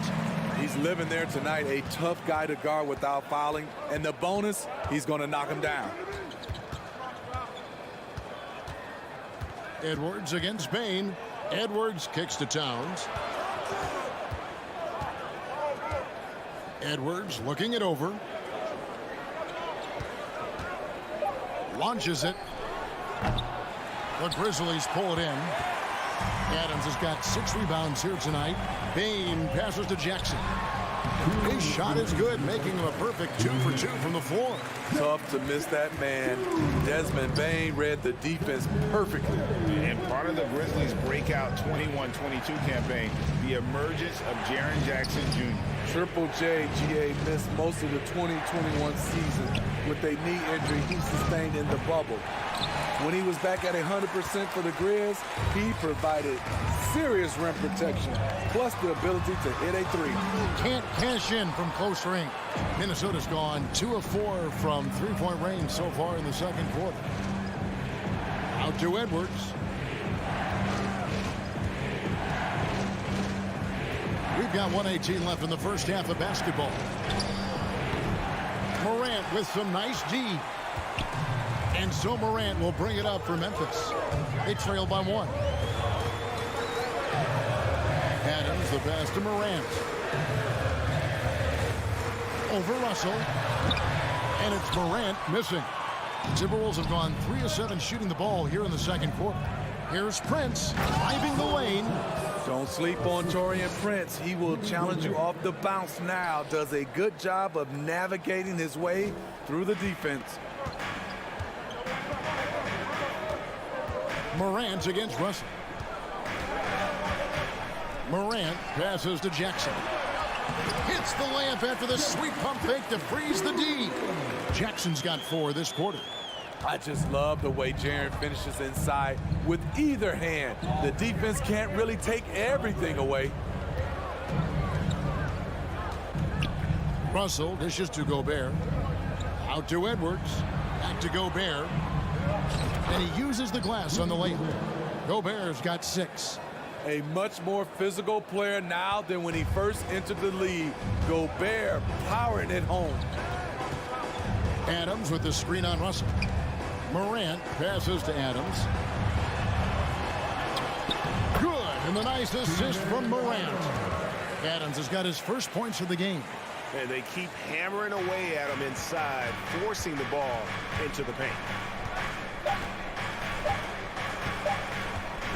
He's living there tonight, a tough guy to guard without fouling. And the bonus, he's going to knock him down. Edwards against Bane. Edwards kicks to Towns. Edwards looking it over. Launches it. The Grizzlies pull it in. Adams has got 6 rebounds here tonight. Bane passes to Jackson. His shot is good, making him a perfect 2 for 2 from the floor. Tough to miss that man. Desmond Bane read the defense perfectly. And part of the Grizzlies' breakout 21-22 campaign, the emergence of Jaren Jackson Jr. Triple J, GA, missed most of the 2021 season with a knee injury he sustained in the bubble. When he was back at 100% for the Grizz, he provided serious rim protection, plus the ability to hit a 3. Can't cash in from close range. Minnesota's gone 2 of 4 from 3-point range so far in the second quarter. Out to Edwards. We've got 1:18 left in the first half of basketball. Morant with some nice D. And so Morant will bring it up for Memphis. They trail by 1. Adams, the pass to Morant. Over Russell. And it's Morant missing. Timberwolves have gone 3 of 7 shooting the ball here in the second quarter. Here's Prince driving the lane. Don't sleep on Taurean Prince. He will challenge you off the bounce now. Does a good job of navigating his way through the defense. Morant against Russell. Morant passes to Jackson. Hits the layup after the sweet pump fake to freeze the D. Jackson's got 4 this quarter. I just love the way Jaren finishes inside with either hand. The defense can't really take everything away. Russell dishes to Gobert. Out to Edwards. Back to Gobert. And he uses the glass on the layup. Gobert's got 6. A much more physical player now than when he first entered the league. Gobert powering it home. Adams with the screen on Russell. Morant passes to Adams. Good, and the nice assist from Morant. Adams has got his first points of the game. And they keep hammering away at him inside, forcing the ball into the paint.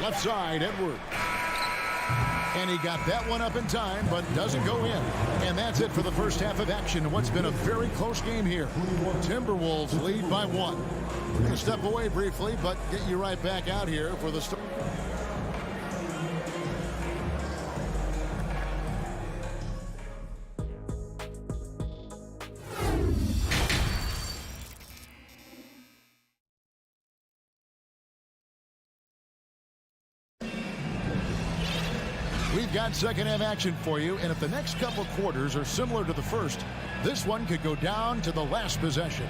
Left side, Edwards. And he got that one up in time, but doesn't go in. And that's it for the first half of action. What's been a very close game here. Timberwolves lead by 1. We're going to step away briefly, but get you right back out here for the start. We've got second half action for you, and if the next couple quarters are similar to the first, this one could go down to the last possession.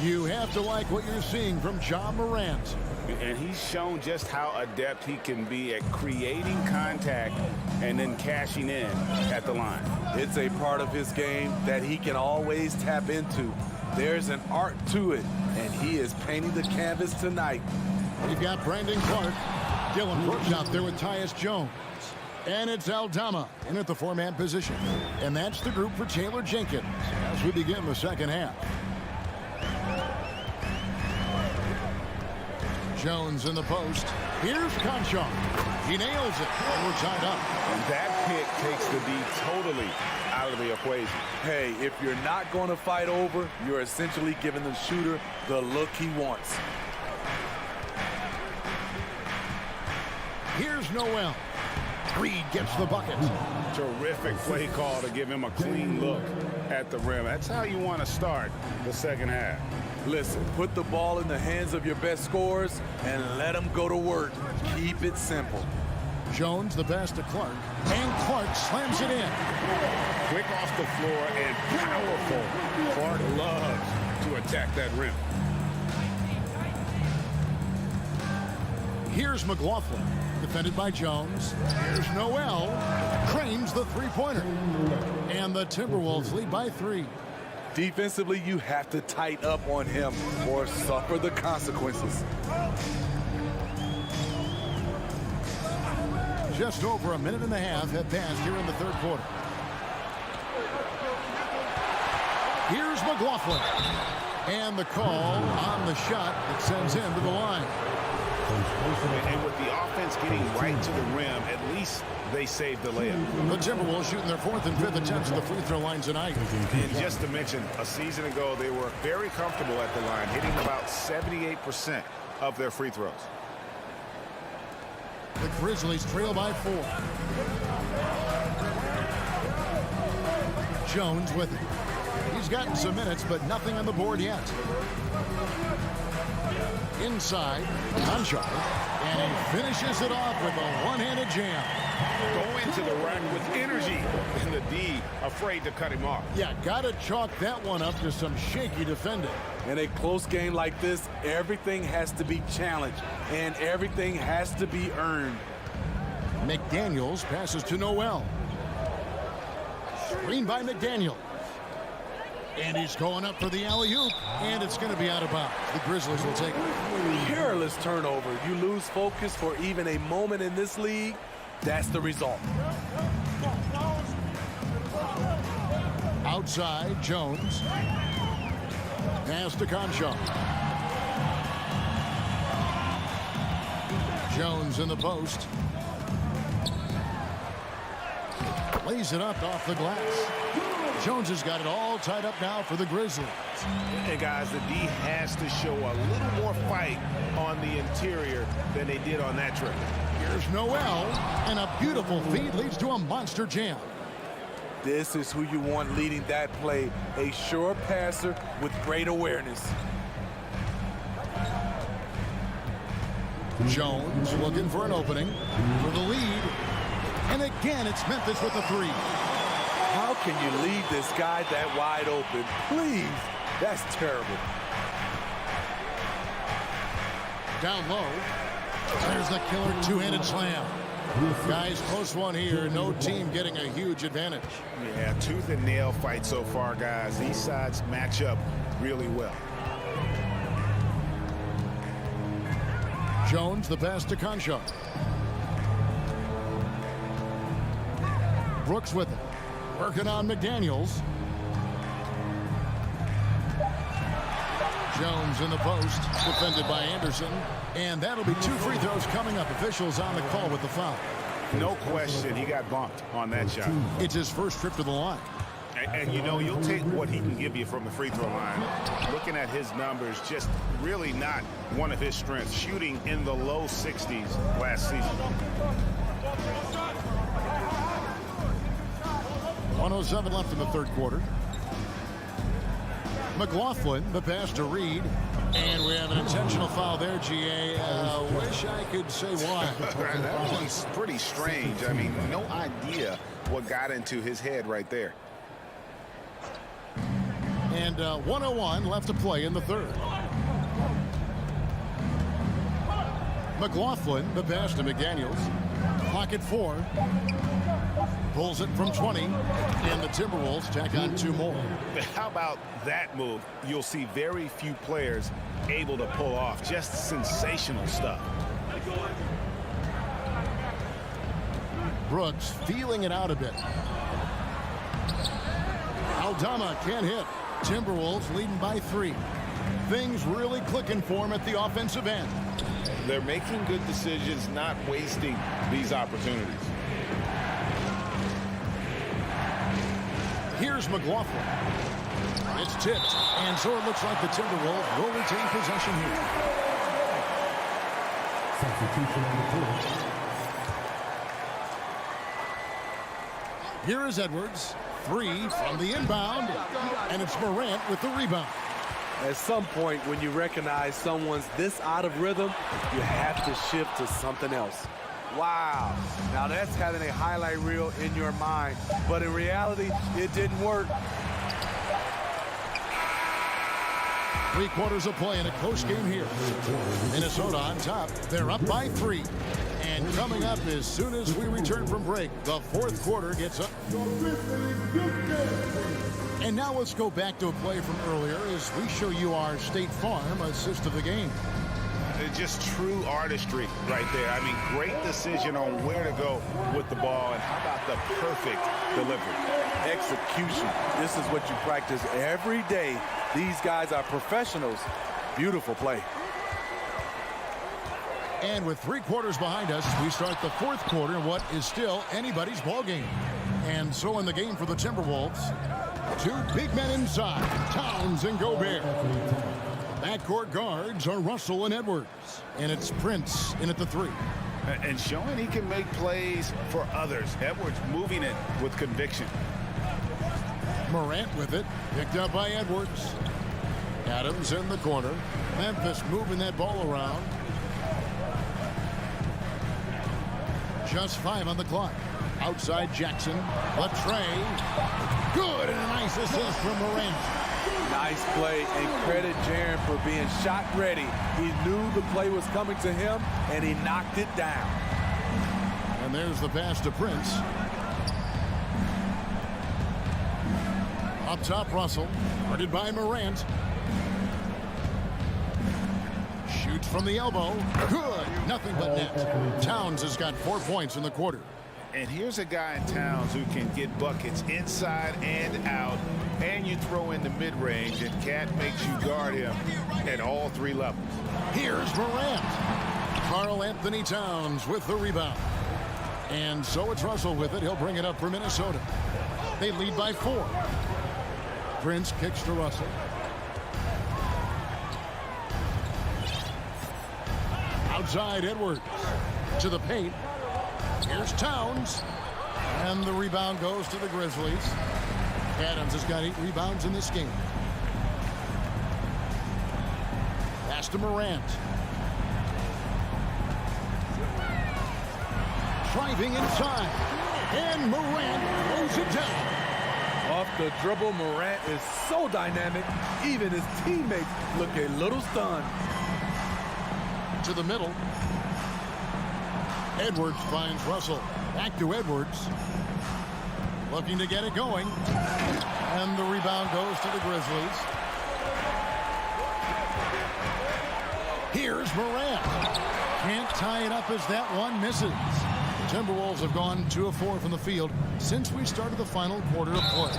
You have to like what you're seeing from Ja Morant. And he's shown just how adept he can be at creating contact and then cashing in at the line. It's a part of his game that he can always tap into. There's an art to it, and he is painting the canvas tonight. We've got Brandon Clark. Dylan Brooks out there with Tyus Jones. And it's Aldama in at the 4-man position. And that's the group for Taylor Jenkins as we begin the second half. Jones in the post. Here's Conchon. He nails it. And we're tied up. And that pick takes the D totally out of the equation. Hey, if you're not going to fight over, you're essentially giving the shooter the look he wants. Here's Noel. Reed gets the bucket. Terrific play call to give him a clean look at the rim. That's how you want to start the second half. Listen, put the ball in the hands of your best scorers and let them go to work. Keep it simple. Jones the pass to Clark. And Clark slams it in. Quick off the floor and powerful. Clark loves to attack that rim. Here's McLaughlin. Defended by Jones. Here's Noel. Cranes the three-pointer. And the Timberwolves lead by 3. Defensively, you have to tighten up on him or suffer the consequences. Just over a minute and a half have passed here in the third quarter. Here's McLaughlin. And the call on the shot that sends him to the line. And with the offense getting right to the rim, at least they saved the layup. The Timberwolves shooting their 4th and 5th attempts at the free throw line tonight. And just to mention, a season ago, they were very comfortable at the line, hitting about 78% of their free throws. The Grizzlies trail by 4. Jones with it. He's gotten some minutes, but nothing on the board yet. Inside, Conchar, and he finishes it off with a one-handed jam. Go into the rack with energy, and the D afraid to cut him off. Yeah, gotta chalk that one up to some shaky defending. In a close game like this, everything has to be challenged, and everything has to be earned. McDaniels passes to Noel. Screen by McDaniel. And he's going up for the alley-oop, and it's going to be out of bounds. The Grizzlies will take it. Careless turnover. You lose focus for even a moment in this league. That's the result. Outside, Jones. Pass to Conchar. Jones in the post. Lays it up off the glass. Jones has got it all tied up now for the Grizzlies. And guys, the D has to show a little more fight on the interior than they did on that trip. Here's Noel, and a beautiful feed leads to a monster jam. This is who you want leading that play, a sure passer with great awareness. Jones looking for an opening for the lead. And again, it's Memphis with the 3. How can you leave this guy that wide open? Please, that's terrible. Down low. There's the killer two-handed slam. Guys, close one here. No team getting a huge advantage. Yeah, tooth and nail fight so far, guys. These sides match up really well. Jones, the pass to Conchar. Brooks with it. Working on McDaniels. Jones in the post, defended by Anderson. And that'll be 2 free throws coming up. Officials on the call with the foul. No question, he got bumped on that shot. It's his first trip to the line. And you know, you'll take what he can give you from the free throw line. Looking at his numbers, just really not one of his strengths. Shooting in the low 60s last season. 1:07 left in the 3rd quarter. McLaughlin, the pass to Reed. And we have an intentional foul there, GA. Wish I could say why. That one's pretty strange. I mean, no idea what got into his head right there. And 1:01 left to play in the 3rd. McLaughlin, the pass to McDaniels. Clock at 4. Pulls it from 20, and the Timberwolves tack on 2 more. How about that move? You'll see very few players able to pull off. Just sensational stuff. Brooks feeling it out a bit. Aldama can't hit. Timberwolves leading by 3. Things really clicking for him at the offensive end. They're making good decisions, not wasting these opportunities. Here's McLaughlin. It's tipped, and so it looks like the Timberwolves will retain possession here. Substitution on the court. Here is Edwards. 3 from the inbound, and it's Morant with the rebound. At some point, when you recognize someone's this out of rhythm, you have to shift to something else. Wow. Now that's having a highlight reel in your mind. But in reality, it didn't work. 3 quarters of play in a close game here. Minnesota on top. They're up by 3. And coming up as soon as we return from break, the 4th quarter gets up. And now let's go back to a play from earlier as we show you our State Farm assist of the game. Just true artistry right there. I mean, great decision on where to go with the ball, and how about the perfect delivery? Execution. This is what you practice every day These guys are professionals. Beautiful play. And with 3 quarters behind us, we start the 4th quarter in what is still anybody's ball game. And so in the game for the Timberwolves, 2 big men inside, Towns and Gobert. Backcourt guards are Russell and Edwards. And it's Prince in at the 3. And showing he can make plays for others. Edwards moving it with conviction. Morant with it, picked up by Edwards. Adams in the corner. Memphis moving that ball around. Just 5 on the clock. Outside Jackson. Latrey. Good, and a nice assist from Morant. Nice play, and credit Jaren for being shot ready. He knew the play was coming to him, and he knocked it down. And there's the pass to Prince. Up top, Russell. Guarded by Morant. Shoots from the elbow. Good. Nothing but net. Towns has got 4 points in the quarter. And here's a guy in Towns who can get buckets inside and out. And you throw in the mid-range, and Cat makes you guard him at all 3 levels. Here's Morant. Karl Anthony Towns with the rebound. And so it's Russell with it. He'll bring it up for Minnesota. They lead by 4. Prince kicks to Russell. Outside Edwards. To the paint. Here's Towns. And the rebound goes to the Grizzlies. Adams has got 8 rebounds in this game. Pass to Morant. Driving inside. And Morant throws it down. Off the dribble, Morant is so dynamic. Even his teammates look a little stunned. To the middle. Edwards finds Russell. Back to Edwards. Looking to get it going. And the rebound goes to the Grizzlies. Here's Morant. Can't tie it up as that one misses. The Timberwolves have gone 2 of 4 from the field since we started the final quarter of play.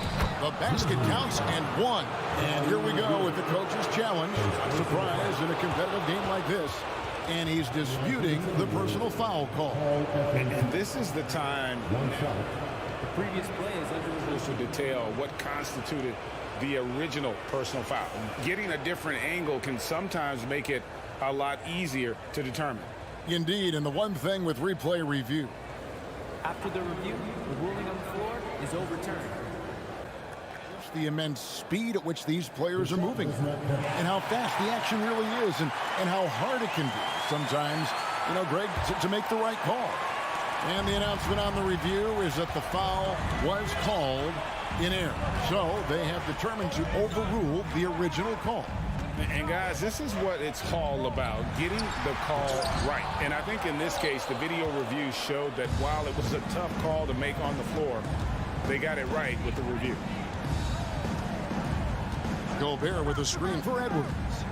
The basket counts and 1. And here we go with the coach's challenge. Surprise in a competitive game like this. And he's disputing the personal foul call. And this is the time the previous play is under to detail what constituted the original personal foul. Getting a different angle can sometimes make it a lot easier to determine. Indeed, and the one thing with replay review. After the review, the ruling on the floor is overturned. The immense speed at which these players are moving and how fast the action really is and how hard it can be sometimes, you know, Greg, to make the right call. And the announcement on the review is that the foul was called in error. So they have determined to overrule the original call. And guys, this is what it's all about, getting the call right. And I think in this case, the video review showed that while it was a tough call to make on the floor, they got it right with the review. Gobert with a screen for Edwards.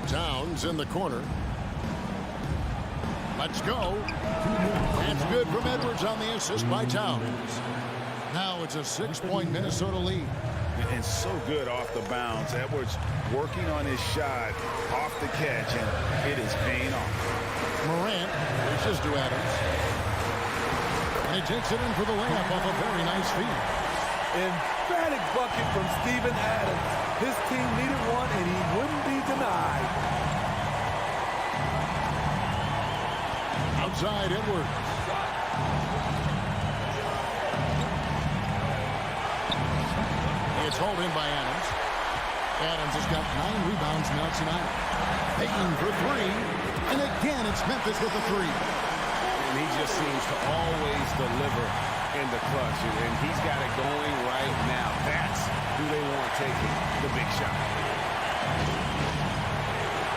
Towns in the corner. Let's go. That's good from Edwards on the assist by Towns. Now it's a 6-point Minnesota lead. And so good off the bounce. Edwards working on his shot off the catch, and it is paying off. Morant reaches to Adams. And he takes it in for the layup off a very nice feed. Emphatic bucket from Steven Adams. His team needed one, and he wouldn't be denied. Outside Edwards. It's hauled in by Adams. Adams has got 9 rebounds now tonight. Payton for 3. And again, it's Memphis with the 3. And he just seems to always deliver in the clutch. And he's got it going right now. That's who they want taking the big shot.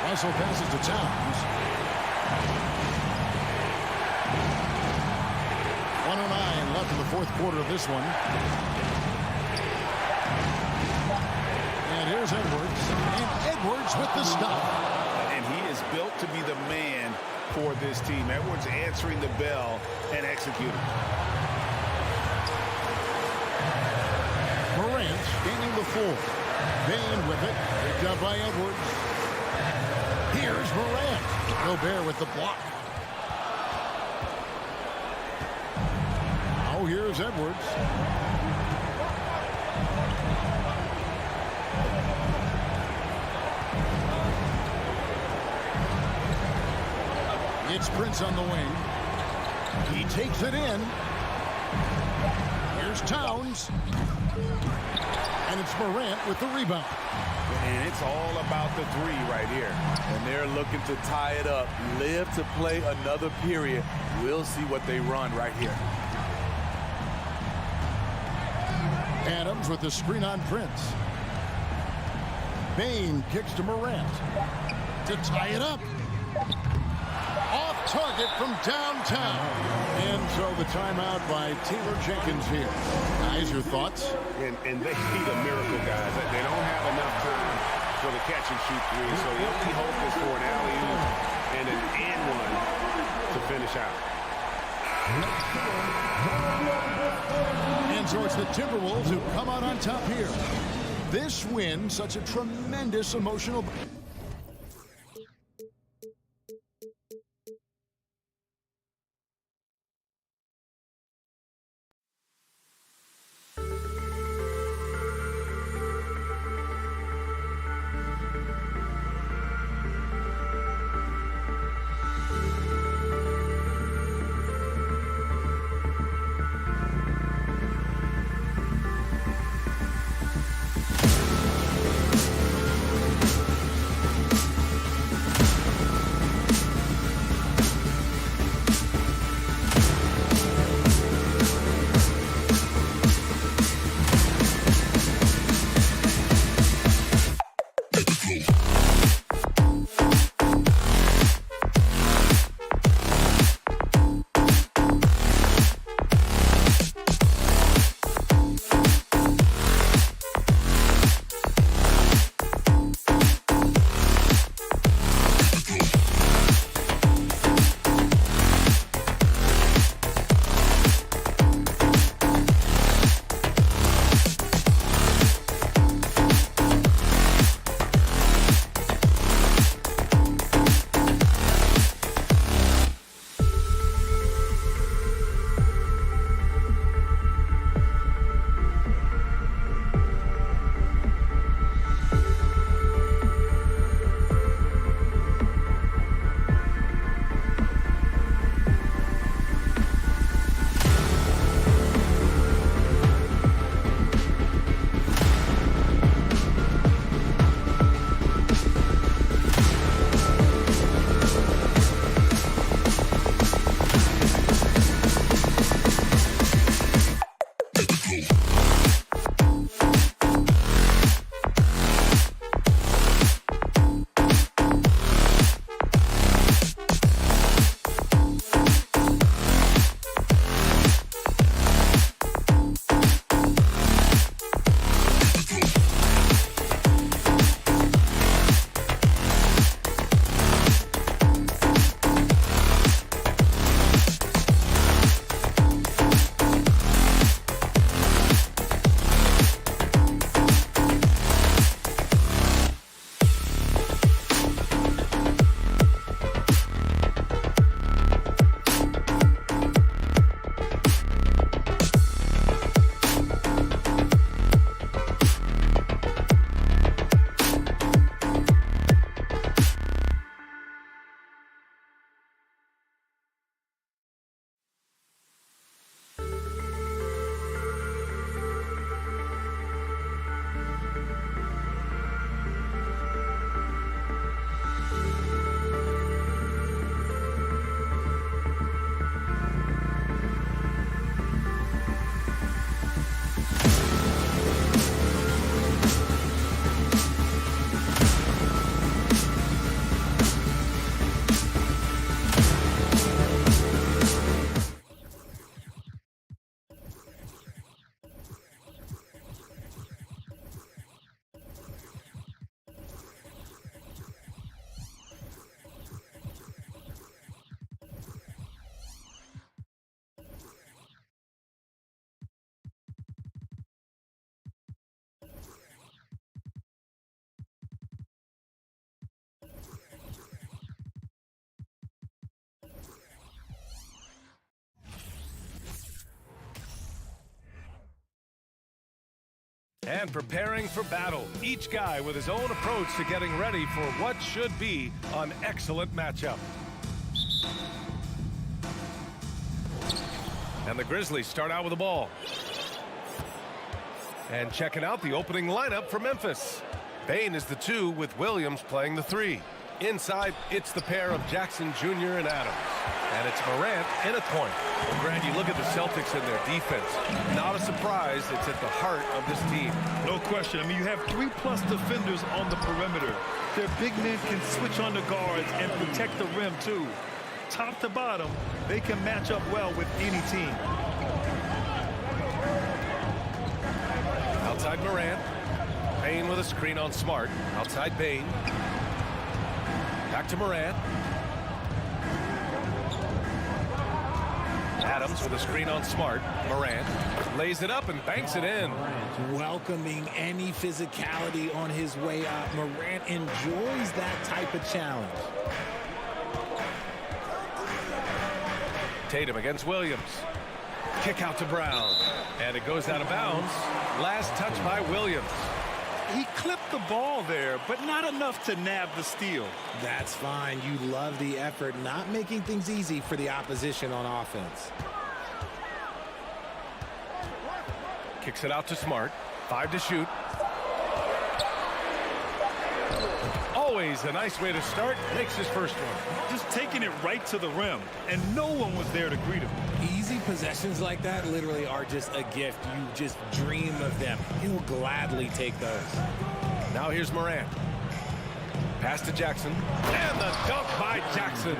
Russell passes to Towns. 1:09 left in the 4th quarter of this one. And here's Edwards. And Edwards with the stop. And he is built to be the man for this team. Edwards answering the bell and executing. Morant gaining the floor. Bain with it. Picked up by Edwards. Here's Morant. Gobert with the block. Now here's Edwards. It's Prince on the wing. He takes it in. Here's Towns. And it's Morant with the rebound. And it's all about the three right here. And they're looking to tie it up. Live to play another period. We'll see what they run right here. Adams with the screen on Prince. Bain kicks to Morant to tie it up. Off target from downtown. And so the timeout by Taylor Jenkins here. Guys, your thoughts? And they need a miracle, guys. They don't have enough time for the catch and shoot three. So the only hope is for an alley-oop and an and-one to finish out. And so it's the Timberwolves who come out on top here. This win, such a tremendous emotional... And preparing for battle. Each guy with his own approach to getting ready for what should be an excellent matchup. And the Grizzlies start out with the ball. And checking out the opening lineup for Memphis. Bane is the 2 with Williams playing the 3. Inside, it's the pair of Jackson Jr. and Adams. And it's Morant in at point. Well, Grant, you look at the Celtics and their defense. Not a surprise, it's at the heart of this team. No question. I mean, you have 3+ defenders on the perimeter. Their big men can switch on the guards and protect the rim, too. Top to bottom, they can match up well with any team. Outside Morant. Bane with a screen on Smart. Outside Bane. Back to Morant. Adams with a screen on Smart. Morant lays it up and banks it in. Welcoming any physicality on his way up. Morant enjoys that type of challenge. Tatum against Williams. Kick out to Brown. And it goes out of bounds. Last touch by Williams. He clipped the ball there, but not enough to nab the steal. That's fine. You love the effort, not making things easy for the opposition on offense. Kicks it out to Smart. 5 to shoot. Always a nice way to start. Makes his first one. Just taking it right to the rim, and no one was there to greet him. Easy possessions like that literally are just a gift. You just dream of them. He'll gladly take those. Now here's Morant. Pass to Jackson. And the dunk by Jackson.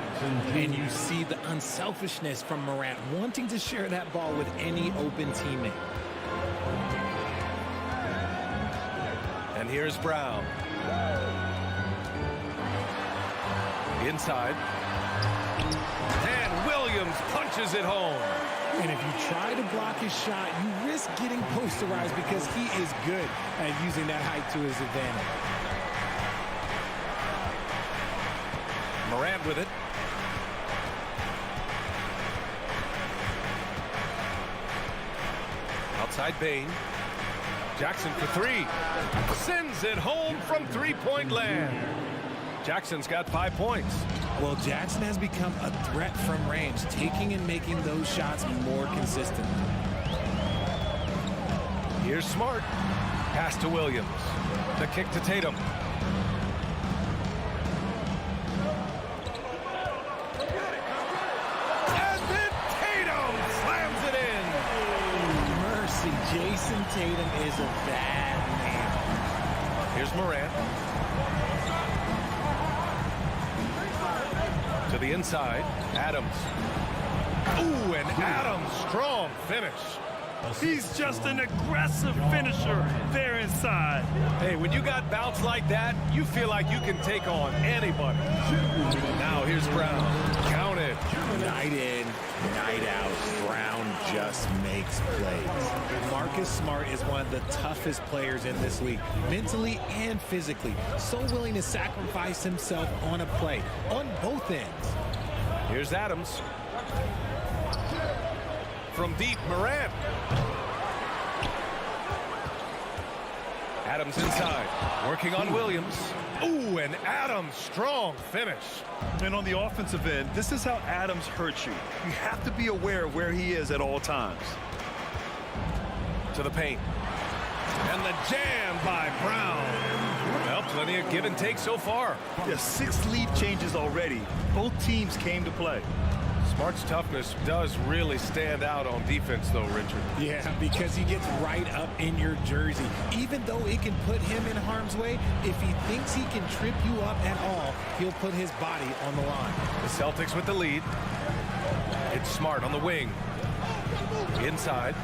And you see the unselfishness from Morant, wanting to share that ball with any open teammate. And here's Brown. Inside. And Williams punches it home. And if you try to block his shot, you risk getting posterized because he is good at using that height to his advantage. Morant with it. Outside Bane. Jackson for 3. Sends it home from three-point land. Jackson's got 5 points. Well, Jackson has become a threat from range, taking and making those shots more consistent. Here's Smart. Pass to Williams. The kick to Tatum. And then Tatum slams it in. Mercy, Jason Tatum is a bad man. Here's Morant. To the inside, Adams. Ooh, and Adams, strong finish. He's just an aggressive finisher there inside. Hey, when you got bounce like that, you feel like you can take on anybody. Now here's Brown. Count it. Night in, night out, Brown just makes plays. Marcus Smart is one of the toughest players in this league, mentally and physically. So willing to sacrifice himself on a play, on both ends. Here's Adams. From deep, Morant. Adams inside, working on Williams. Ooh, and Adams, strong finish. And on the offensive end, this is how Adams hurts you. You have to be aware of where he is at all times. To the paint. And the jam by Brown. Well, plenty of give and take so far. Yeah, 6 lead changes already. Both teams came to play. Smart's toughness does really stand out on defense, though, Richard. Yeah, because he gets right up in your jersey. Even though it can put him in harm's way, if he thinks he can trip you up at all, he'll put his body on the line. The Celtics with the lead. It's Smart on the wing. Inside.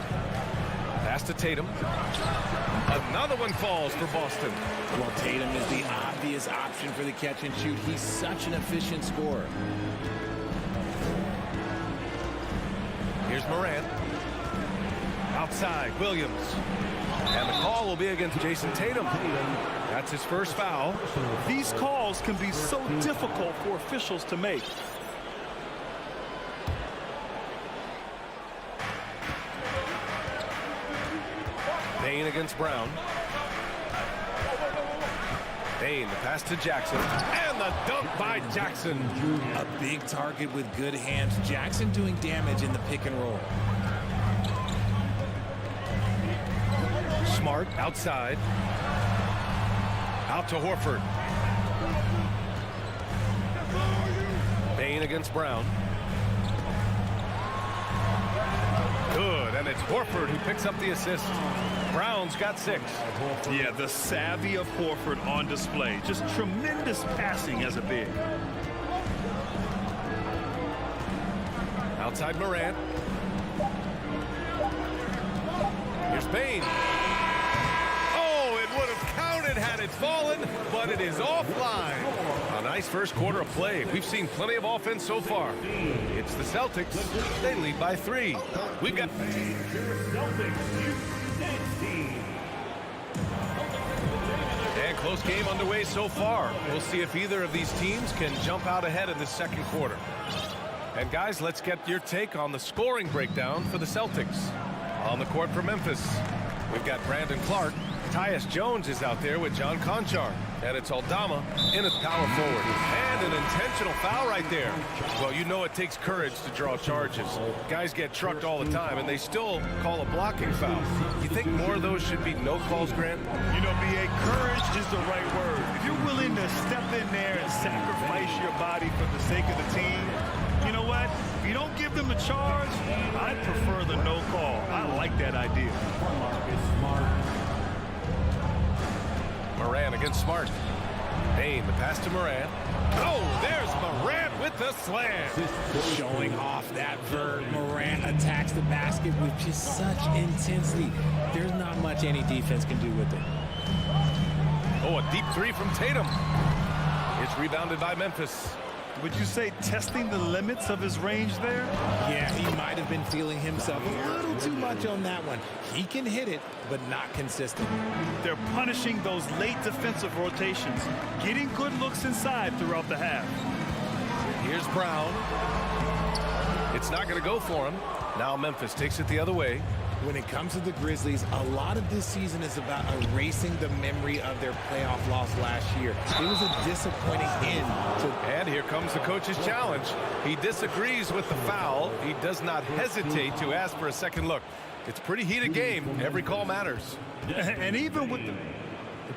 Pass to Tatum. Another one falls for Boston. Well, Tatum is the obvious option for the catch and shoot. He's such an efficient scorer. Here's Morant. Outside, Williams. And the call will be against Jason Tatum. That's his first foul. These calls can be so difficult for officials to make. Bane against Brown. Bain, the pass to Jackson, and the dunk by Jackson. A big target with good hands. Jackson doing damage in the pick and roll. Smart outside. Out to Horford. Bain against Brown. Good, and it's Horford who picks up the assist. Brown's got 6. Yeah, the savvy of Horford on display. Just tremendous passing as a big. Outside Morant. Here's Bain. Oh, it would have counted had it fallen, but it is offline. A nice first quarter of play. We've seen plenty of offense so far. It's the Celtics. They lead by 3. We've got... And close game underway so far. We'll see if either of these teams can jump out ahead in the second quarter. And guys, let's get your take on the scoring breakdown for the Celtics. On the court for Memphis, we've got Brandon Clark. Tyus Jones is out there with John Conchar. And it's Aldama in at power forward. And an intentional foul right there. Well, you know it takes courage to draw charges. Guys get trucked all the time, and they still call a blocking foul. You think more of those should be no calls, Grant? You know, B.A., courage is the right word. If you're willing to step in there and sacrifice your body for the sake of the team, you know what? If you don't give them the charge, I prefer the no call. I like that idea. Morant against Smart. Bain, the pass to Morant. Oh, there's Morant with the slam. Showing off that vert. Morant attacks the basket with just such intensity. There's not much any defense can do with it. Oh, a deep 3 from Tatum. It's rebounded by Memphis. Would you say testing the limits of his range there? Yeah, he might have been feeling himself a little too much on that one. He can hit it, but not consistent. They're punishing those late defensive rotations, getting good looks inside throughout the half. Here's Brown. It's not going to go for him. Now Memphis takes it the other way. When it comes to the Grizzlies, a lot of this season is about erasing the memory of their playoff loss last year. It was a disappointing end to... And here comes the coach's challenge. He disagrees with the foul. He does not hesitate to ask for a second look. It's a pretty heated game. Every call matters. And even with the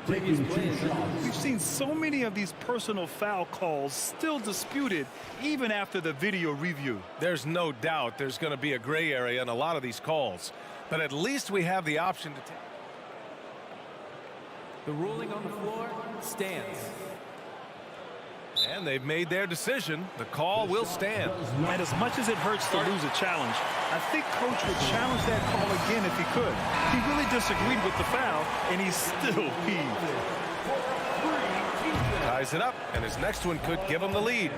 previous plays, we've seen so many of these personal foul calls still disputed even after the video review. There's no doubt there's going to be a gray area in a lot of these calls. But at least we have the option to take. The ruling on the floor stands. And they've made their decision. The call will stand. And as much as it hurts to lose a challenge, I think Coach would challenge that call again if he could. He really disagreed with the foul, and he's still peeved. Ties it up, and his next one could give him the lead.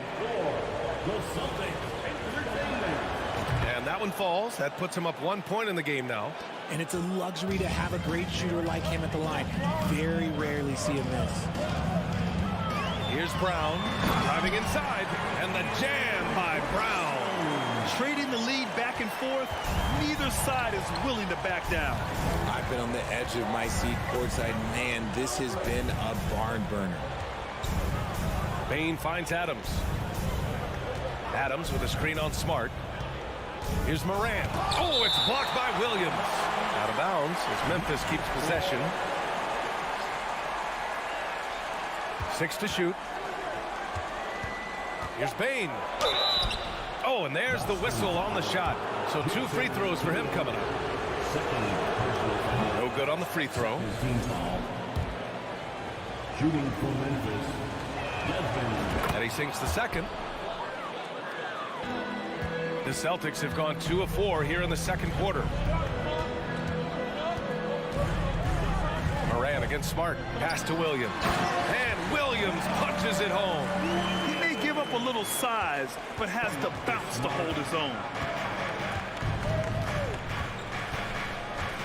And that one falls. That puts him up 1 point in the game now. And it's a luxury to have a great shooter like him at the line. Very rarely see him miss. Here's Brown driving inside, and the jam by Brown. Trading the lead back and forth, neither side is willing to back down. I've been on the edge of my seat courtside. Man, this has been a barn burner. Bain finds Adams. Adams with a screen on Smart. Here's Morant. Oh, it's blocked by Williams. Out of bounds as Memphis keeps possession. 6 to shoot. Here's Bain. Oh, and there's the whistle on the shot. So 2 free throws for him coming up. No good on the free throw. Shooting for Memphis. And he sinks the second. The Celtics have gone 2 of 4 here in the second quarter. Morant against Smart. Pass to Williams. And Williams punches it home. He may give up a little size, but has to bounce to hold his own.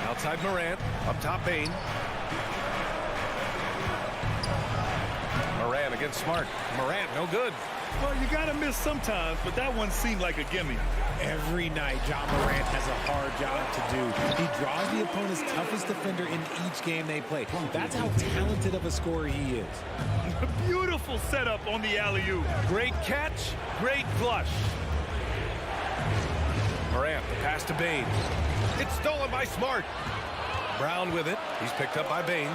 Outside Morant. Up top Bain. Morant against Smart. Morant no good. Well, you got to miss sometimes, but that one seemed like a gimme. Every night, Ja Morant has a hard job to do. He draws the opponent's toughest defender in each game they play. That's how talented of a scorer he is. Beautiful setup on the alley-oop. Great catch, great flush. Morant, the pass to Bane. It's stolen by Smart. Brown with it. He's picked up by Bane.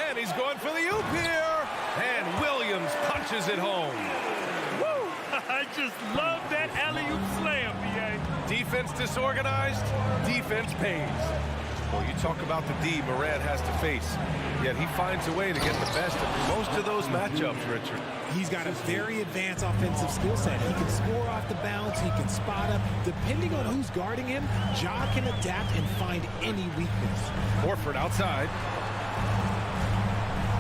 And he's going for the oop here. And Williams punches it home. Woo! I just love that alley-oop slam, B.A. Defense disorganized, defense pays. Well, you talk about the D Morant has to face, yet he finds a way to get the best of most of those matchups, Richard. He's got a very advanced offensive skill set. He can score off the bounce, he can spot up. Depending on who's guarding him, Ja can adapt and find any weakness. Horford outside.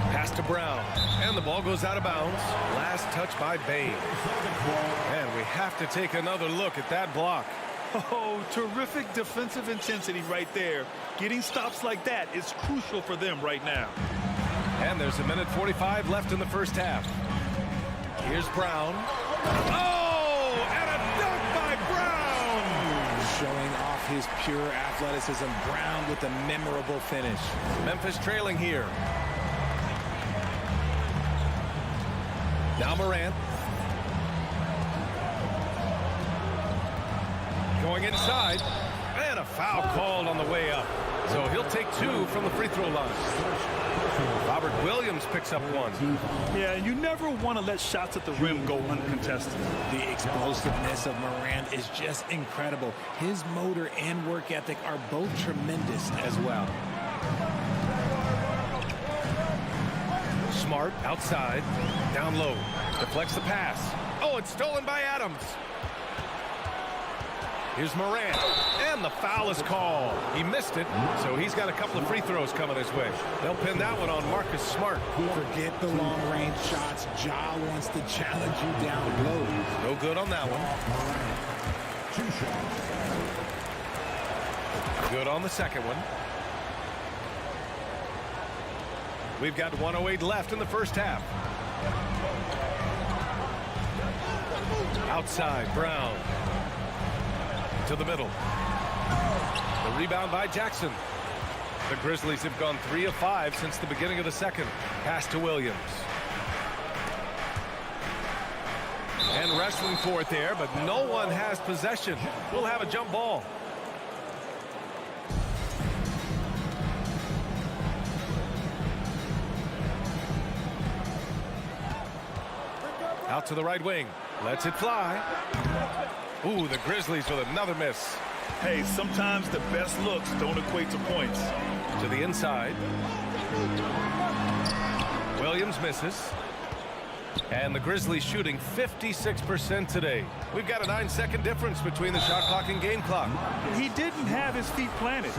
Pass to Brown, and the ball goes out of bounds. Last touch by Bane. And we have to take another look at that block. Oh, terrific defensive intensity right there. Getting stops like that is crucial for them right now. And there's 1:45 left in the first half. Here's Brown. Oh, and a dunk by Brown! Showing off his pure athleticism. Brown with a memorable finish. Memphis trailing here. Now Morant. Going inside. And a foul called on the way up. So he'll take 2 from the free throw line. Robert Williams picks up 1. Yeah, you never want to let shots at the rim go uncontested. The explosiveness of Morant is just incredible. His motor and work ethic are both tremendous as well. Smart outside, down low, deflects the pass. Oh, it's stolen by Adams. Here's Morant, and the foul is called. He missed it, so he's got a couple of free throws coming his way. They'll pin that one on Marcus Smart. Forget the long-range shots. Ja wants to challenge you down low. No good on that one. Good on the second one. We've got 1:08 left in the first half. Outside, Brown. To the middle. The rebound by Jackson. The Grizzlies have gone 3 of 5 since the beginning of the second. Pass to Williams. And wrestling for it there, but no one has possession. We'll have a jump ball. Out to the right wing. Lets it fly. Ooh, the Grizzlies with another miss. Hey, sometimes the best looks don't equate to points. To the inside. Williams misses. And the Grizzlies shooting 56% today. We've got a 9-second difference between the shot clock and game clock. He didn't have his feet planted.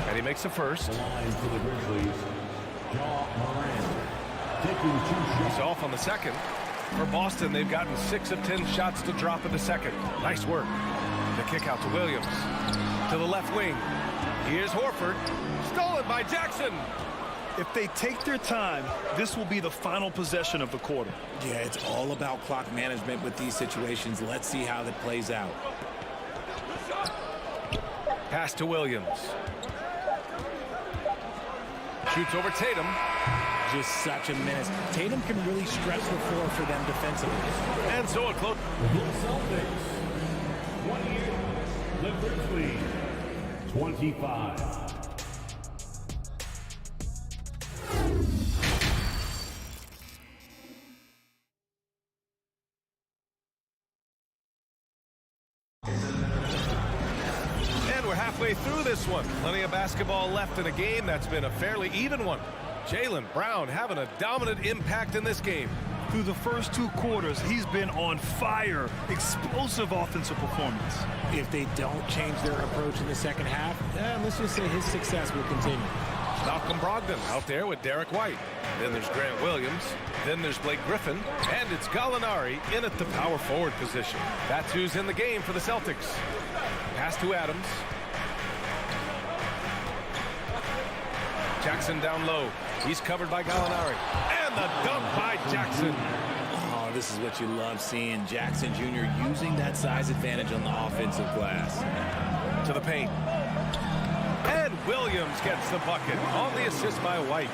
And he makes a first. He's off on the second. For Boston, they've gotten 6 of 10 shots to drop in the second. Nice work. The kick out to Williams. To the left wing. Here's Horford. Stolen by Jackson. If they take their time, this will be the final possession of the quarter. Yeah, it's all about clock management with these situations. Let's see how that plays out. Pass to Williams. Shoots over Tatum. Just such a menace. Tatum can really stretch the floor for them defensively. And so it close. The Celtics, 20, the Grizzlies, 25. And we're halfway through this one. Plenty of basketball left in a game that's been a fairly even one. Jaylen Brown having a dominant impact in this game. Through the first 2 quarters, he's been on fire. Explosive offensive performance. If they don't change their approach in the second half, let's just say his success will continue. Malcolm Brogdon out there with Derek White. Then there's Grant Williams. Then there's Blake Griffin. And it's Gallinari in at the power forward position. That's who's in the game for the Celtics. Pass to Adams. Jackson down low. He's covered by Gallinari. And the dunk by Jackson. Oh, this is what you love seeing. Jackson Jr. using that size advantage on the offensive glass. To the paint. And Williams gets the bucket on the assist by White.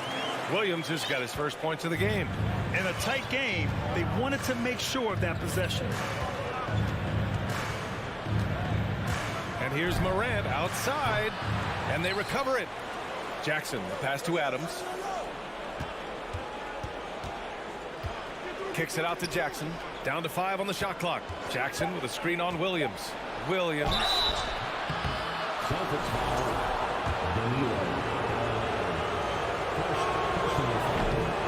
Williams has got his first points of the game. In a tight game, they wanted to make sure of that possession. And here's Morant outside, and they recover it. Jackson, the pass to Adams. Kicks it out to Jackson. Down to 5 on the shot clock. Jackson with a screen on Williams. Williams.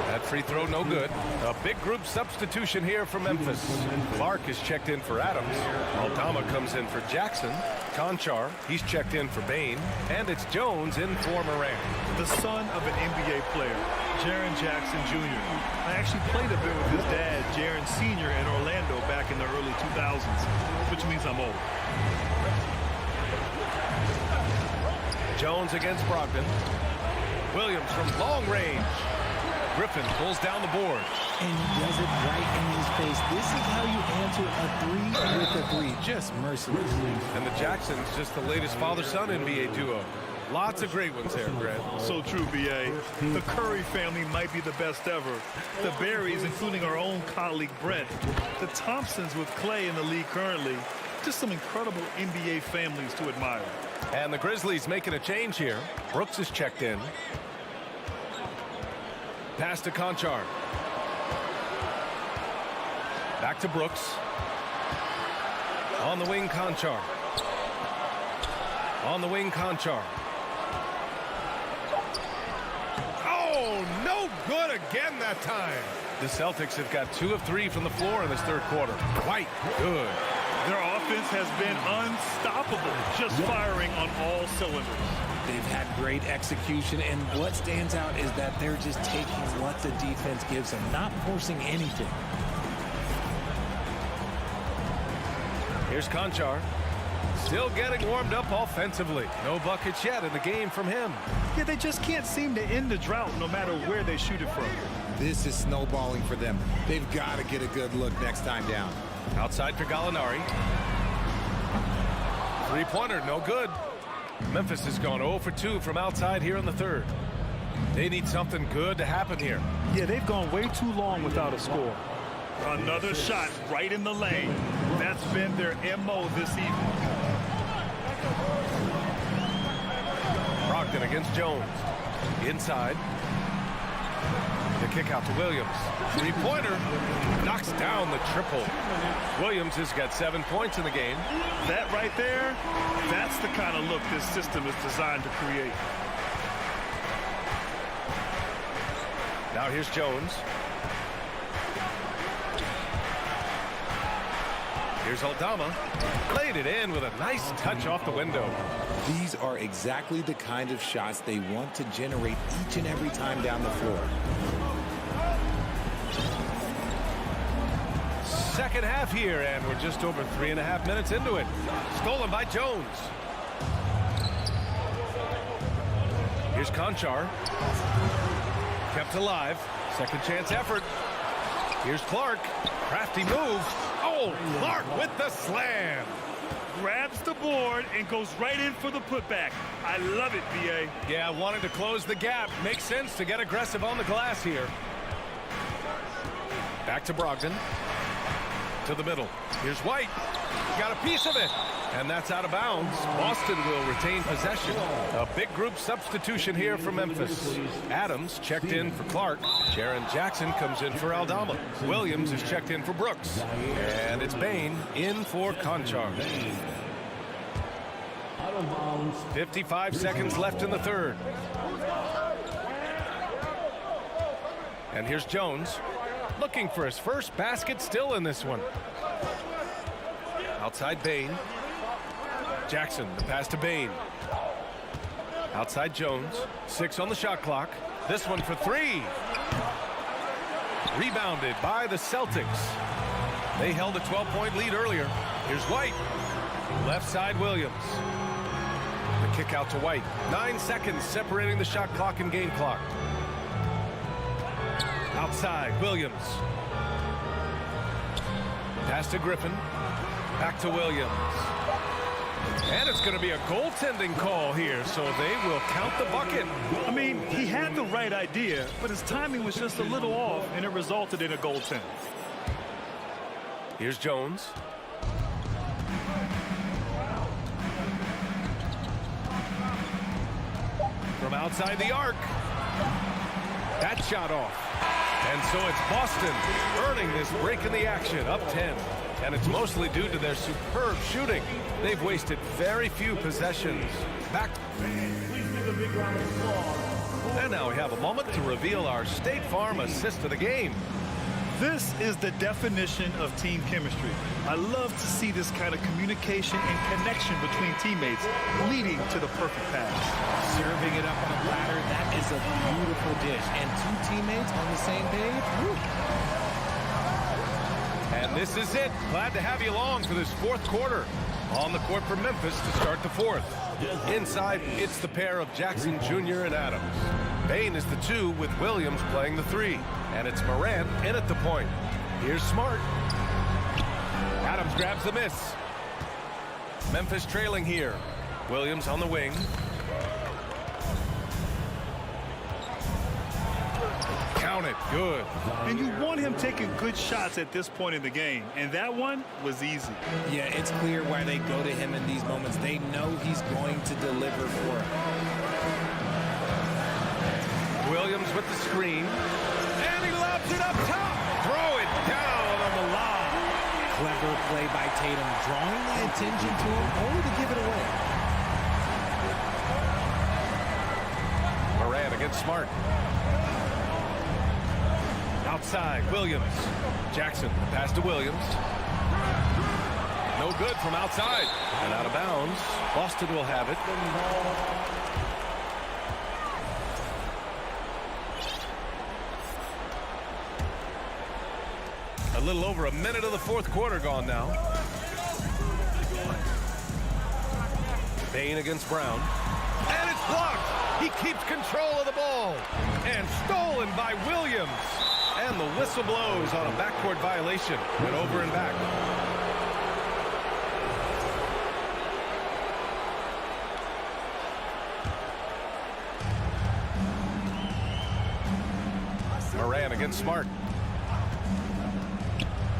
That free throw no good. A big group substitution here for Memphis. Clark is checked in for Adams. Aldama comes in for Jackson. Conchar, he's checked in for Bain. And it's Jones in for Morant. The son of an NBA player, Jaren Jackson Jr. I actually played a bit with his dad, Jaren Sr. in Orlando back in the early 2000s, which means I'm old. Jones against Brogdon. Williams from long range. Griffin pulls down the board. And he does it right in his face. This is how you answer a three with a three. Just merciless. And the Jacksons, just the latest father-son NBA duo. Lots of great ones there, Grant. So true, B.A. The Curry family might be the best ever. The Berries, including our own colleague Brent. The Thompsons with Clay in the league currently. Just some incredible NBA families to admire. And the Grizzlies making a change here. Brooks is checked in. Pass to Conchar. Back to Brooks. On the wing, Conchar. On the wing, Conchar. Oh, no good again that time. The Celtics have got 2 of 3 from the floor in this third quarter. White, good. Their offense has been unstoppable, just firing on all cylinders. They've had great execution, and what stands out is that they're just taking what the defense gives them, not forcing anything. Here's Conchar. Still getting warmed up offensively. No buckets yet in the game from him. Yeah, they just can't seem to end the drought no matter where they shoot it from. This is snowballing for them. They've got to get a good look next time down. Outside for Gallinari. Three-pointer, no good. Memphis has gone 0 for 2 from outside here in the third. They need something good to happen here. Yeah, they've gone way too long without a score. Another shot right in the lane. That's been their MO this evening. Brogdon against Jones. Inside. The kick out to Williams. Three-pointer. Knocks down the triple. Williams has got 7 points in the game. That right there, that's the kind of look this system is designed to create. Now here's Jones. Here's Aldama. Laid it in with a nice touch off the window. These are exactly the kind of shots they want to generate each and every time down the floor. Second half here, and we're just over 3.5 minutes into it. Stolen by Jones. Here's Conchar. Kept alive. Second chance effort. Here's Clark. Crafty move. Oh, Clark with the slam. Grabs the board and goes right in for the putback. I love it, B.A. Yeah, wanted to close the gap. Makes sense to get aggressive on the glass here. Back to Brogdon. To the middle. Here's White. Got a piece of it. And that's out of bounds. Boston will retain possession. A big group substitution here for Memphis. Adams checked in for Clark. Jaren Jackson comes in for Aldama. Williams is checked in for Brooks. And it's Bain in for Conchar. 55 seconds left in the third. And here's Jones. Looking for his first basket still in this one. Outside Bain. Jackson, the pass to Bain. Outside Jones. 6 on the shot clock. This one for 3. Rebounded by the Celtics. They held a 12-point lead earlier. Here's White. Left side Williams. The Kick out to White. 9 seconds separating the shot clock and game clock. Outside, Williams. Pass to Griffin. Back to Williams. And it's going to be a goaltending call here, so they will count the bucket. I mean, he had the right idea, but his timing was just a little off, and it resulted in a goaltend. Here's Jones. From outside the arc. That shot off. And so it's Boston earning this break in the action, up 10. And it's mostly due to their superb shooting. They've wasted very few possessions. Back. And now we have a moment to reveal our State Farm assist of the game. This is the definition of team chemistry. I love to see this kind of communication and connection between teammates leading to the perfect pass. Serving it up on a platter, that is a beautiful dish. And two teammates on the same page. Woo. And this is it. Glad to have you along for this fourth quarter. On the court for Memphis to start the fourth. Inside, it's the pair of Jackson Jr. and Adams. Bain is the 2 with Williams playing the 3. And it's Morant in at the point. Here's Smart. Adams grabs the miss. Memphis trailing here. Williams on the wing. Count it. Good. And you want him taking good shots at this point in the game. And that one was easy. Yeah, it's clear why they go to him in these moments. They know he's going to deliver for them. Williams with the screen. And he lobs it up top. Throw it down on the lob. Clever play by Tatum, drawing the attention to him, only to give it away. Morant against Smart. Outside, Williams. Jackson, the pass to Williams. No good from outside. And out of bounds. Boston will have it. A little over a minute of the fourth quarter gone now. Bain against Brown. And it's blocked. He keeps control of the ball. And stolen by Williams. And the whistle blows on a backcourt violation. Went over and back. Morant against Smart.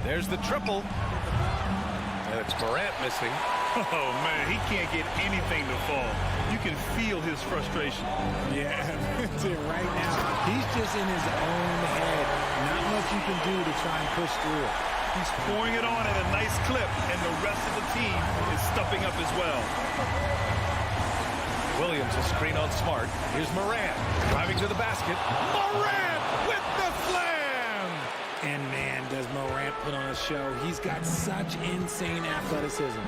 There's the triple. And it's Morant missing. Oh, man, he can't get anything to fall. You can feel his frustration. Yeah, that's it right now. He's just in his own head. Not much you can do to try and push through it. He's pouring it on at a nice clip, and the rest of the team is stepping up as well. Williams a screen on Smart. Here's Morant driving to the basket. Morant with the slam! And man, does Morant put on a show. He's got such insane athleticism.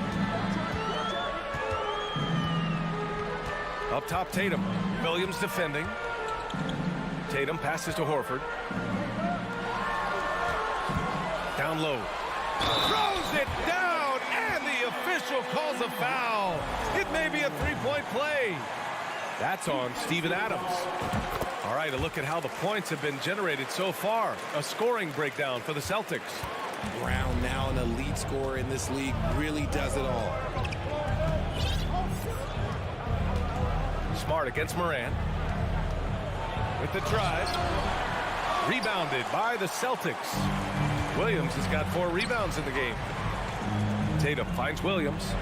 Up top, Tatum. Williams defending. Tatum passes to Horford. Down low. Throws it down, and the official calls a foul. It may be a three-point play. That's on Steven Adams. All right, a look at how the points have been generated so far. A scoring breakdown for the Celtics. Brown, now an elite scorer in this league, really does it all. Smart against Morant. With the drive. Rebounded by the Celtics. Williams has got 4 rebounds in the game. Tatum finds Williams.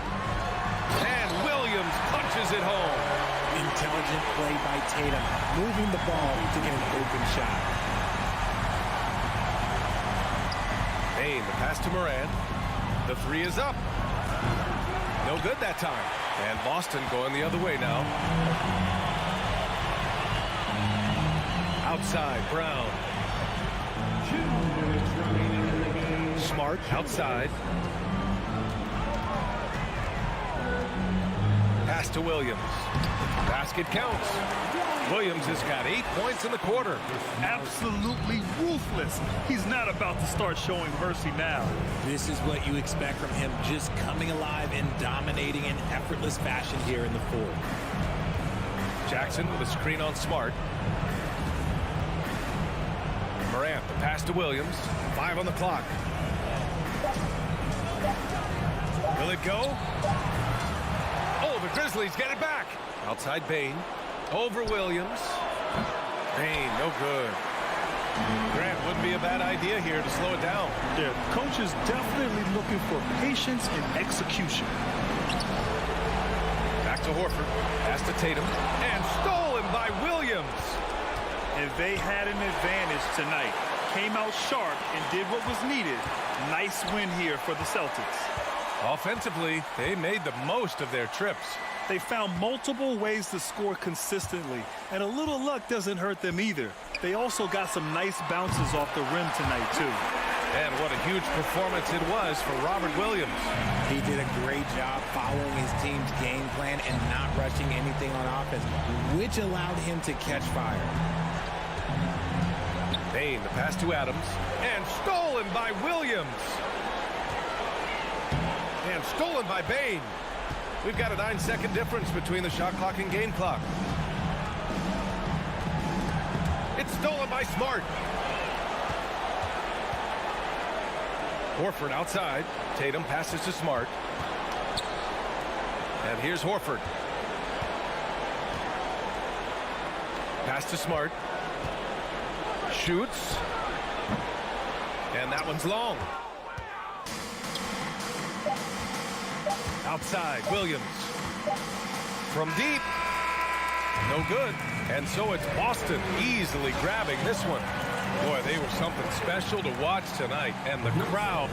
And Williams punches it home. Intelligent play by Tatum, moving the ball to get an open shot. Bain, the pass to Morant. The 3 is up. No good that time. And Boston going the other way now. Outside, Brown. Smart outside. Pass to Williams. Basket counts. Williams has got 8 points in the quarter. Absolutely ruthless. He's not about to start showing mercy now. This is what you expect from him, just coming alive and dominating in effortless fashion here in the fourth. Jackson with a screen on Smart. Morant, the pass to Williams. 5 on the clock. Will it go? Oh, the Grizzlies get it back. Outside Bane. Over Williams. Bane, no good. Grant, wouldn't be a bad idea here to slow it down. Yeah, the coach is definitely looking for patience and execution. Back to Horford. Pass to Tatum. And stolen by Williams. And they had an advantage tonight. Came out sharp and did what was needed. Nice win here for the Celtics. Offensively, they made the most of their trips. They found multiple ways to score consistently, and a little luck doesn't hurt them either. They also got some nice bounces off the rim tonight, too. And what a huge performance it was for Robert Williams. He did a great job following his team's game plan and not rushing anything on offense, which allowed him to catch fire. Bane, the pass to Adams. And stolen by Williams. And stolen by Bane. We've got a 9-second difference between the shot clock and game clock. It's stolen by Smart. Horford outside. Tatum passes to Smart. And here's Horford. Pass to Smart. Shoots. And that one's long. Outside, Williams. From deep. No good. And so it's Boston easily grabbing this one. Boy, they were something special to watch tonight. And the crowd